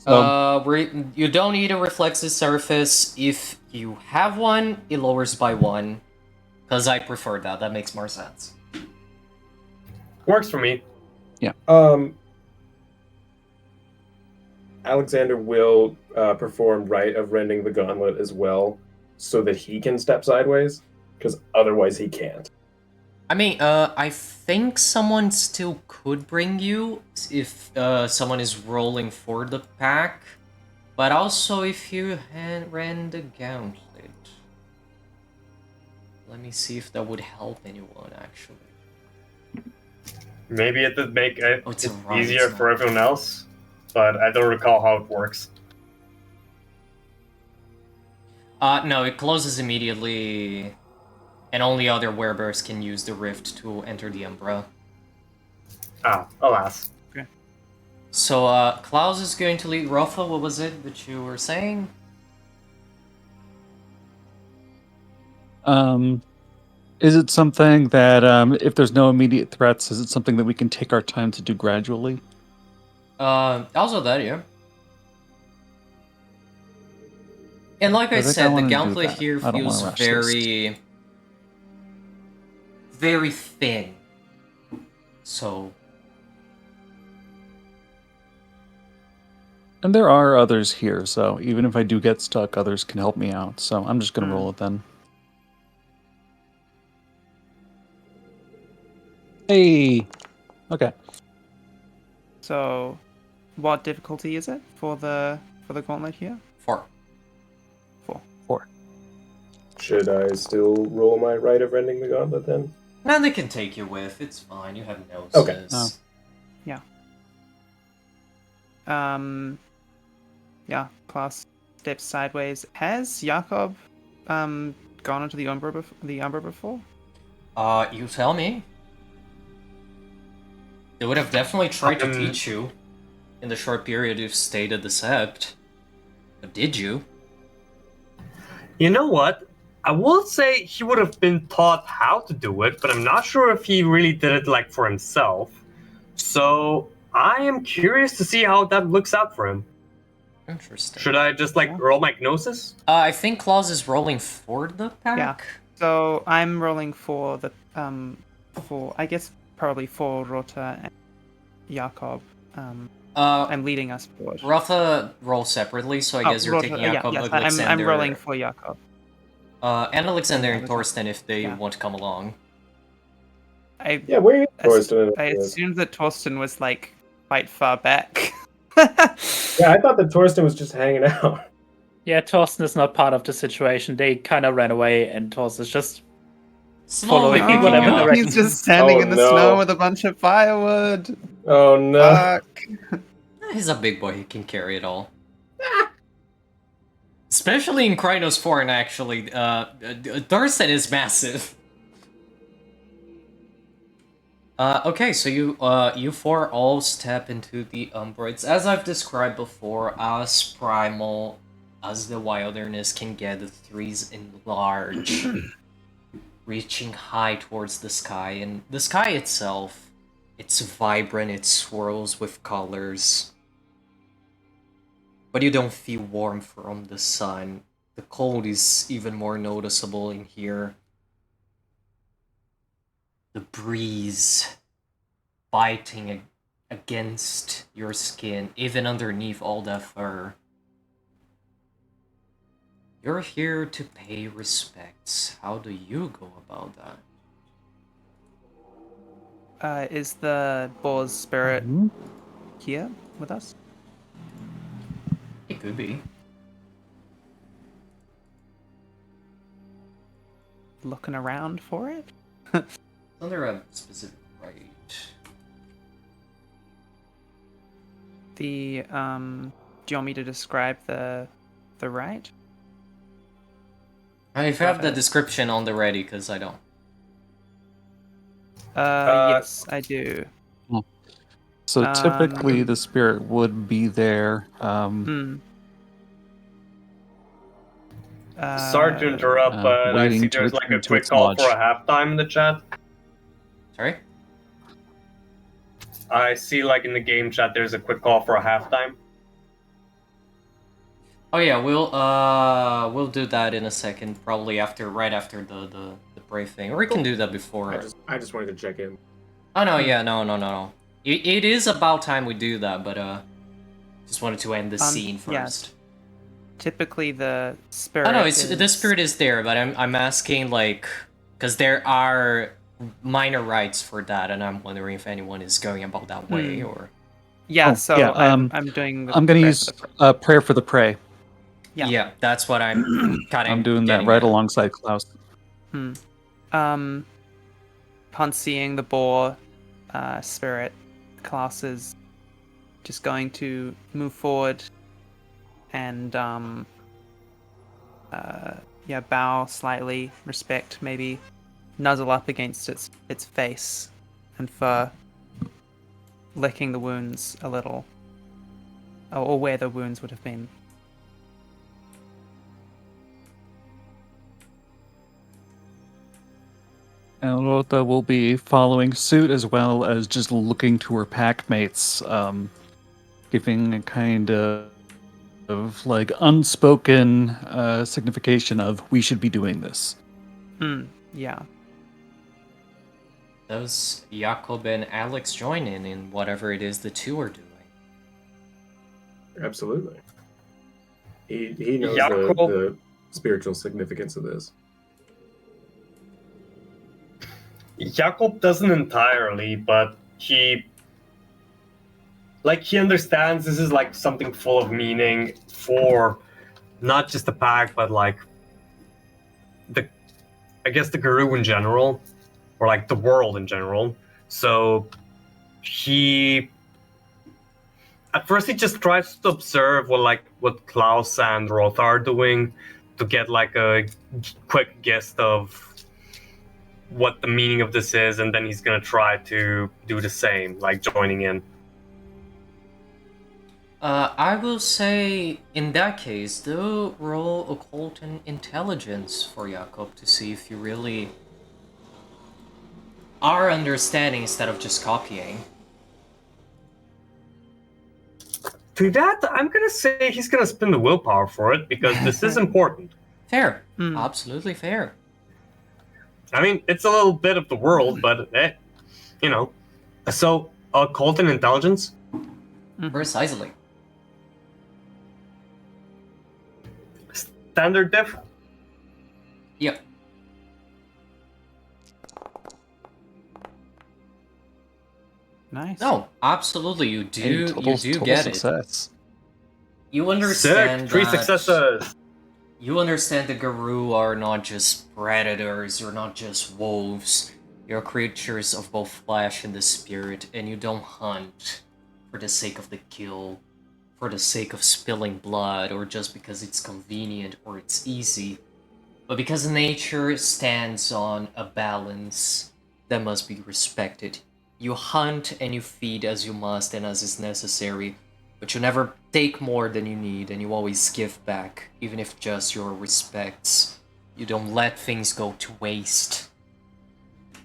Speaker 1: You don't need a reflexive surface. If you have one, it lowers by 1. Because I prefer that. That makes more sense.
Speaker 2: Works for me.
Speaker 4: Alexander will perform Rite of Rending the Gauntlet as well, so that he can step sideways, because otherwise he can't.
Speaker 1: I mean, I think someone still could bring you if someone is rolling for the pack, but also if you ran the gauntlet. Let me see if that would help anyone, actually.
Speaker 2: Maybe it would make it
Speaker 1: Oh, it's
Speaker 2: it's
Speaker 1: a run,
Speaker 2: easier
Speaker 1: it's
Speaker 2: for
Speaker 1: not-
Speaker 2: everyone else, but I don't recall how it works.
Speaker 1: No, it closes immediately, and only other werebears can use the rift to enter the Umbra.
Speaker 2: Ah, alas.
Speaker 1: So, Klaus is going to lead Rafa. What was it that you were saying?
Speaker 3: Is it something that, if there's no immediate threats, is it something that we can take our time to do gradually?
Speaker 1: Also that, yeah. And like I
Speaker 3: I think I
Speaker 1: said, the
Speaker 3: wanna do
Speaker 1: gauntlet
Speaker 3: that.
Speaker 1: here
Speaker 3: I don't wanna
Speaker 1: feels
Speaker 3: rush this.
Speaker 1: very, very thin. So,
Speaker 3: And there are others here, so even if I do get stuck, others can help me out. So I'm just gonna roll it then. Hey! Okay.
Speaker 6: So, what difficulty is it for the gauntlet here?
Speaker 1: 4.
Speaker 3: 4.
Speaker 4: Should I still roll my Rite of Rending the Gauntlet then?
Speaker 1: Now they can take you with. It's fine. You have noses.
Speaker 4: Okay.
Speaker 3: Oh.
Speaker 6: Yeah, Klaus steps sideways. Has Jakob gone into the Umbra before?
Speaker 1: You tell me. They would have definitely tried to teach you in the short period you've stayed at the Sept. But did you?
Speaker 2: You know what? I will say he would have been taught how to do it, but I'm not sure if he really did it like for himself. So I am curious to see how that looks out for him.
Speaker 1: Interesting.
Speaker 2: Should I just like roll my gnosis?
Speaker 1: I think Klaus is rolling for the pack.
Speaker 6: Yeah. So I'm rolling for the I guess probably for Rota and Jakob. I'm leading us forward.
Speaker 1: Rafa rolls separately, so I guess you're
Speaker 6: Rota,
Speaker 1: taking Jakob,
Speaker 6: yes,
Speaker 1: Alexander.
Speaker 6: I'm rolling for Jakob.
Speaker 1: And Alexander and
Speaker 6: Yeah,
Speaker 1: Thorsten if they
Speaker 6: yeah.
Speaker 1: want to come along.
Speaker 4: Yeah, where is Thorsten?
Speaker 6: I assumed that Thorsten was like quite far back.
Speaker 4: Yeah, I thought that Thorsten was just hanging out.
Speaker 5: Yeah, Torsten is not part of the situation. They kind of ran away, and Torsten is just
Speaker 1: Slowly
Speaker 5: Following
Speaker 1: picking
Speaker 5: whatever
Speaker 1: you up.
Speaker 5: direction.
Speaker 6: He's just standing
Speaker 4: Oh,
Speaker 6: in the
Speaker 4: no.
Speaker 6: snow with a bunch of firewood.
Speaker 4: Oh no.
Speaker 6: Fuck.
Speaker 1: He's a big boy, he can carry it all. Especially in Krynos 4, and actually, Thorsten is massive. Okay, so you four all step into the Umbrids. As I've described before, as primal as the wilderness can get, the trees enlarge, reaching high towards the sky, and the sky itself, it's vibrant, it swirls with colors. But you don't feel warm from the sun. The cold is even more noticeable in here. The breeze biting against your skin, even underneath all that fur. You're here to pay respects. How do you go about that?
Speaker 6: Is the boar's spirit here with us?
Speaker 1: It could be.
Speaker 6: Looking around for it?
Speaker 1: Under a specific right.
Speaker 6: The do you want me to describe the right?
Speaker 1: I have the description on the ready, because I don't.
Speaker 6: Yes, I do.
Speaker 3: So typically the spirit would be there.
Speaker 2: Sorry to interrupt, but I
Speaker 3: waiting
Speaker 2: see
Speaker 3: to
Speaker 2: there's like a
Speaker 3: return to
Speaker 2: quick
Speaker 3: its
Speaker 2: call
Speaker 3: lodge.
Speaker 2: for a halftime in the chat.
Speaker 1: Sorry?
Speaker 2: I see like in the game chat there's a quick call for a halftime.
Speaker 1: Oh yeah, we'll do that in a second, probably right after the briefing, or we can do that before.
Speaker 4: I just wanted to check in.
Speaker 1: Oh no, yeah, no. It is about time we do that, but just wanted to end the scene
Speaker 6: yeah.
Speaker 1: first.
Speaker 6: Typically, the spirit.
Speaker 1: Oh no, the spirit is there, but I'm asking like, because there are minor rites for that, and I'm wondering if anyone is going about that way or.
Speaker 6: Yeah,
Speaker 3: Oh,
Speaker 6: so
Speaker 3: yeah,
Speaker 6: I'm doing. The
Speaker 3: I'm going to
Speaker 6: prayer
Speaker 3: use
Speaker 6: for the-
Speaker 3: prayer for the prey.
Speaker 6: Yeah.
Speaker 1: That's what I'm kind of.
Speaker 3: I'm doing that right alongside Klaus.
Speaker 6: Upon seeing the boar spirit, Klaus is just going to move forward and bow slightly, respect, maybe nuzzle up against its face and fur, licking the wounds a little, or where the wounds would have been.
Speaker 3: And Rota will be following suit as well as just looking to her pack mates, giving a kind of like unspoken signification of we should be doing this.
Speaker 6: Yeah.
Speaker 1: Does Jakob and Alex join in whatever it is the two are doing?
Speaker 4: Absolutely. He knows
Speaker 2: Jakob-
Speaker 4: the spiritual significance of this.
Speaker 2: Jakob doesn't entirely, but he understands this is like something full of meaning for not just the pack, but like the Guru in general, or like the world in general. So he at first he just tries to observe what Klaus and Rotha are doing to get like a quick guess of what the meaning of this is, and then he's gonna try to do the same, like joining in.
Speaker 1: I will say, in that case, do roll occult and intelligence for Jakob to see if you really are understanding instead of just copying.
Speaker 2: To that, I'm gonna say he's gonna spend the willpower for it, because this is important.
Speaker 1: Fair. Absolutely fair.
Speaker 2: I mean, it's a little bit of the world, but you know. So, occult and intelligence?
Speaker 1: Precisely.
Speaker 2: Standard diff?
Speaker 1: Yep.
Speaker 6: Nice.
Speaker 1: No, absolutely, you do get
Speaker 3: success.
Speaker 1: it. You understand
Speaker 2: Sick! 3
Speaker 1: that
Speaker 2: successes!
Speaker 1: You understand the Guru are not just predators, you're not just wolves. You're creatures of both flesh and the spirit, and you don't hunt for the sake of the kill, for the sake of spilling blood, or just because it's convenient or it's easy, but because nature stands on a balance that must be respected. You hunt and you feed as you must and as is necessary, but you never take more than you need, and you always give back, even if just your respects. You don't let things go to waste.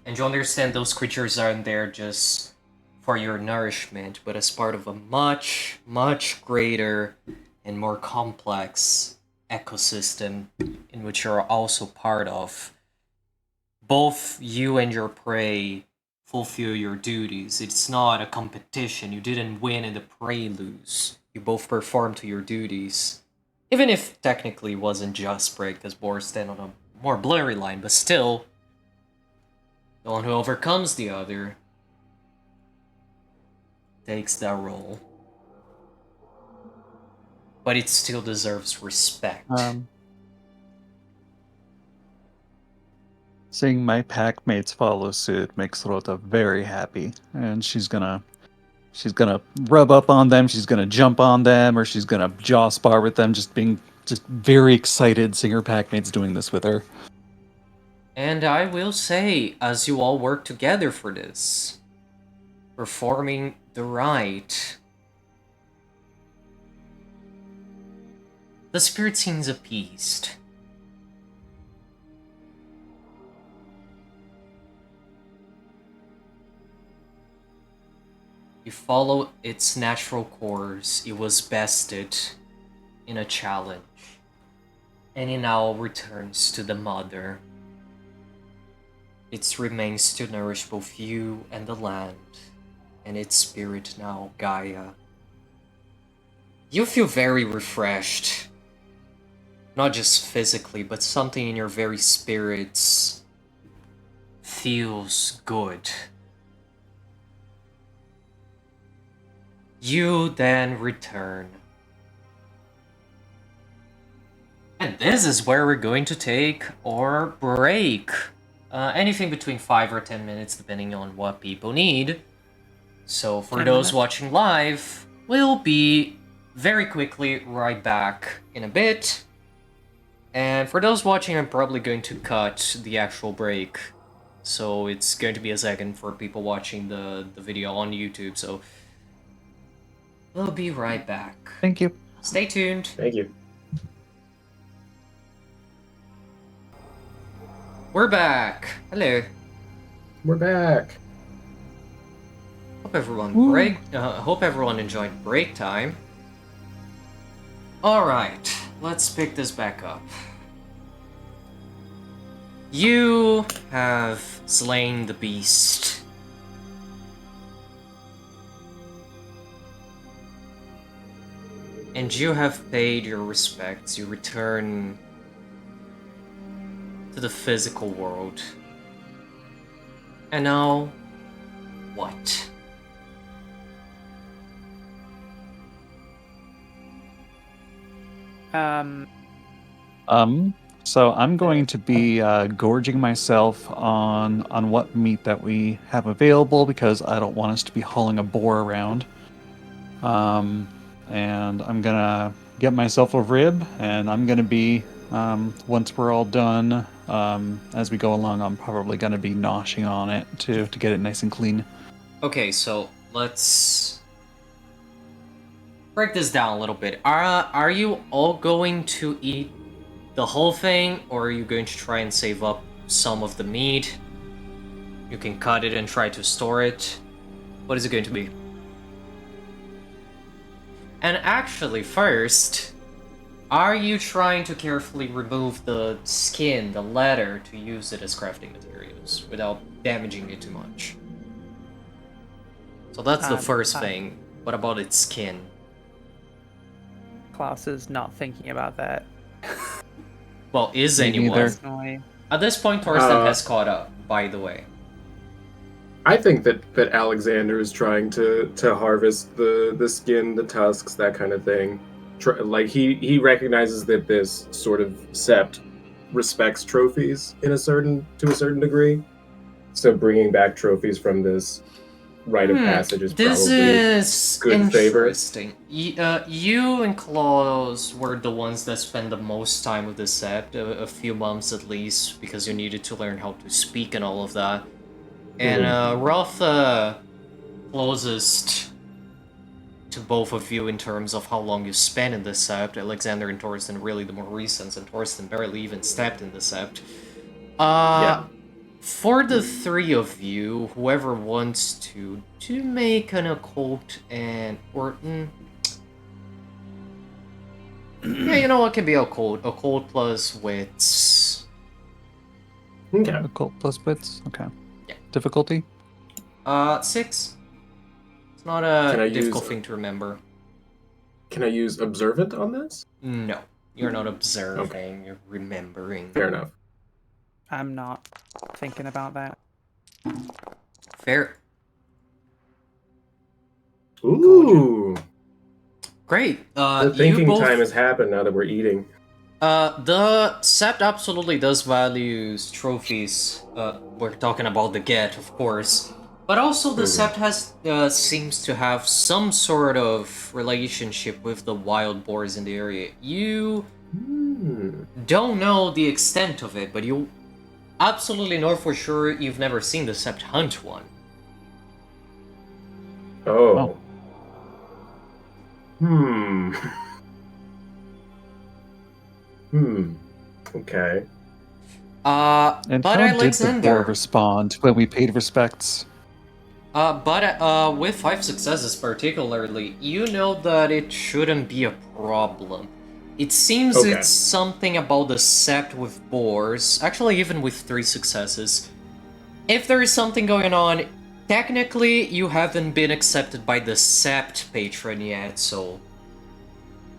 Speaker 1: And you understand those creatures aren't there just for your nourishment, but as part of a much, much greater and more complex ecosystem in which you're also part of. Both you and your prey fulfill your duties. It's not a competition. You didn't win and the prey lose. You both perform to your duties. Even if technically it wasn't just prey, because boars stand on a more blurry line, but still, the one who overcomes the other takes that role. But it still deserves respect.
Speaker 3: Seeing my pack mates follow suit makes Rota very happy, and she's gonna rub up on them, she's gonna jump on them, or she's gonna jaw spar with them, just very excited seeing her pack mates doing this with her.
Speaker 1: And I will say, as you all work together for this, performing the rite, the spirit seems appeased. You follow its natural course. It was bested in a challenge, and it now returns to the mother. Its remains to nourish both you and the land, and its spirit now, Gaia. You feel very refreshed. Not just physically, but something in your very spirits feels good. You then return. And this is where we're going to take our break. Anything between 5 or 10 minutes, depending on what people need. So for
Speaker 6: 10
Speaker 1: those
Speaker 6: minutes.
Speaker 1: watching live, we'll be very quickly right back in a bit. And for those watching, I'm probably going to cut the actual break. So it's going to be a second for people watching the video on YouTube. So we'll be right back.
Speaker 3: Thank you.
Speaker 1: Stay tuned.
Speaker 4: Thank you.
Speaker 1: We're back. Hello.
Speaker 4: We're back.
Speaker 1: Hope everyone
Speaker 3: Woo.
Speaker 1: hope everyone enjoyed break time. All right, let's pick this back up. You have slain the beast. And you have paid your respects. You return to the physical world. And now, what?
Speaker 3: So I'm going to be gorging myself on what meat that we have available because I don't want us to be hauling a boar around. And I'm gonna get myself a rib, and I'm gonna be once we're all done, as we go along, I'm probably gonna be noshing on it to get it nice and clean.
Speaker 1: Okay, so let's break this down a little bit. Are you all going to eat the whole thing, or are you going to try and save up some of the meat? You can cut it and try to store it. What is it going to be? And actually, first, are you trying to carefully remove the skin, the leather, to use it as crafting materials without damaging it too much? So that's the first thing. What about its skin?
Speaker 6: Klaus is not thinking about that.
Speaker 1: Well, is
Speaker 3: Me
Speaker 1: anyone?
Speaker 3: neither.
Speaker 6: Personally.
Speaker 1: At this point, Torsten has caught up, by the way.
Speaker 4: I think that Alexander is trying to harvest the skin, the tusks, that kind of thing. Like he recognizes that this sort of sept respects trophies to a certain degree. So bringing back trophies from this Rite of Passage is
Speaker 1: This
Speaker 4: probably
Speaker 1: is
Speaker 4: good favor.
Speaker 1: interesting. You and Klaus were the ones that spent the most time with the sept, a few months at least, because you needed to learn how to speak and all of that. And Rotha, closest to both of you in terms of how long you spent in the sept. Alexander and Torsten really the more recent, and Torsten barely even stepped in the sept.
Speaker 4: Yeah.
Speaker 1: For the three of you, whoever wants to make an occult and yeah, you know what can be occult plus wits.
Speaker 4: Okay.
Speaker 3: Occult plus wits. Okay.
Speaker 1: Yeah.
Speaker 3: Difficulty?
Speaker 1: 6. It's not a
Speaker 4: Can I
Speaker 1: difficult
Speaker 4: use-
Speaker 1: thing to remember.
Speaker 4: Can I use observant on this?
Speaker 1: No, you're not observing. You're remembering.
Speaker 4: Fair enough.
Speaker 6: I'm not thinking about that.
Speaker 1: Fair.
Speaker 4: Ooh.
Speaker 1: Great.
Speaker 4: The thinking time has happened now that we're eating.
Speaker 1: The sept absolutely does value trophies. We're talking about the get, of course. But also the sept has seems to have some sort of relationship with the wild boars in the area. You don't know the extent of it, but you absolutely know for sure you've never seen the sept hunt one.
Speaker 4: Oh. Okay.
Speaker 3: And
Speaker 1: but
Speaker 3: how did the boar
Speaker 1: Alexander,
Speaker 3: respond when we paid respects?
Speaker 1: but with 5 successes particularly, you know that it shouldn't be a problem. It seems
Speaker 4: Okay.
Speaker 1: it's something about the sept with boars. Actually, even with 3 successes. If there is something going on, technically you haven't been accepted by the sept patron yet, so...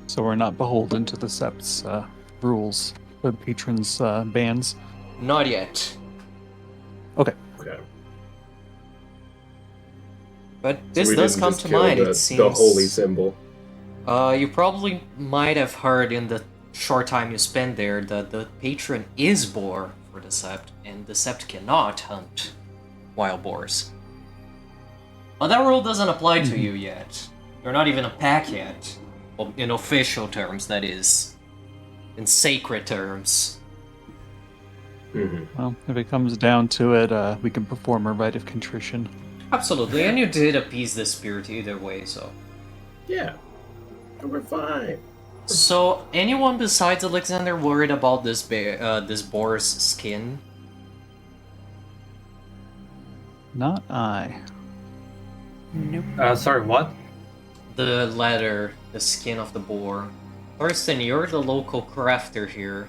Speaker 3: So we're not beholden to the Sept's rules, the patrons' bans.
Speaker 1: Not yet.
Speaker 3: Okay.
Speaker 4: Okay.
Speaker 1: But
Speaker 4: So
Speaker 1: this
Speaker 4: we
Speaker 1: does
Speaker 4: didn't
Speaker 1: come
Speaker 4: just
Speaker 1: to
Speaker 4: kill
Speaker 1: mind,
Speaker 4: the,
Speaker 1: it seems...
Speaker 4: the holy symbol.
Speaker 1: You probably might have heard in the short time you spent there that the patron is boar for the sept, and the sept cannot hunt wild boars. But that rule doesn't apply to you yet. You're not even a pack yet. Well, in official terms, that is. In sacred terms.
Speaker 4: Mm-hmm.
Speaker 3: Well, if it comes down to it, we can perform a rite of contrition.
Speaker 1: Absolutely, and you did appease the spirit either way, so...
Speaker 4: Yeah. We're fine.
Speaker 1: So, anyone besides Alexander worried about this this boar's skin?
Speaker 3: Not I.
Speaker 6: Nope.
Speaker 2: Sorry, what?
Speaker 1: The leather, the skin of the boar. Thorsten, you're the local crafter here.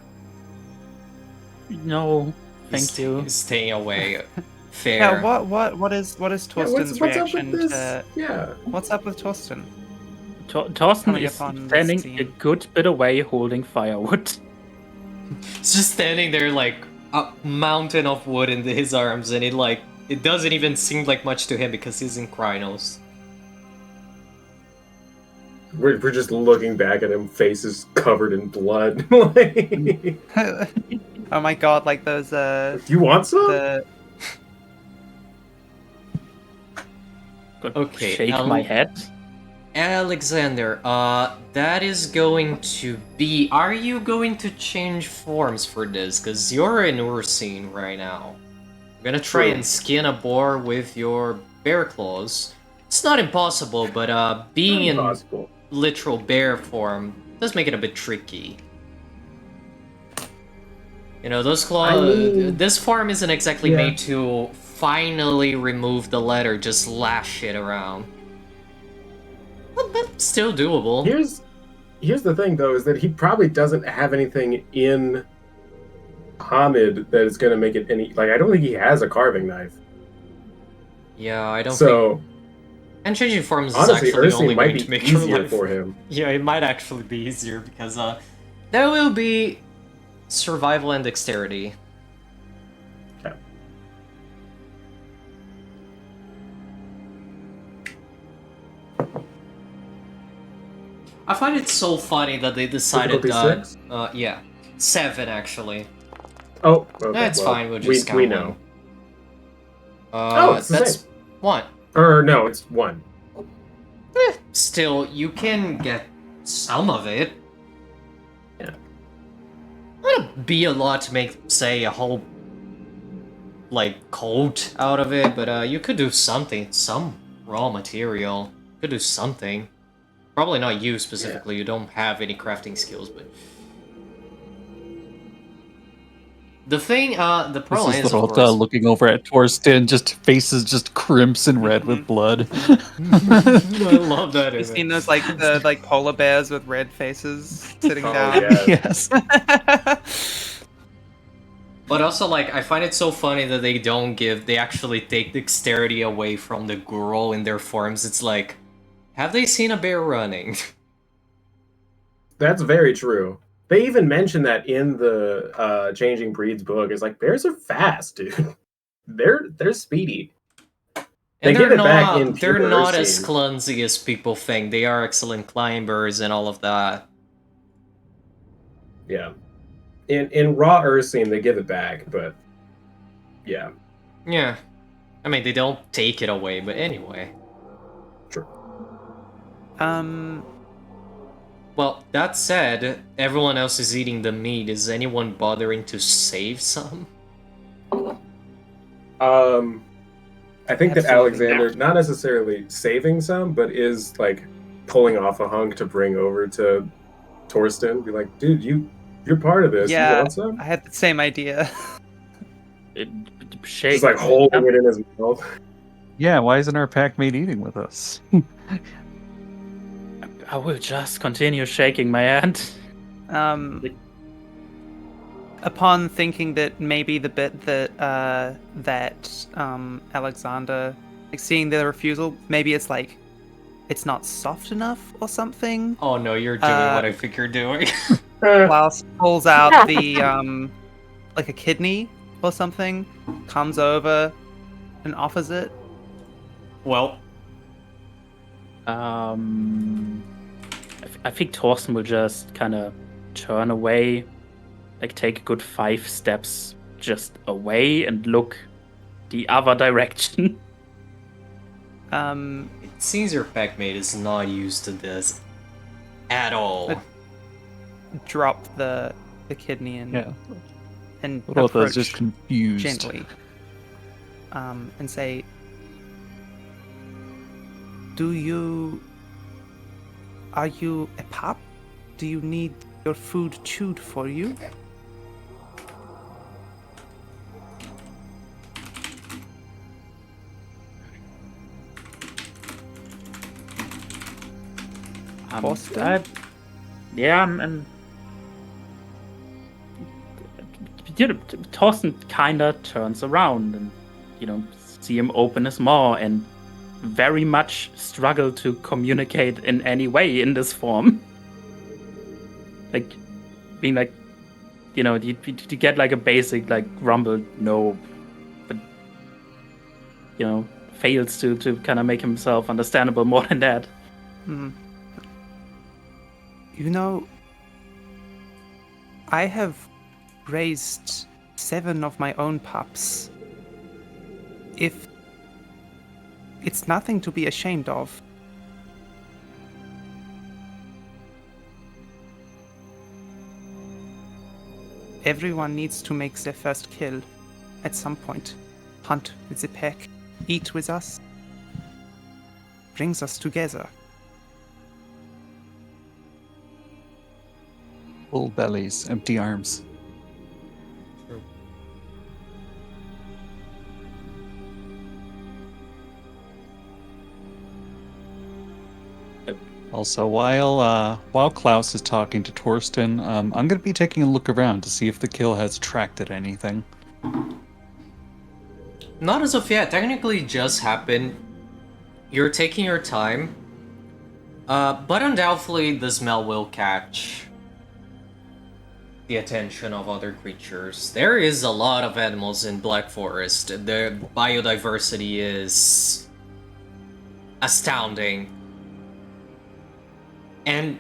Speaker 5: No, thank you.
Speaker 1: He's staying away. Fair.
Speaker 6: Yeah, what is Torsten's
Speaker 4: what's up
Speaker 6: reaction
Speaker 4: with this?
Speaker 6: to...
Speaker 4: Yeah.
Speaker 6: What's up with Torsten?
Speaker 5: Torsten
Speaker 6: Coming
Speaker 5: is
Speaker 6: up on the
Speaker 5: standing
Speaker 6: scene.
Speaker 5: a good bit away holding firewood.
Speaker 1: He's just standing there like a mountain of wood in his arms, and it doesn't even seem like much to him because he's in Krynos.
Speaker 4: We're just looking back at him, faces covered in blood. Like,
Speaker 6: Oh my god, like those
Speaker 4: you want some?
Speaker 6: the
Speaker 5: Could
Speaker 1: Okay,
Speaker 5: shake my head.
Speaker 1: Alexander, that is going to be... Are you going to change forms for this? Because you're in Ursine right now. You're gonna try
Speaker 4: True.
Speaker 1: and skin a boar with your bear claws. It's not impossible, but being in
Speaker 4: Impossible.
Speaker 1: literal bear form does make it a bit tricky. You know, those claws...
Speaker 4: I mean-
Speaker 1: this form isn't exactly
Speaker 4: Yeah.
Speaker 1: made to finally remove the letter, just lash it around. But still doable.
Speaker 4: Here's the thing though, is that he probably doesn't have anything in Hamid that is gonna make it any like I don't think he has a carving knife.
Speaker 1: Yeah, I don't think...
Speaker 4: So
Speaker 1: And changing forms is
Speaker 4: honestly,
Speaker 1: actually only
Speaker 4: Ursine might
Speaker 1: going
Speaker 4: be
Speaker 1: to make your
Speaker 4: easier
Speaker 1: life...
Speaker 4: for him.
Speaker 1: Yeah, it might actually be easier because there will be survival and dexterity.
Speaker 4: Okay.
Speaker 1: I find it so funny that they decided
Speaker 4: Difficulty
Speaker 1: that...
Speaker 4: 6?
Speaker 1: Yeah. 7, actually.
Speaker 4: Oh, okay,
Speaker 1: That's
Speaker 4: well,
Speaker 1: fine, we'll just count
Speaker 4: we
Speaker 1: one.
Speaker 4: know. Oh, it's the
Speaker 1: that's...
Speaker 4: same.
Speaker 1: What?
Speaker 4: Or no, it's 1.
Speaker 1: Still, you can get some of it.
Speaker 4: Yeah.
Speaker 1: It'd be a lot to make, say, a whole, like, coat out of it, but you could do something, some raw material. Could do something. Probably not you specifically, you don't have any crafting skills, but... The thing, the problem
Speaker 3: This
Speaker 1: is,
Speaker 3: is
Speaker 1: of
Speaker 3: little
Speaker 1: course...
Speaker 3: looking over at Torsten, just faces just crimson red with blood.
Speaker 1: I love that.
Speaker 6: You've seen those like the like polar bears with red faces sitting
Speaker 4: Oh,
Speaker 6: down.
Speaker 4: yeah.
Speaker 3: Yes.
Speaker 1: But also, like, I find it so funny that they actually take dexterity away from the girl in their forms. It's like, have they seen a bear running?
Speaker 4: That's very true. They even mentioned that in the Changing Breeds book. It's like bears are fast, dude. They're speedy. They
Speaker 1: And
Speaker 4: give
Speaker 1: they're
Speaker 4: it back
Speaker 1: not,
Speaker 4: in
Speaker 1: they're
Speaker 4: pure
Speaker 1: not as
Speaker 4: Ursine.
Speaker 1: clumsy as people think. They are excellent climbers and all of that.
Speaker 4: Yeah. In raw Ursine, they give it back, but yeah.
Speaker 1: Yeah. I mean, they don't take it away, but anyway.
Speaker 4: True.
Speaker 1: Well, that said, everyone else is eating the meat. Is anyone bothering to save some?
Speaker 4: I think that
Speaker 6: Absolutely
Speaker 4: Alexander, not necessarily saving some, but is like pulling off a hunk to bring over to Torsten. Be like, dude, you're part of this. You
Speaker 6: Yeah,
Speaker 4: want some?
Speaker 6: I had the same idea.
Speaker 5: Shake.
Speaker 4: Just like holding it in his mouth.
Speaker 3: Yeah, why isn't our pack mate eating with us?
Speaker 5: I will just continue shaking my hand.
Speaker 6: Upon thinking that maybe the bit that Alexander, like seeing the refusal, maybe it's like it's not soft enough or something.
Speaker 1: Oh no, you're doing what I think you're doing.
Speaker 6: Whilst pulls out the like a kidney or something, comes over and offers it.
Speaker 1: Well,
Speaker 5: I think Thorsten will just kind of turn away, like take a good 5 steps just away and look the other direction.
Speaker 1: it seems your packmate is not used to this at all.
Speaker 6: Drop the kidney and
Speaker 3: Rotha's
Speaker 6: approach
Speaker 3: just confused.
Speaker 6: gently, and say, are you a pup? Do you need your food chewed for you?
Speaker 5: Thorsten kinda turns around and, see him open his maw and very much struggle to communicate in any way in this form. Like, being like, to get like a basic, like, grumbled no, but, fails to kind of make himself understandable more than that.
Speaker 6: I have raised 7 of my own pups. If it's nothing to be ashamed of. Everyone needs to make their first kill at some point. Hunt with the pack, eat with us. Brings us together.
Speaker 3: Full bellies, empty arms. Also, while Klaus is talking to Torsten, I'm going to be taking a look around to see if the kill has attracted anything.
Speaker 1: Not as of yet. Technically, just happened. You're taking your time, but undoubtedly the smell will catch the attention of other creatures. There is a lot of animals in Black Forest. The biodiversity is astounding. And,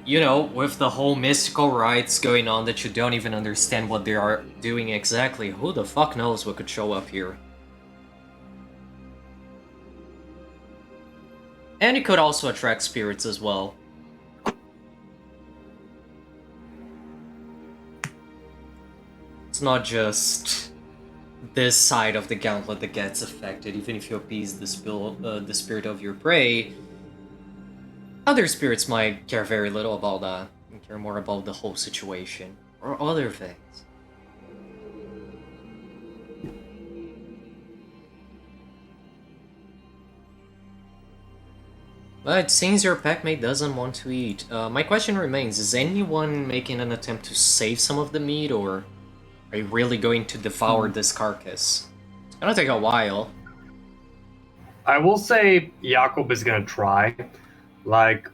Speaker 1: with the whole mystical rites going on that you don't even understand what they are doing exactly, who the fuck knows what could show up here? And it could also attract spirits as well. It's not just this side of the gauntlet that gets affected. Even if you appease the spirit of your prey, other spirits might care very little about that, and care more about the whole situation, or other things. But it seems your packmate doesn't want to eat. My question remains, is anyone making an attempt to save some of the meat, or are you really going to devour this carcass? It's gonna take a while.
Speaker 2: I will say Jakob is gonna try. Like,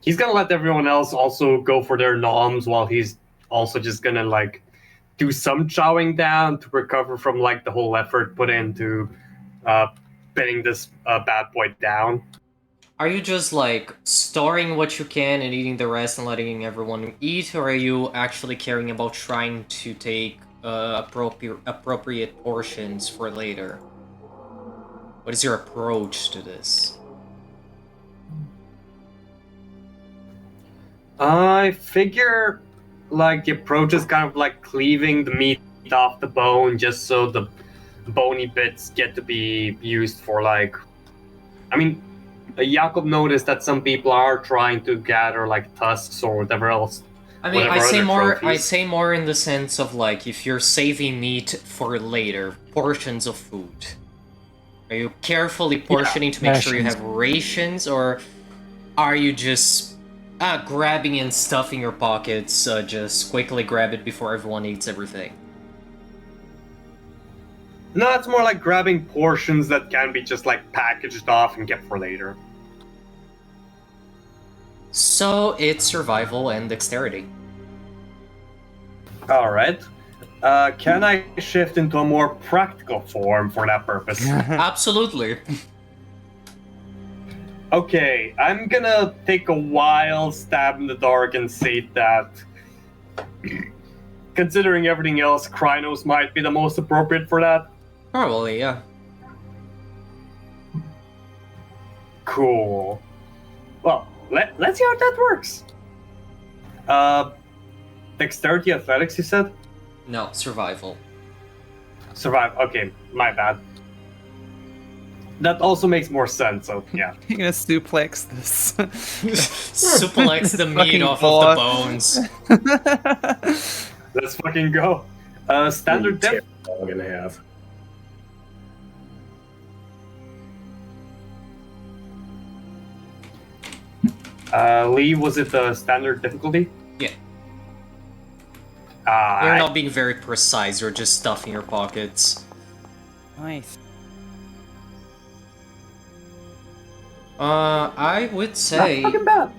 Speaker 2: he's gonna let everyone else also go for their noms while he's also just gonna, like, do some chowing down to recover from, like, the whole effort put into pinning this bad boy down.
Speaker 1: Are you just, like, storing what you can and eating the rest and letting everyone eat, or are you actually caring about trying to take appropriate portions for later? What is your approach to this?
Speaker 2: I figure, like, the approach is kind of like cleaving the meat off the bone just so the bony bits get to be used for, like... I mean, Jakob noticed that some people are trying to gather, like, tusks or whatever else.
Speaker 1: I mean, I say more in the sense of, like, if you're saving meat for later, portions of food. Are you carefully portioning to make sure you have rations, or are you just Grabbing and stuffing your pockets, just quickly grab it before everyone eats everything.
Speaker 2: No, it's more like grabbing portions that can be just like packaged off and kept for later.
Speaker 1: So it's survival and dexterity.
Speaker 2: Alright. Can I shift into a more practical form for that purpose?
Speaker 1: Absolutely.
Speaker 2: Okay, I'm gonna take a wild stab in the dark and say that, considering everything else, Krynos might be the most appropriate for that.
Speaker 1: Probably, yeah.
Speaker 2: Cool. Well, let's see how that works. Dexterity athletics, you said?
Speaker 1: No, survival.
Speaker 2: Survive. Okay, my bad. That also makes more sense, so yeah.
Speaker 6: You're gonna suplex this.
Speaker 1: Suplex the meat
Speaker 6: Fucking
Speaker 1: off
Speaker 6: boar.
Speaker 1: of the bones.
Speaker 2: Let's fucking go. Standard
Speaker 4: Tear
Speaker 2: def.
Speaker 4: the dog in half.
Speaker 2: Lee, was it the standard difficulty?
Speaker 1: Yeah.
Speaker 2: Ah,
Speaker 1: You're not being very precise, you're just stuffing your pockets.
Speaker 6: Nice.
Speaker 1: I would say
Speaker 2: not fucking bad.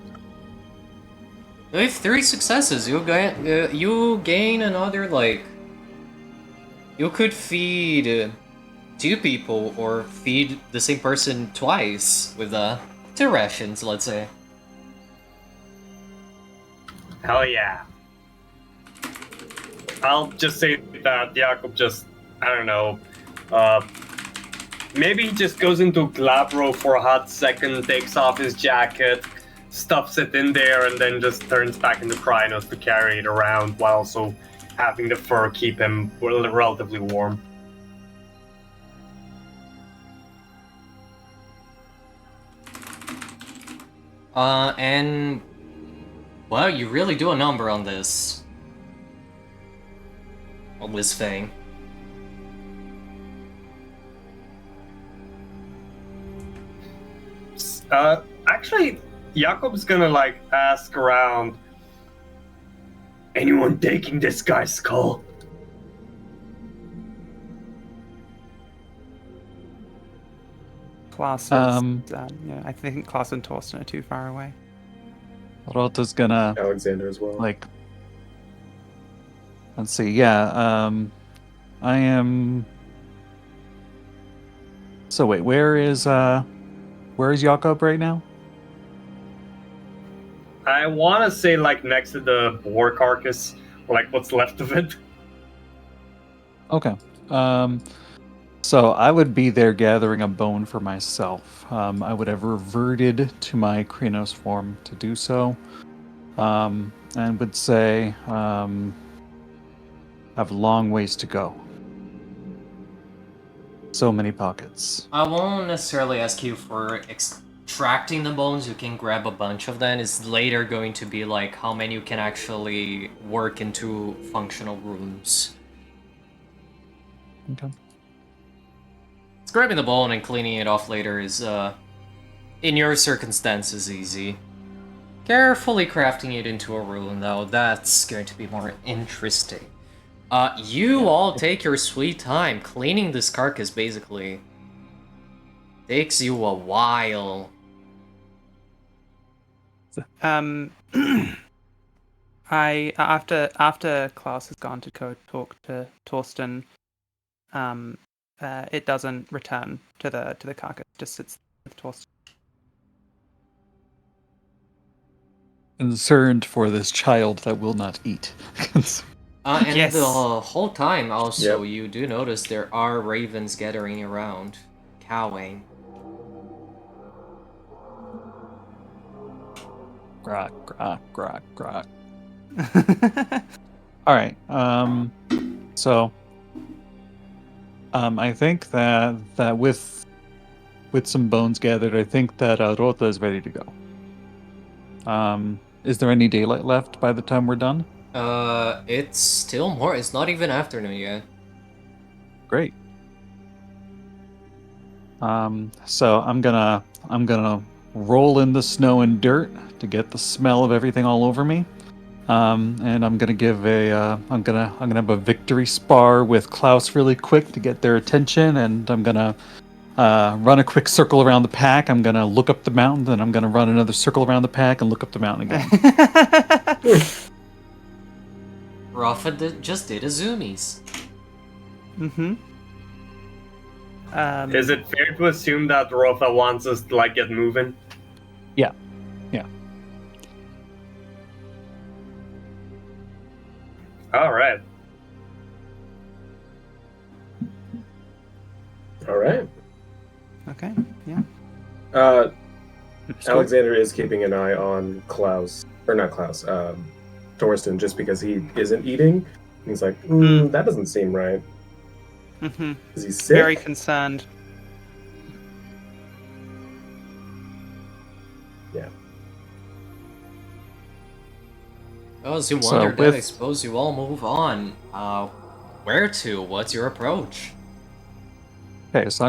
Speaker 1: with 3 successes, you gain another, like, you could feed 2 people or feed the same person twice with 2 rations, let's say.
Speaker 2: Hell yeah. I'll just say that Jakob just, I don't know, maybe he just goes into Glabro for a hot second, takes off his jacket, stuffs it in there, and then just turns back into Krynos to carry it around while also having the fur keep him relatively warm.
Speaker 1: And well, you really do a number on this. On this thing.
Speaker 2: Actually, Jakob's gonna like ask around. Anyone taking this guy's skull?
Speaker 6: Klaus is, yeah, I think Klaus and Torsten are too far away.
Speaker 3: Rota's gonna
Speaker 4: Alexander as well.
Speaker 3: like. Let's see. Yeah. I am. So wait, where is Jakob right now?
Speaker 2: I want to say like next to the boar carcass, or like what's left of it.
Speaker 3: Okay. So I would be there gathering a bone for myself. I would have reverted to my Krynos form to do so, and would say I have a long ways to go. So many pockets.
Speaker 1: I won't necessarily ask you for extracting the bones. You can grab a bunch of them. It's later going to be like how many you can actually work into functional rooms.
Speaker 3: Okay.
Speaker 1: Grabbing the bone and cleaning it off later is, in your circumstances, easy. Carefully crafting it into a rune, though, that's going to be more interesting. You all take your sweet time. Cleaning this carcass, basically, takes you a while.
Speaker 6: I after Klaus has gone to go talk to Torsten, it doesn't return to the carcass. It just sits with Torsten.
Speaker 3: Concerned for this child that will not eat.
Speaker 1: And
Speaker 6: Yes.
Speaker 1: the whole time, also,
Speaker 4: Yep.
Speaker 1: you do notice there are ravens gathering around, cowing.
Speaker 3: Grok, grok, grok, grok. All right. So, I think that with some bones gathered, I think that Rota is ready to go. Is there any daylight left by the time we're done?
Speaker 1: It's still more. It's not even afternoon yet.
Speaker 3: Great. So I'm gonna roll in the snow and dirt to get the smell of everything all over me. And I'm gonna give I'm gonna have a victory spar with Klaus really quick to get their attention, and I'm gonna run a quick circle around the pack. I'm gonna look up the mountain, then I'm gonna run another circle around the pack and look up the mountain again.
Speaker 1: Rafa just did a zoomies.
Speaker 6: Mm-hmm.
Speaker 2: Is it fair to assume that Rafa wants us to like get moving?
Speaker 3: Yeah.
Speaker 2: All right.
Speaker 4: All right.
Speaker 6: Okay. Yeah.
Speaker 4: Alexander is keeping an eye on Klaus, or not Klaus, Torsten, just because he isn't eating. He's like, that doesn't seem right.
Speaker 6: Mm-hmm.
Speaker 4: Is he sick?
Speaker 6: Very concerned.
Speaker 4: Yeah.
Speaker 1: Well, as you
Speaker 3: So
Speaker 1: wonder that, I
Speaker 3: with-
Speaker 1: suppose you all move on. Where to? What's your approach?
Speaker 3: Okay, so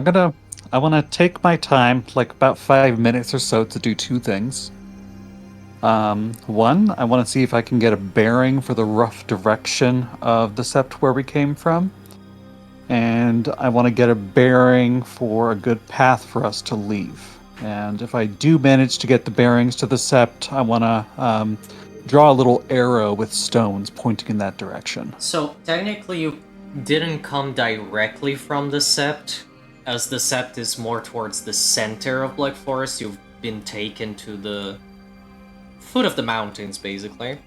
Speaker 3: I want to take my time, like about 5 minutes or so, to do two things. One, I want to see if I can get a bearing for the rough direction of the sept where we came from. And I want to get a bearing for a good path for us to leave. And if I do manage to get the bearings to the sept, I want to draw a little arrow with stones pointing in that direction.
Speaker 1: So, technically you didn't come directly from the Sept, as the Sept is more towards the center of Black Forest. You've been taken to the foot of the mountains, basically.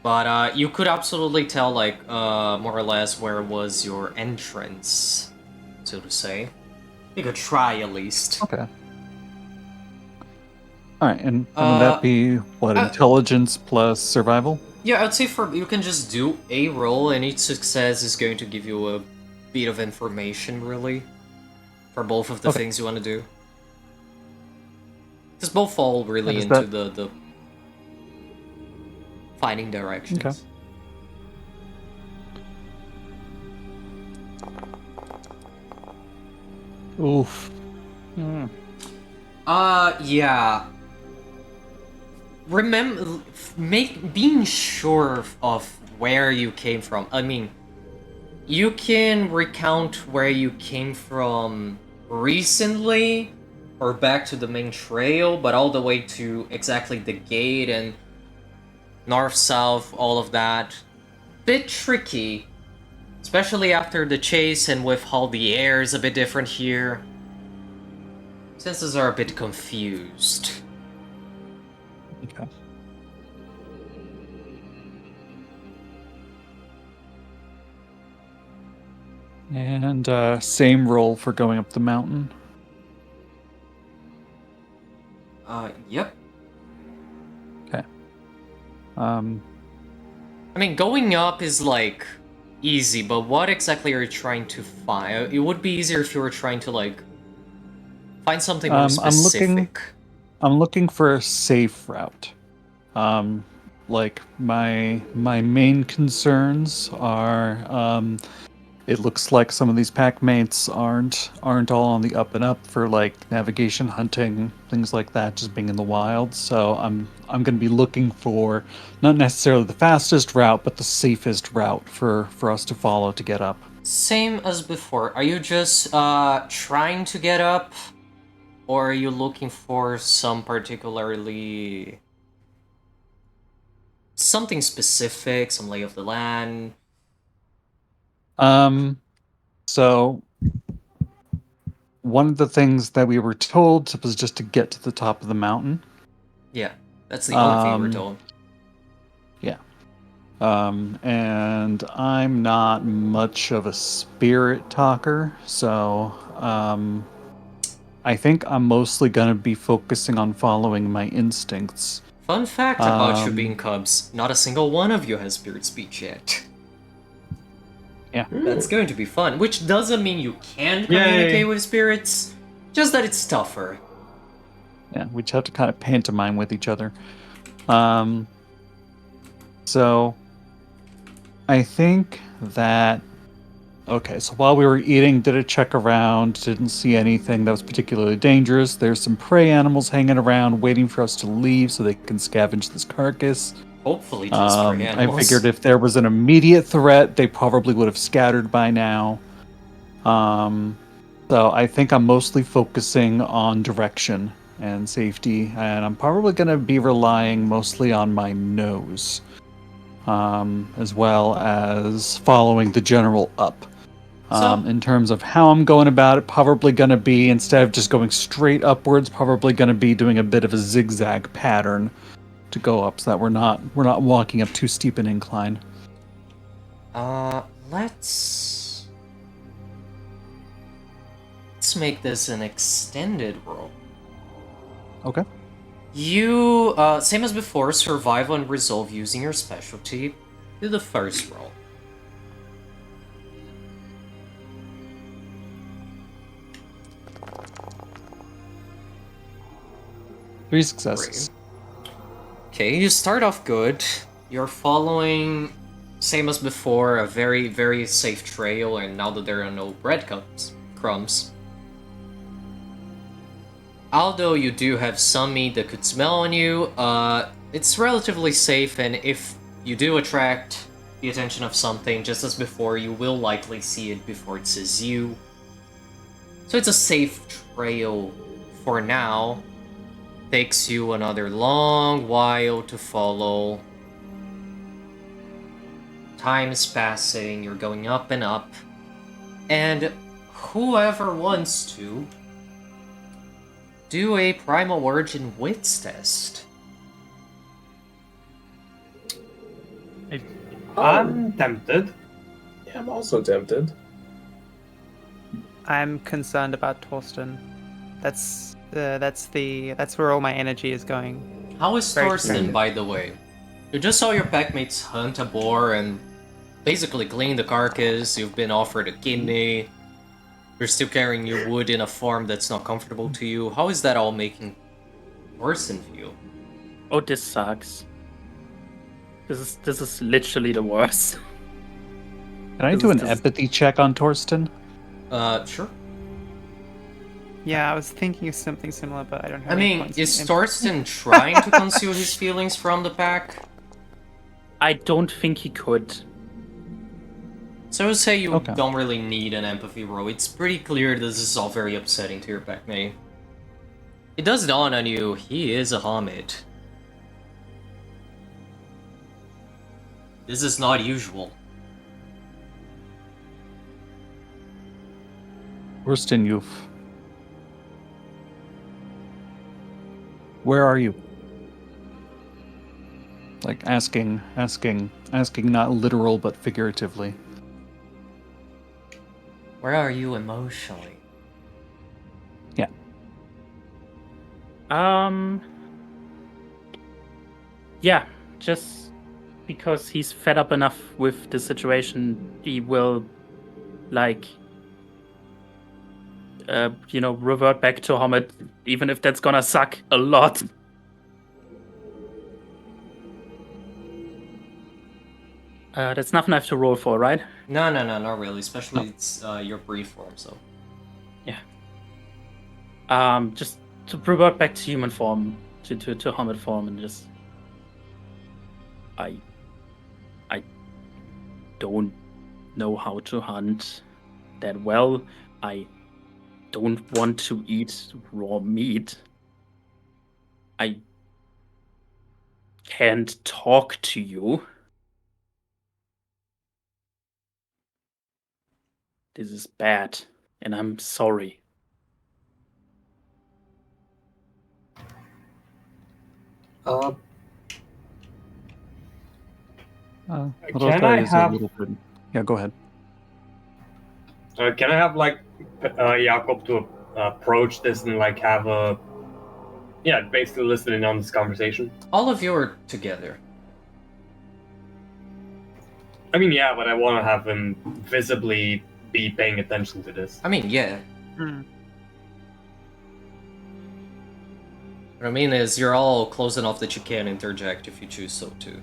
Speaker 1: But you could absolutely tell, like, more or less where was your entrance, so to say. You could try, at least.
Speaker 3: Okay. Alright, and would that be, what, intelligence plus survival?
Speaker 1: Yeah, I'd say you can just do a roll, and each success is going to give you a bit of information, really, for both of the things you want to do. Because both fall really into the finding directions.
Speaker 3: Okay. Oof.
Speaker 1: Yeah. Remember, being sure of where you came from. I mean, you can recount where you came from recently, or back to the main trail, but all the way to exactly the gate and north, south, all of that. Bit tricky, especially after the chase and with how the air is a bit different here. Senses are a bit confused.
Speaker 3: Okay. And same roll for going up the mountain.
Speaker 1: Yep.
Speaker 3: Okay.
Speaker 1: I mean, going up is like easy, but what exactly are you trying to find? It would be easier if you were trying to like find something more specific.
Speaker 3: I'm looking for a safe route. Like my main concerns are it looks like some of these pack mates aren't all on the up and up for like navigation, hunting, things like that, just being in the wild. So I'm going to be looking for not necessarily the fastest route, but the safest route for us to follow to get up.
Speaker 1: Same as before. Are you just trying to get up, or are you looking for some particularly something specific, some lay of the land?
Speaker 3: So one of the things that we were told was just to get to the top of the mountain.
Speaker 1: Yeah, that's the only thing we were told.
Speaker 3: Yeah. And I'm not much of a spirit talker, so I think I'm mostly gonna be focusing on following my instincts.
Speaker 1: Fun fact about you being cubs, not a single one of you has spirit speech yet.
Speaker 3: Yeah.
Speaker 1: That's going to be fun, which doesn't mean you can't communicate with spirits, just that it's tougher.
Speaker 3: Yeah, we just have to kind of pantomime with each other. So I think that Okay, so while we were eating, did a check around, didn't see anything that was particularly dangerous. There's some prey animals hanging around waiting for us to leave so they can scavenge this carcass.
Speaker 1: Hopefully just prey
Speaker 3: I
Speaker 1: animals.
Speaker 3: figured if there was an immediate threat, they probably would have scattered by now. So I think I'm mostly focusing on direction and safety, and I'm probably going to be relying mostly on my nose, as well as following the general up. In terms of how I'm going about it, probably going to be, instead of just going straight upwards, probably going to be doing a bit of a zigzag pattern to go up, so that we're not walking up too steep an incline.
Speaker 1: Let's make this an extended roll.
Speaker 3: Okay.
Speaker 1: You, same as before, survive and resolve using your specialty. Do the first roll.
Speaker 3: Three successes.
Speaker 1: Okay, you start off good. You're following, same as before, a very, very safe trail, and now that there are no breadcrumbs. Although you do have some meat that could smell on you, it's relatively safe, and if you do attract the attention of something, just as before, you will likely see it before it sees you. So it's a safe trail for now. Takes you another long while to follow. Time is passing, you're going up and up. And whoever wants to, do a Primal Origin Wits test.
Speaker 2: I'm tempted.
Speaker 4: Yeah, I'm also tempted.
Speaker 6: I'm concerned about Torsten. That's where all my energy is going.
Speaker 1: How is
Speaker 6: Very
Speaker 1: Torsten,
Speaker 6: excited.
Speaker 1: by the way? You just saw your packmates hunt a boar and basically clean the carcass. You've been offered a kidney. You're still carrying your wood in a form that's not comfortable to you. How is that all making Torsten feel?
Speaker 5: Oh, this sucks. This is literally the worst.
Speaker 3: Can I do an empathy check on Torsten?
Speaker 1: Sure.
Speaker 6: Yeah, I was thinking of something similar, but I don't have
Speaker 1: I
Speaker 6: any
Speaker 1: mean,
Speaker 6: points
Speaker 1: is
Speaker 6: in-
Speaker 1: Torsten trying to conceal his feelings from the pack?
Speaker 5: I don't think he could.
Speaker 1: So say you
Speaker 3: Okay.
Speaker 1: don't really need an empathy roll. It's pretty clear this is all very upsetting to your packmate. It does dawn on you, he is a Hamid. This is not usual.
Speaker 3: Torsten, you've... Where are you? Like asking not literal but figuratively.
Speaker 1: Where are you emotionally?
Speaker 3: Yeah.
Speaker 5: Yeah, just because he's fed up enough with the situation, he will, like, revert back to Hamid, even if that's gonna suck a lot. That's nothing I have to roll for, right?
Speaker 1: No, not really. Especially it's your brief form, so.
Speaker 5: Just to revert back to human form, to Hamid form, and just... I don't know how to hunt that well. I don't want to eat raw meat. I can't talk to you. This is bad, and I'm sorry.
Speaker 3: What I'll tell you is a little bit... Yeah, go ahead.
Speaker 2: Can I have Jakob to approach this and have a basically listening on this conversation?
Speaker 1: All of you are together.
Speaker 2: I mean, yeah, but I want to have him visibly be paying attention to this.
Speaker 1: I mean, yeah.
Speaker 6: Hmm.
Speaker 1: What I mean is, you're all close enough that you can interject if you choose so to.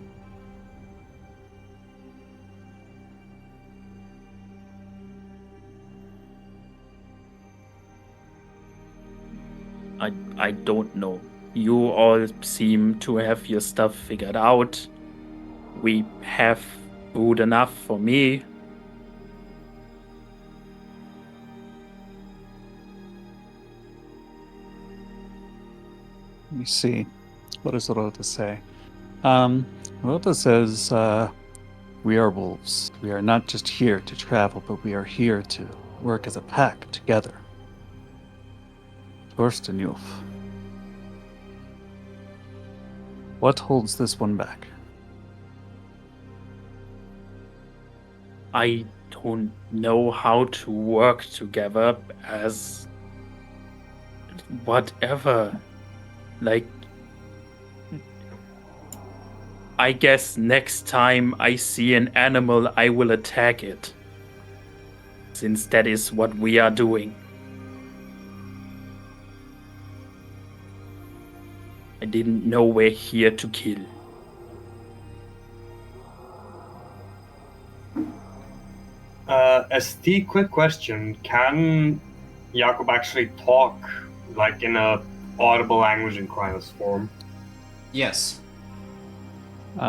Speaker 5: I don't know. You all seem to have your stuff figured out. We have food enough for me.
Speaker 3: Let me see. What does Rota say? Rota says, we are wolves. We are not just here to travel, but we are here to work as a pack together. Torsten Yulf. What holds this one back?
Speaker 5: I don't know how to work together as whatever. Like, I guess next time I see an animal, I will attack it. Since that is what we are doing. I didn't know we're here to kill.
Speaker 2: ST, quick question. Can Jakob actually talk, like, in a audible language in Krynos form?
Speaker 1: Yes.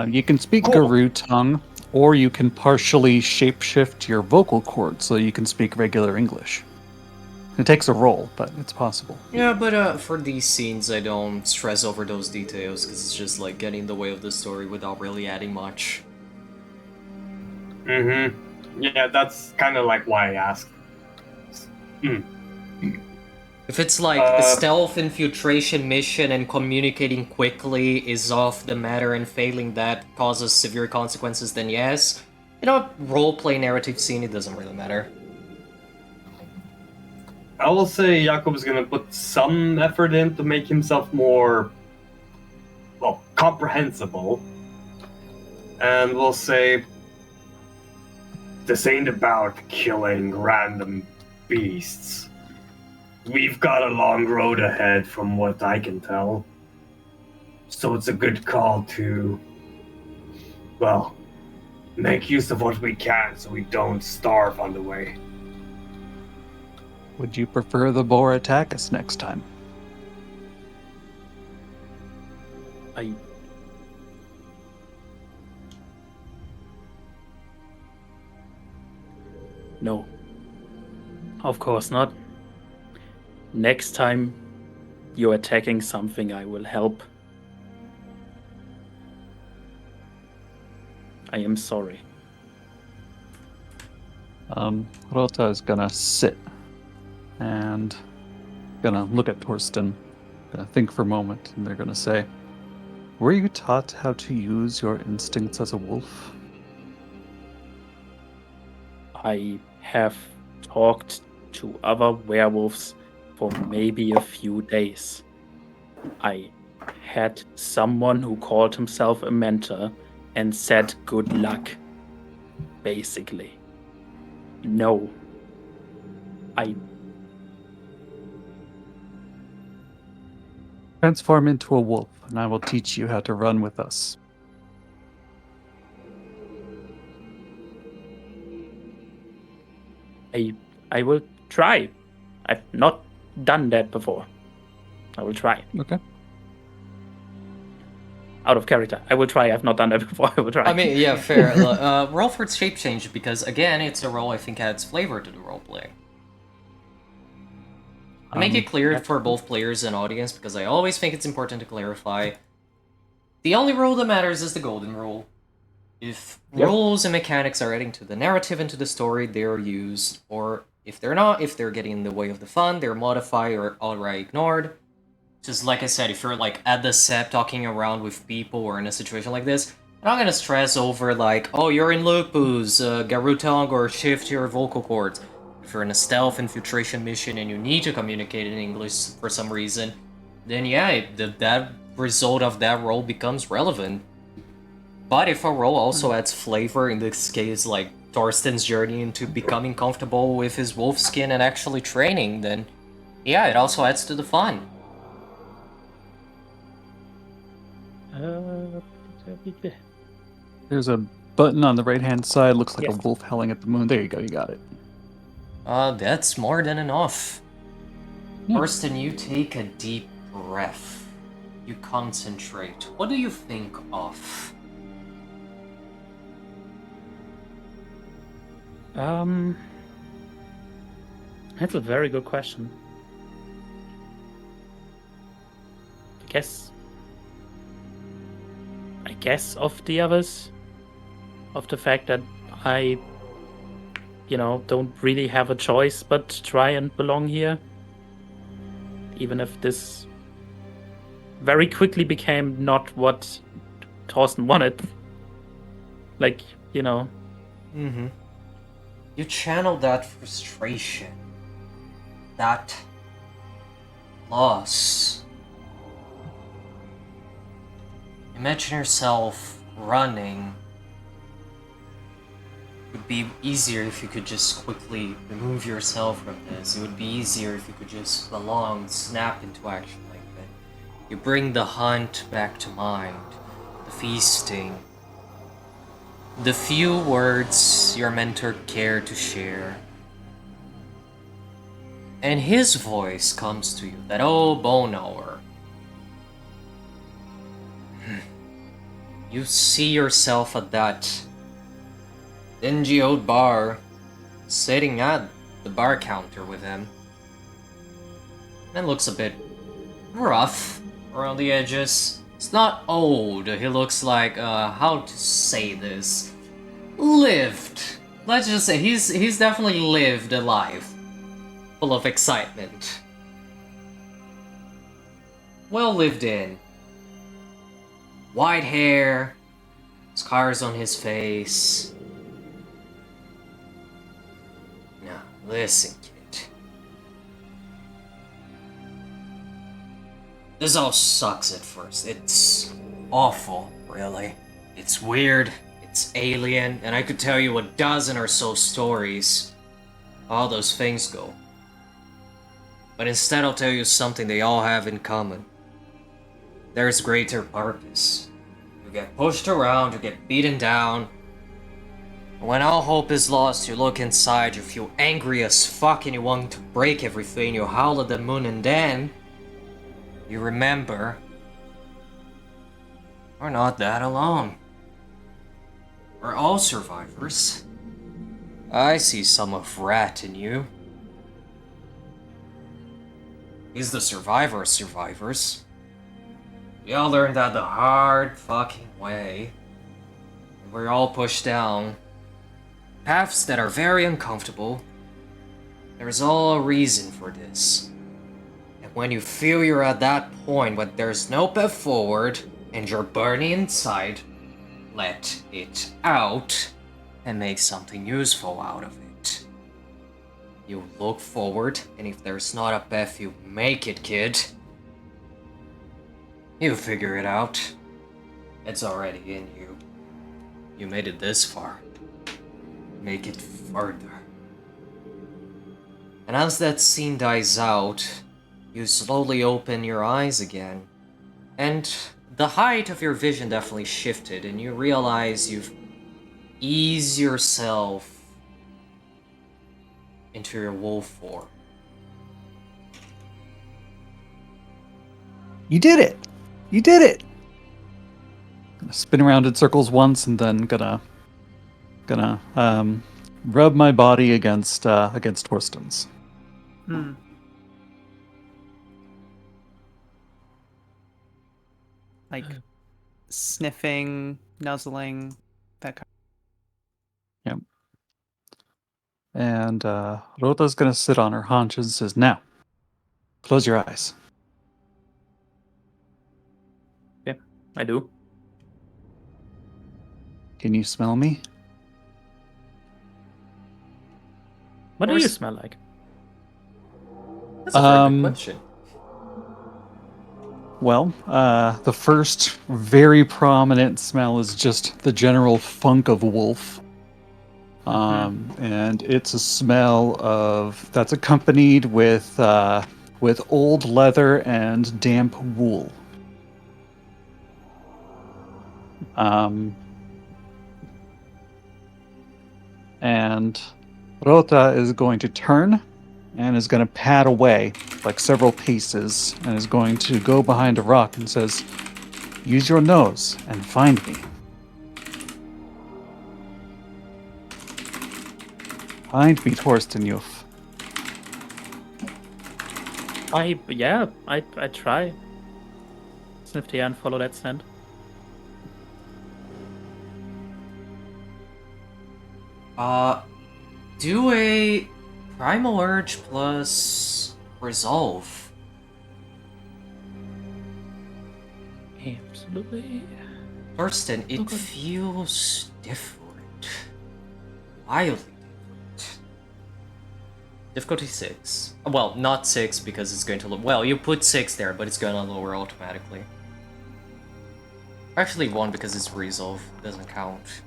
Speaker 3: You can speak
Speaker 2: Cool.
Speaker 3: Garou tongue, or you can partially shapeshift your vocal cords so you can speak regular English. It takes a roll, but it's possible.
Speaker 1: Yeah, but for these scenes, I don't stress over those details, because it's just like getting in the way of the story without really adding much.
Speaker 2: Mm-hmm. Yeah, that's kind of like why I asked.
Speaker 1: If it's like a stealth infiltration mission and communicating quickly is off the matter and failing that causes severe consequences, then yes. Roleplay narrative scene, it doesn't really matter.
Speaker 2: I will say Jakob's gonna put some effort in to make himself more, well, comprehensible. And we'll say, this ain't about killing random beasts. We've got a long road ahead from what I can tell. So it's a good call to, well, make use of what we can so we don't starve on the way.
Speaker 3: Would you prefer the boar attack us next time?
Speaker 5: No. Of course not. Next time you're attacking something, I will help. I am sorry.
Speaker 3: Rota is gonna sit and gonna look at Torsten, gonna think for a moment, and they're gonna say, were you taught how to use your instincts as a wolf?
Speaker 5: I have talked to other werewolves for maybe a few days. I had someone who called himself a mentor and said good luck, basically. No.
Speaker 3: Transform into a wolf, and I will teach you how to run with us.
Speaker 5: I will try. I've not done that before. I will try.
Speaker 3: Okay.
Speaker 5: Out of character. I will try. I've not done that before. I will try.
Speaker 1: I mean, yeah, fair. Roll for shape change, because again, it's a role I think adds flavor to the roleplay. Make it clear for both players and audience, because I always think it's important to clarify. The only rule that matters is the golden rule. If rules and mechanics are adding to the narrative and to the story, they're used. Or if they're not, if they're getting in the way of the fun, they're modified or outright ignored. Just like I said, if you're like at the set talking around with people or in a situation like this, I'm not gonna stress over like, oh, you're in lupus, Garutong, or shift your vocal cords. If you're in a stealth infiltration mission and you need to communicate in English for some reason, then yeah, that result of that role becomes relevant. But if a role also adds flavor, in this case like Torsten's journey into becoming comfortable with his wolf skin and actually training, then yeah, it also adds to the fun.
Speaker 3: There's a button on the right-hand side, looks like
Speaker 5: Yes.
Speaker 3: a wolf howling at the moon. There you go, you got it.
Speaker 1: That's more than enough.
Speaker 3: Yeah.
Speaker 1: First, you take a deep breath. You concentrate. What do you think of?
Speaker 5: That's a very good question. I guess of the others, of the fact that I, don't really have a choice but to try and belong here. Even if this very quickly became not what Thorsten wanted. Like,
Speaker 1: Mm-hmm. You channel that frustration, that loss. Imagine yourself running. It would be easier if you could just quickly remove yourself from this. It would be easier if you could just belong, snap into action like that. You bring the hunt back to mind, the feasting, the few words your mentor cared to share. And his voice comes to you, that old bone knower. You see yourself at that dingy old bar, sitting at the bar counter with him. And looks a bit rough around the edges. It's not old, he looks like, how to say this? Lived. Let's just say he's definitely lived a life. Full of excitement. Well lived in. White hair, scars on his face. Now, listen, kid. This all sucks at first. It's awful, really. It's weird, it's alien, and I could tell you a dozen or so stories. All those things go. But instead I'll tell you something they all have in common. There's greater purpose. You get pushed around, you get beaten down. When all hope is lost, you look inside, you feel angry as fuck and you want to break everything, you howl at the moon, and then you remember we're not that alone. We're all survivors. I see some of Rat in you. He's the survivor of survivors. We all learned that the hard fucking way. And we're all pushed down paths that are very uncomfortable. There's all a reason for this. And when you feel you're at that point where there's no path forward and you're burning inside, let it out and make something useful out of it. You look forward, and if there's not a path, you make it, kid. You figure it out. It's already in you. You made it this far. Make it further. And as that scene dies out, you slowly open your eyes again. And the height of your vision definitely shifted, and you realize you've eased yourself into your wolf form.
Speaker 3: You did it! You did it! Gonna spin around in circles once, and then gonna rub my body against Torsten's.
Speaker 6: Hmm. Like sniffing, nuzzling, that kind.
Speaker 3: Yep. And Rota's gonna sit on her haunches and says, "Now, close your eyes."
Speaker 5: Yeah, I do.
Speaker 3: Can you smell me?
Speaker 5: What do you
Speaker 1: course.
Speaker 5: smell like?
Speaker 1: That's a very good question.
Speaker 3: Well, the first very prominent smell is just the general funk of wolf. And it's a smell that's accompanied with old leather and damp wool. And Rota is going to turn and is going to pad away like several paces and is going to go behind a rock and says, "Use your nose and find me. Find me, Torsten Youth."
Speaker 5: I try. Sniff the air and follow that scent.
Speaker 1: Do a Primal Urge plus Resolve.
Speaker 5: Absolutely.
Speaker 1: Torsten, it
Speaker 5: Okay.
Speaker 1: feels different. Wildly different. Difficulty 6. Well, not 6 because it's going to look. Well, you put 6 there, but it's going to lower automatically. Actually, 1 because it's Resolve. Doesn't count.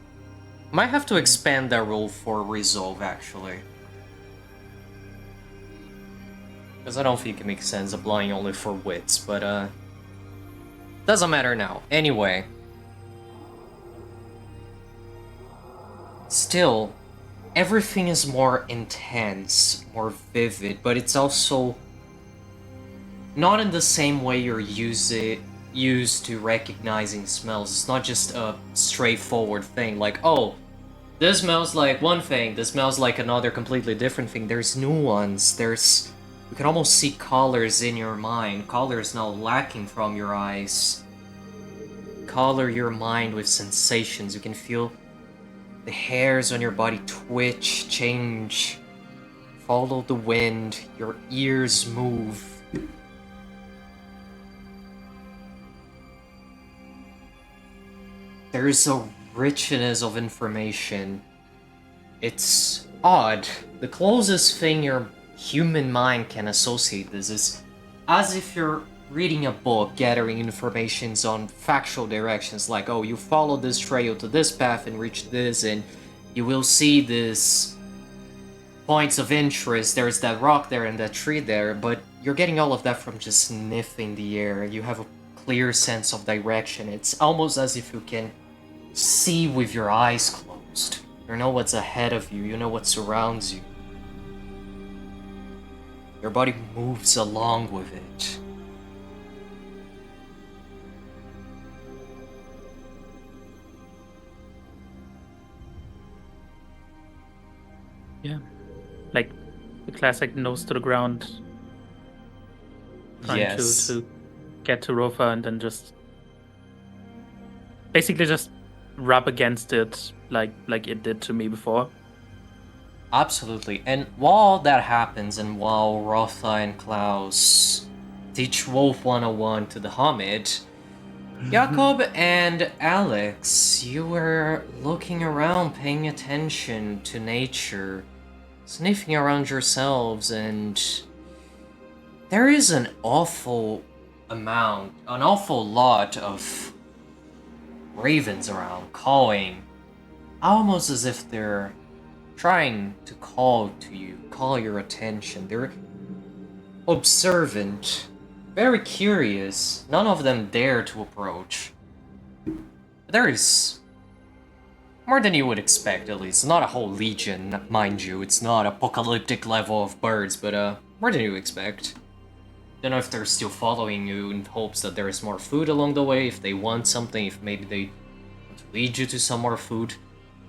Speaker 1: Might have to expand that rule for Resolve, actually. Because I don't think it makes sense applying only for wits, but, doesn't matter now. Anyway. Still, everything is more intense, more vivid, but it's also not in the same way you're used to recognizing smells. It's not just a straightforward thing, like, oh, this smells like one thing, this smells like another completely different thing. There's nuance, you can almost see colors in your mind. Colors now lacking from your eyes. Color your mind with sensations. You can feel the hairs on your body twitch, change, follow the wind, your ears move. There is a richness of information. It's odd. The closest thing your human mind can associate this is as if you're reading a book, gathering informations on factual directions, like, oh, you follow this trail to this path and reach this, and you will see this points of interest, there's that rock there and that tree there, but you're getting all of that from just sniffing the air. You have a clear sense of direction. It's almost as if you can see with your eyes closed. You know what's ahead of you, you know what surrounds you. Your body moves along with it.
Speaker 5: Yeah. Like the classic nose to the ground. Trying
Speaker 1: Yes.
Speaker 5: to get to Rofa and then just basically just rub against it like it did to me before.
Speaker 1: Absolutely. And while that happens, and while Rotha and Klaus teach Wolf 101 to the Hamid, Jakob and Alex, you were looking around, paying attention to nature, sniffing around yourselves, and there is an awful lot of ravens around, cawing, almost as if they're trying to call to you, call your attention. They're observant, very curious. None of them dare to approach. There is more than you would expect, at least. Not a whole legion, mind you. It's not apocalyptic level of birds, but more than you expect. Don't know if they're still following you in hopes that there is more food along the way, if they want something, if maybe they want to lead you to some more food.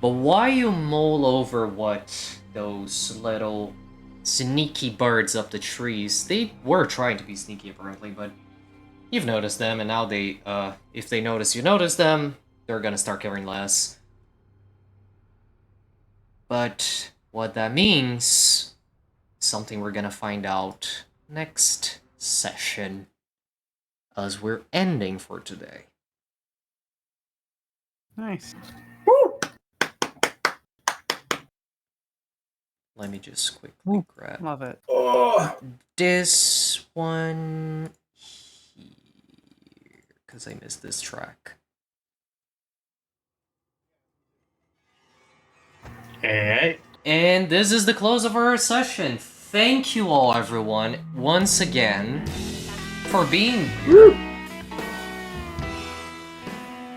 Speaker 1: But while you mull over what those little sneaky birds up the trees, they were trying to be sneaky apparently, but you've noticed them, and now they, if they notice you notice them, they're gonna start caring less. But what that means, something we're gonna find out next session, as we're ending for today.
Speaker 6: Nice.
Speaker 1: Let me just quickly grab
Speaker 6: Love it.
Speaker 4: Oh,
Speaker 1: this one here, because I missed this track.
Speaker 2: Hey.
Speaker 1: And this is the close of our session. Thank you all, everyone, once again, for being here.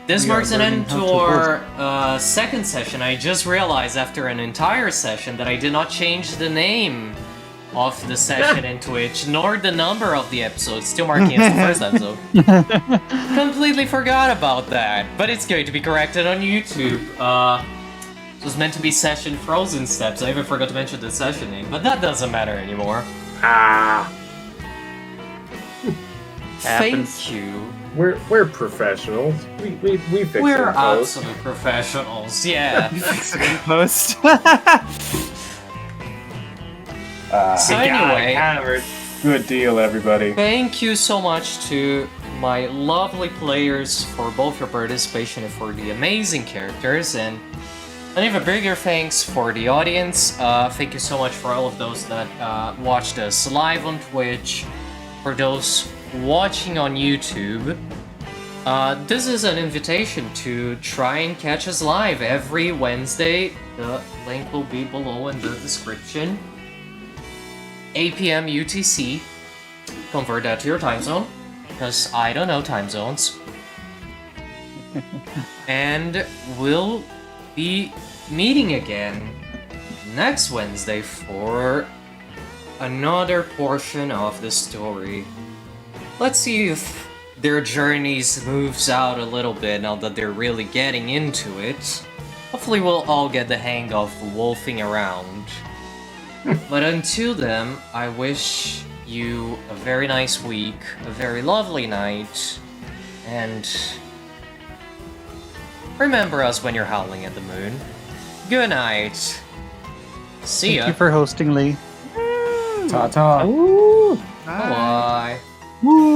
Speaker 1: This
Speaker 3: We are
Speaker 1: marks an
Speaker 3: learning
Speaker 1: end
Speaker 3: how
Speaker 1: to
Speaker 3: to
Speaker 1: our second session. I just realized after an entire session that I did not change the name of the session in Twitch, nor the number of the episodes, still marking as the first episode. Completely forgot about that, but it's going to be corrected on YouTube. It was meant to be Session Frozen Steps. I even forgot to mention the session name, but that doesn't matter anymore.
Speaker 5: Happens.
Speaker 1: Thank you.
Speaker 4: We're professionals. We fix
Speaker 1: We're
Speaker 4: it in post.
Speaker 1: absolute professionals, yeah.
Speaker 6: Fix it in post.
Speaker 1: So anyway,
Speaker 4: Hammered. Good deal, everybody.
Speaker 1: thank you so much to my lovely players for both your participation and for the amazing characters, and even bigger thanks for the audience. Thank you so much for all of those that watched us live on Twitch, for those watching on YouTube. This is an invitation to try and catch us live every Wednesday. The link will be below in the description. 8 p.m. UTC. Convert that to your time zone, because I don't know time zones. And we'll be meeting again next Wednesday for another portion of the story. Let's see if their journeys moves out a little bit now that they're really getting into it. Hopefully we'll all get the hang of wolfing around. But until then, I wish you a very nice week, a very lovely night, and remember us when you're howling at the moon. Good night. See ya.
Speaker 3: Thank you for hosting, Lee.
Speaker 4: Ta-ta.
Speaker 6: Ooh.
Speaker 1: Bye.
Speaker 3: Woo!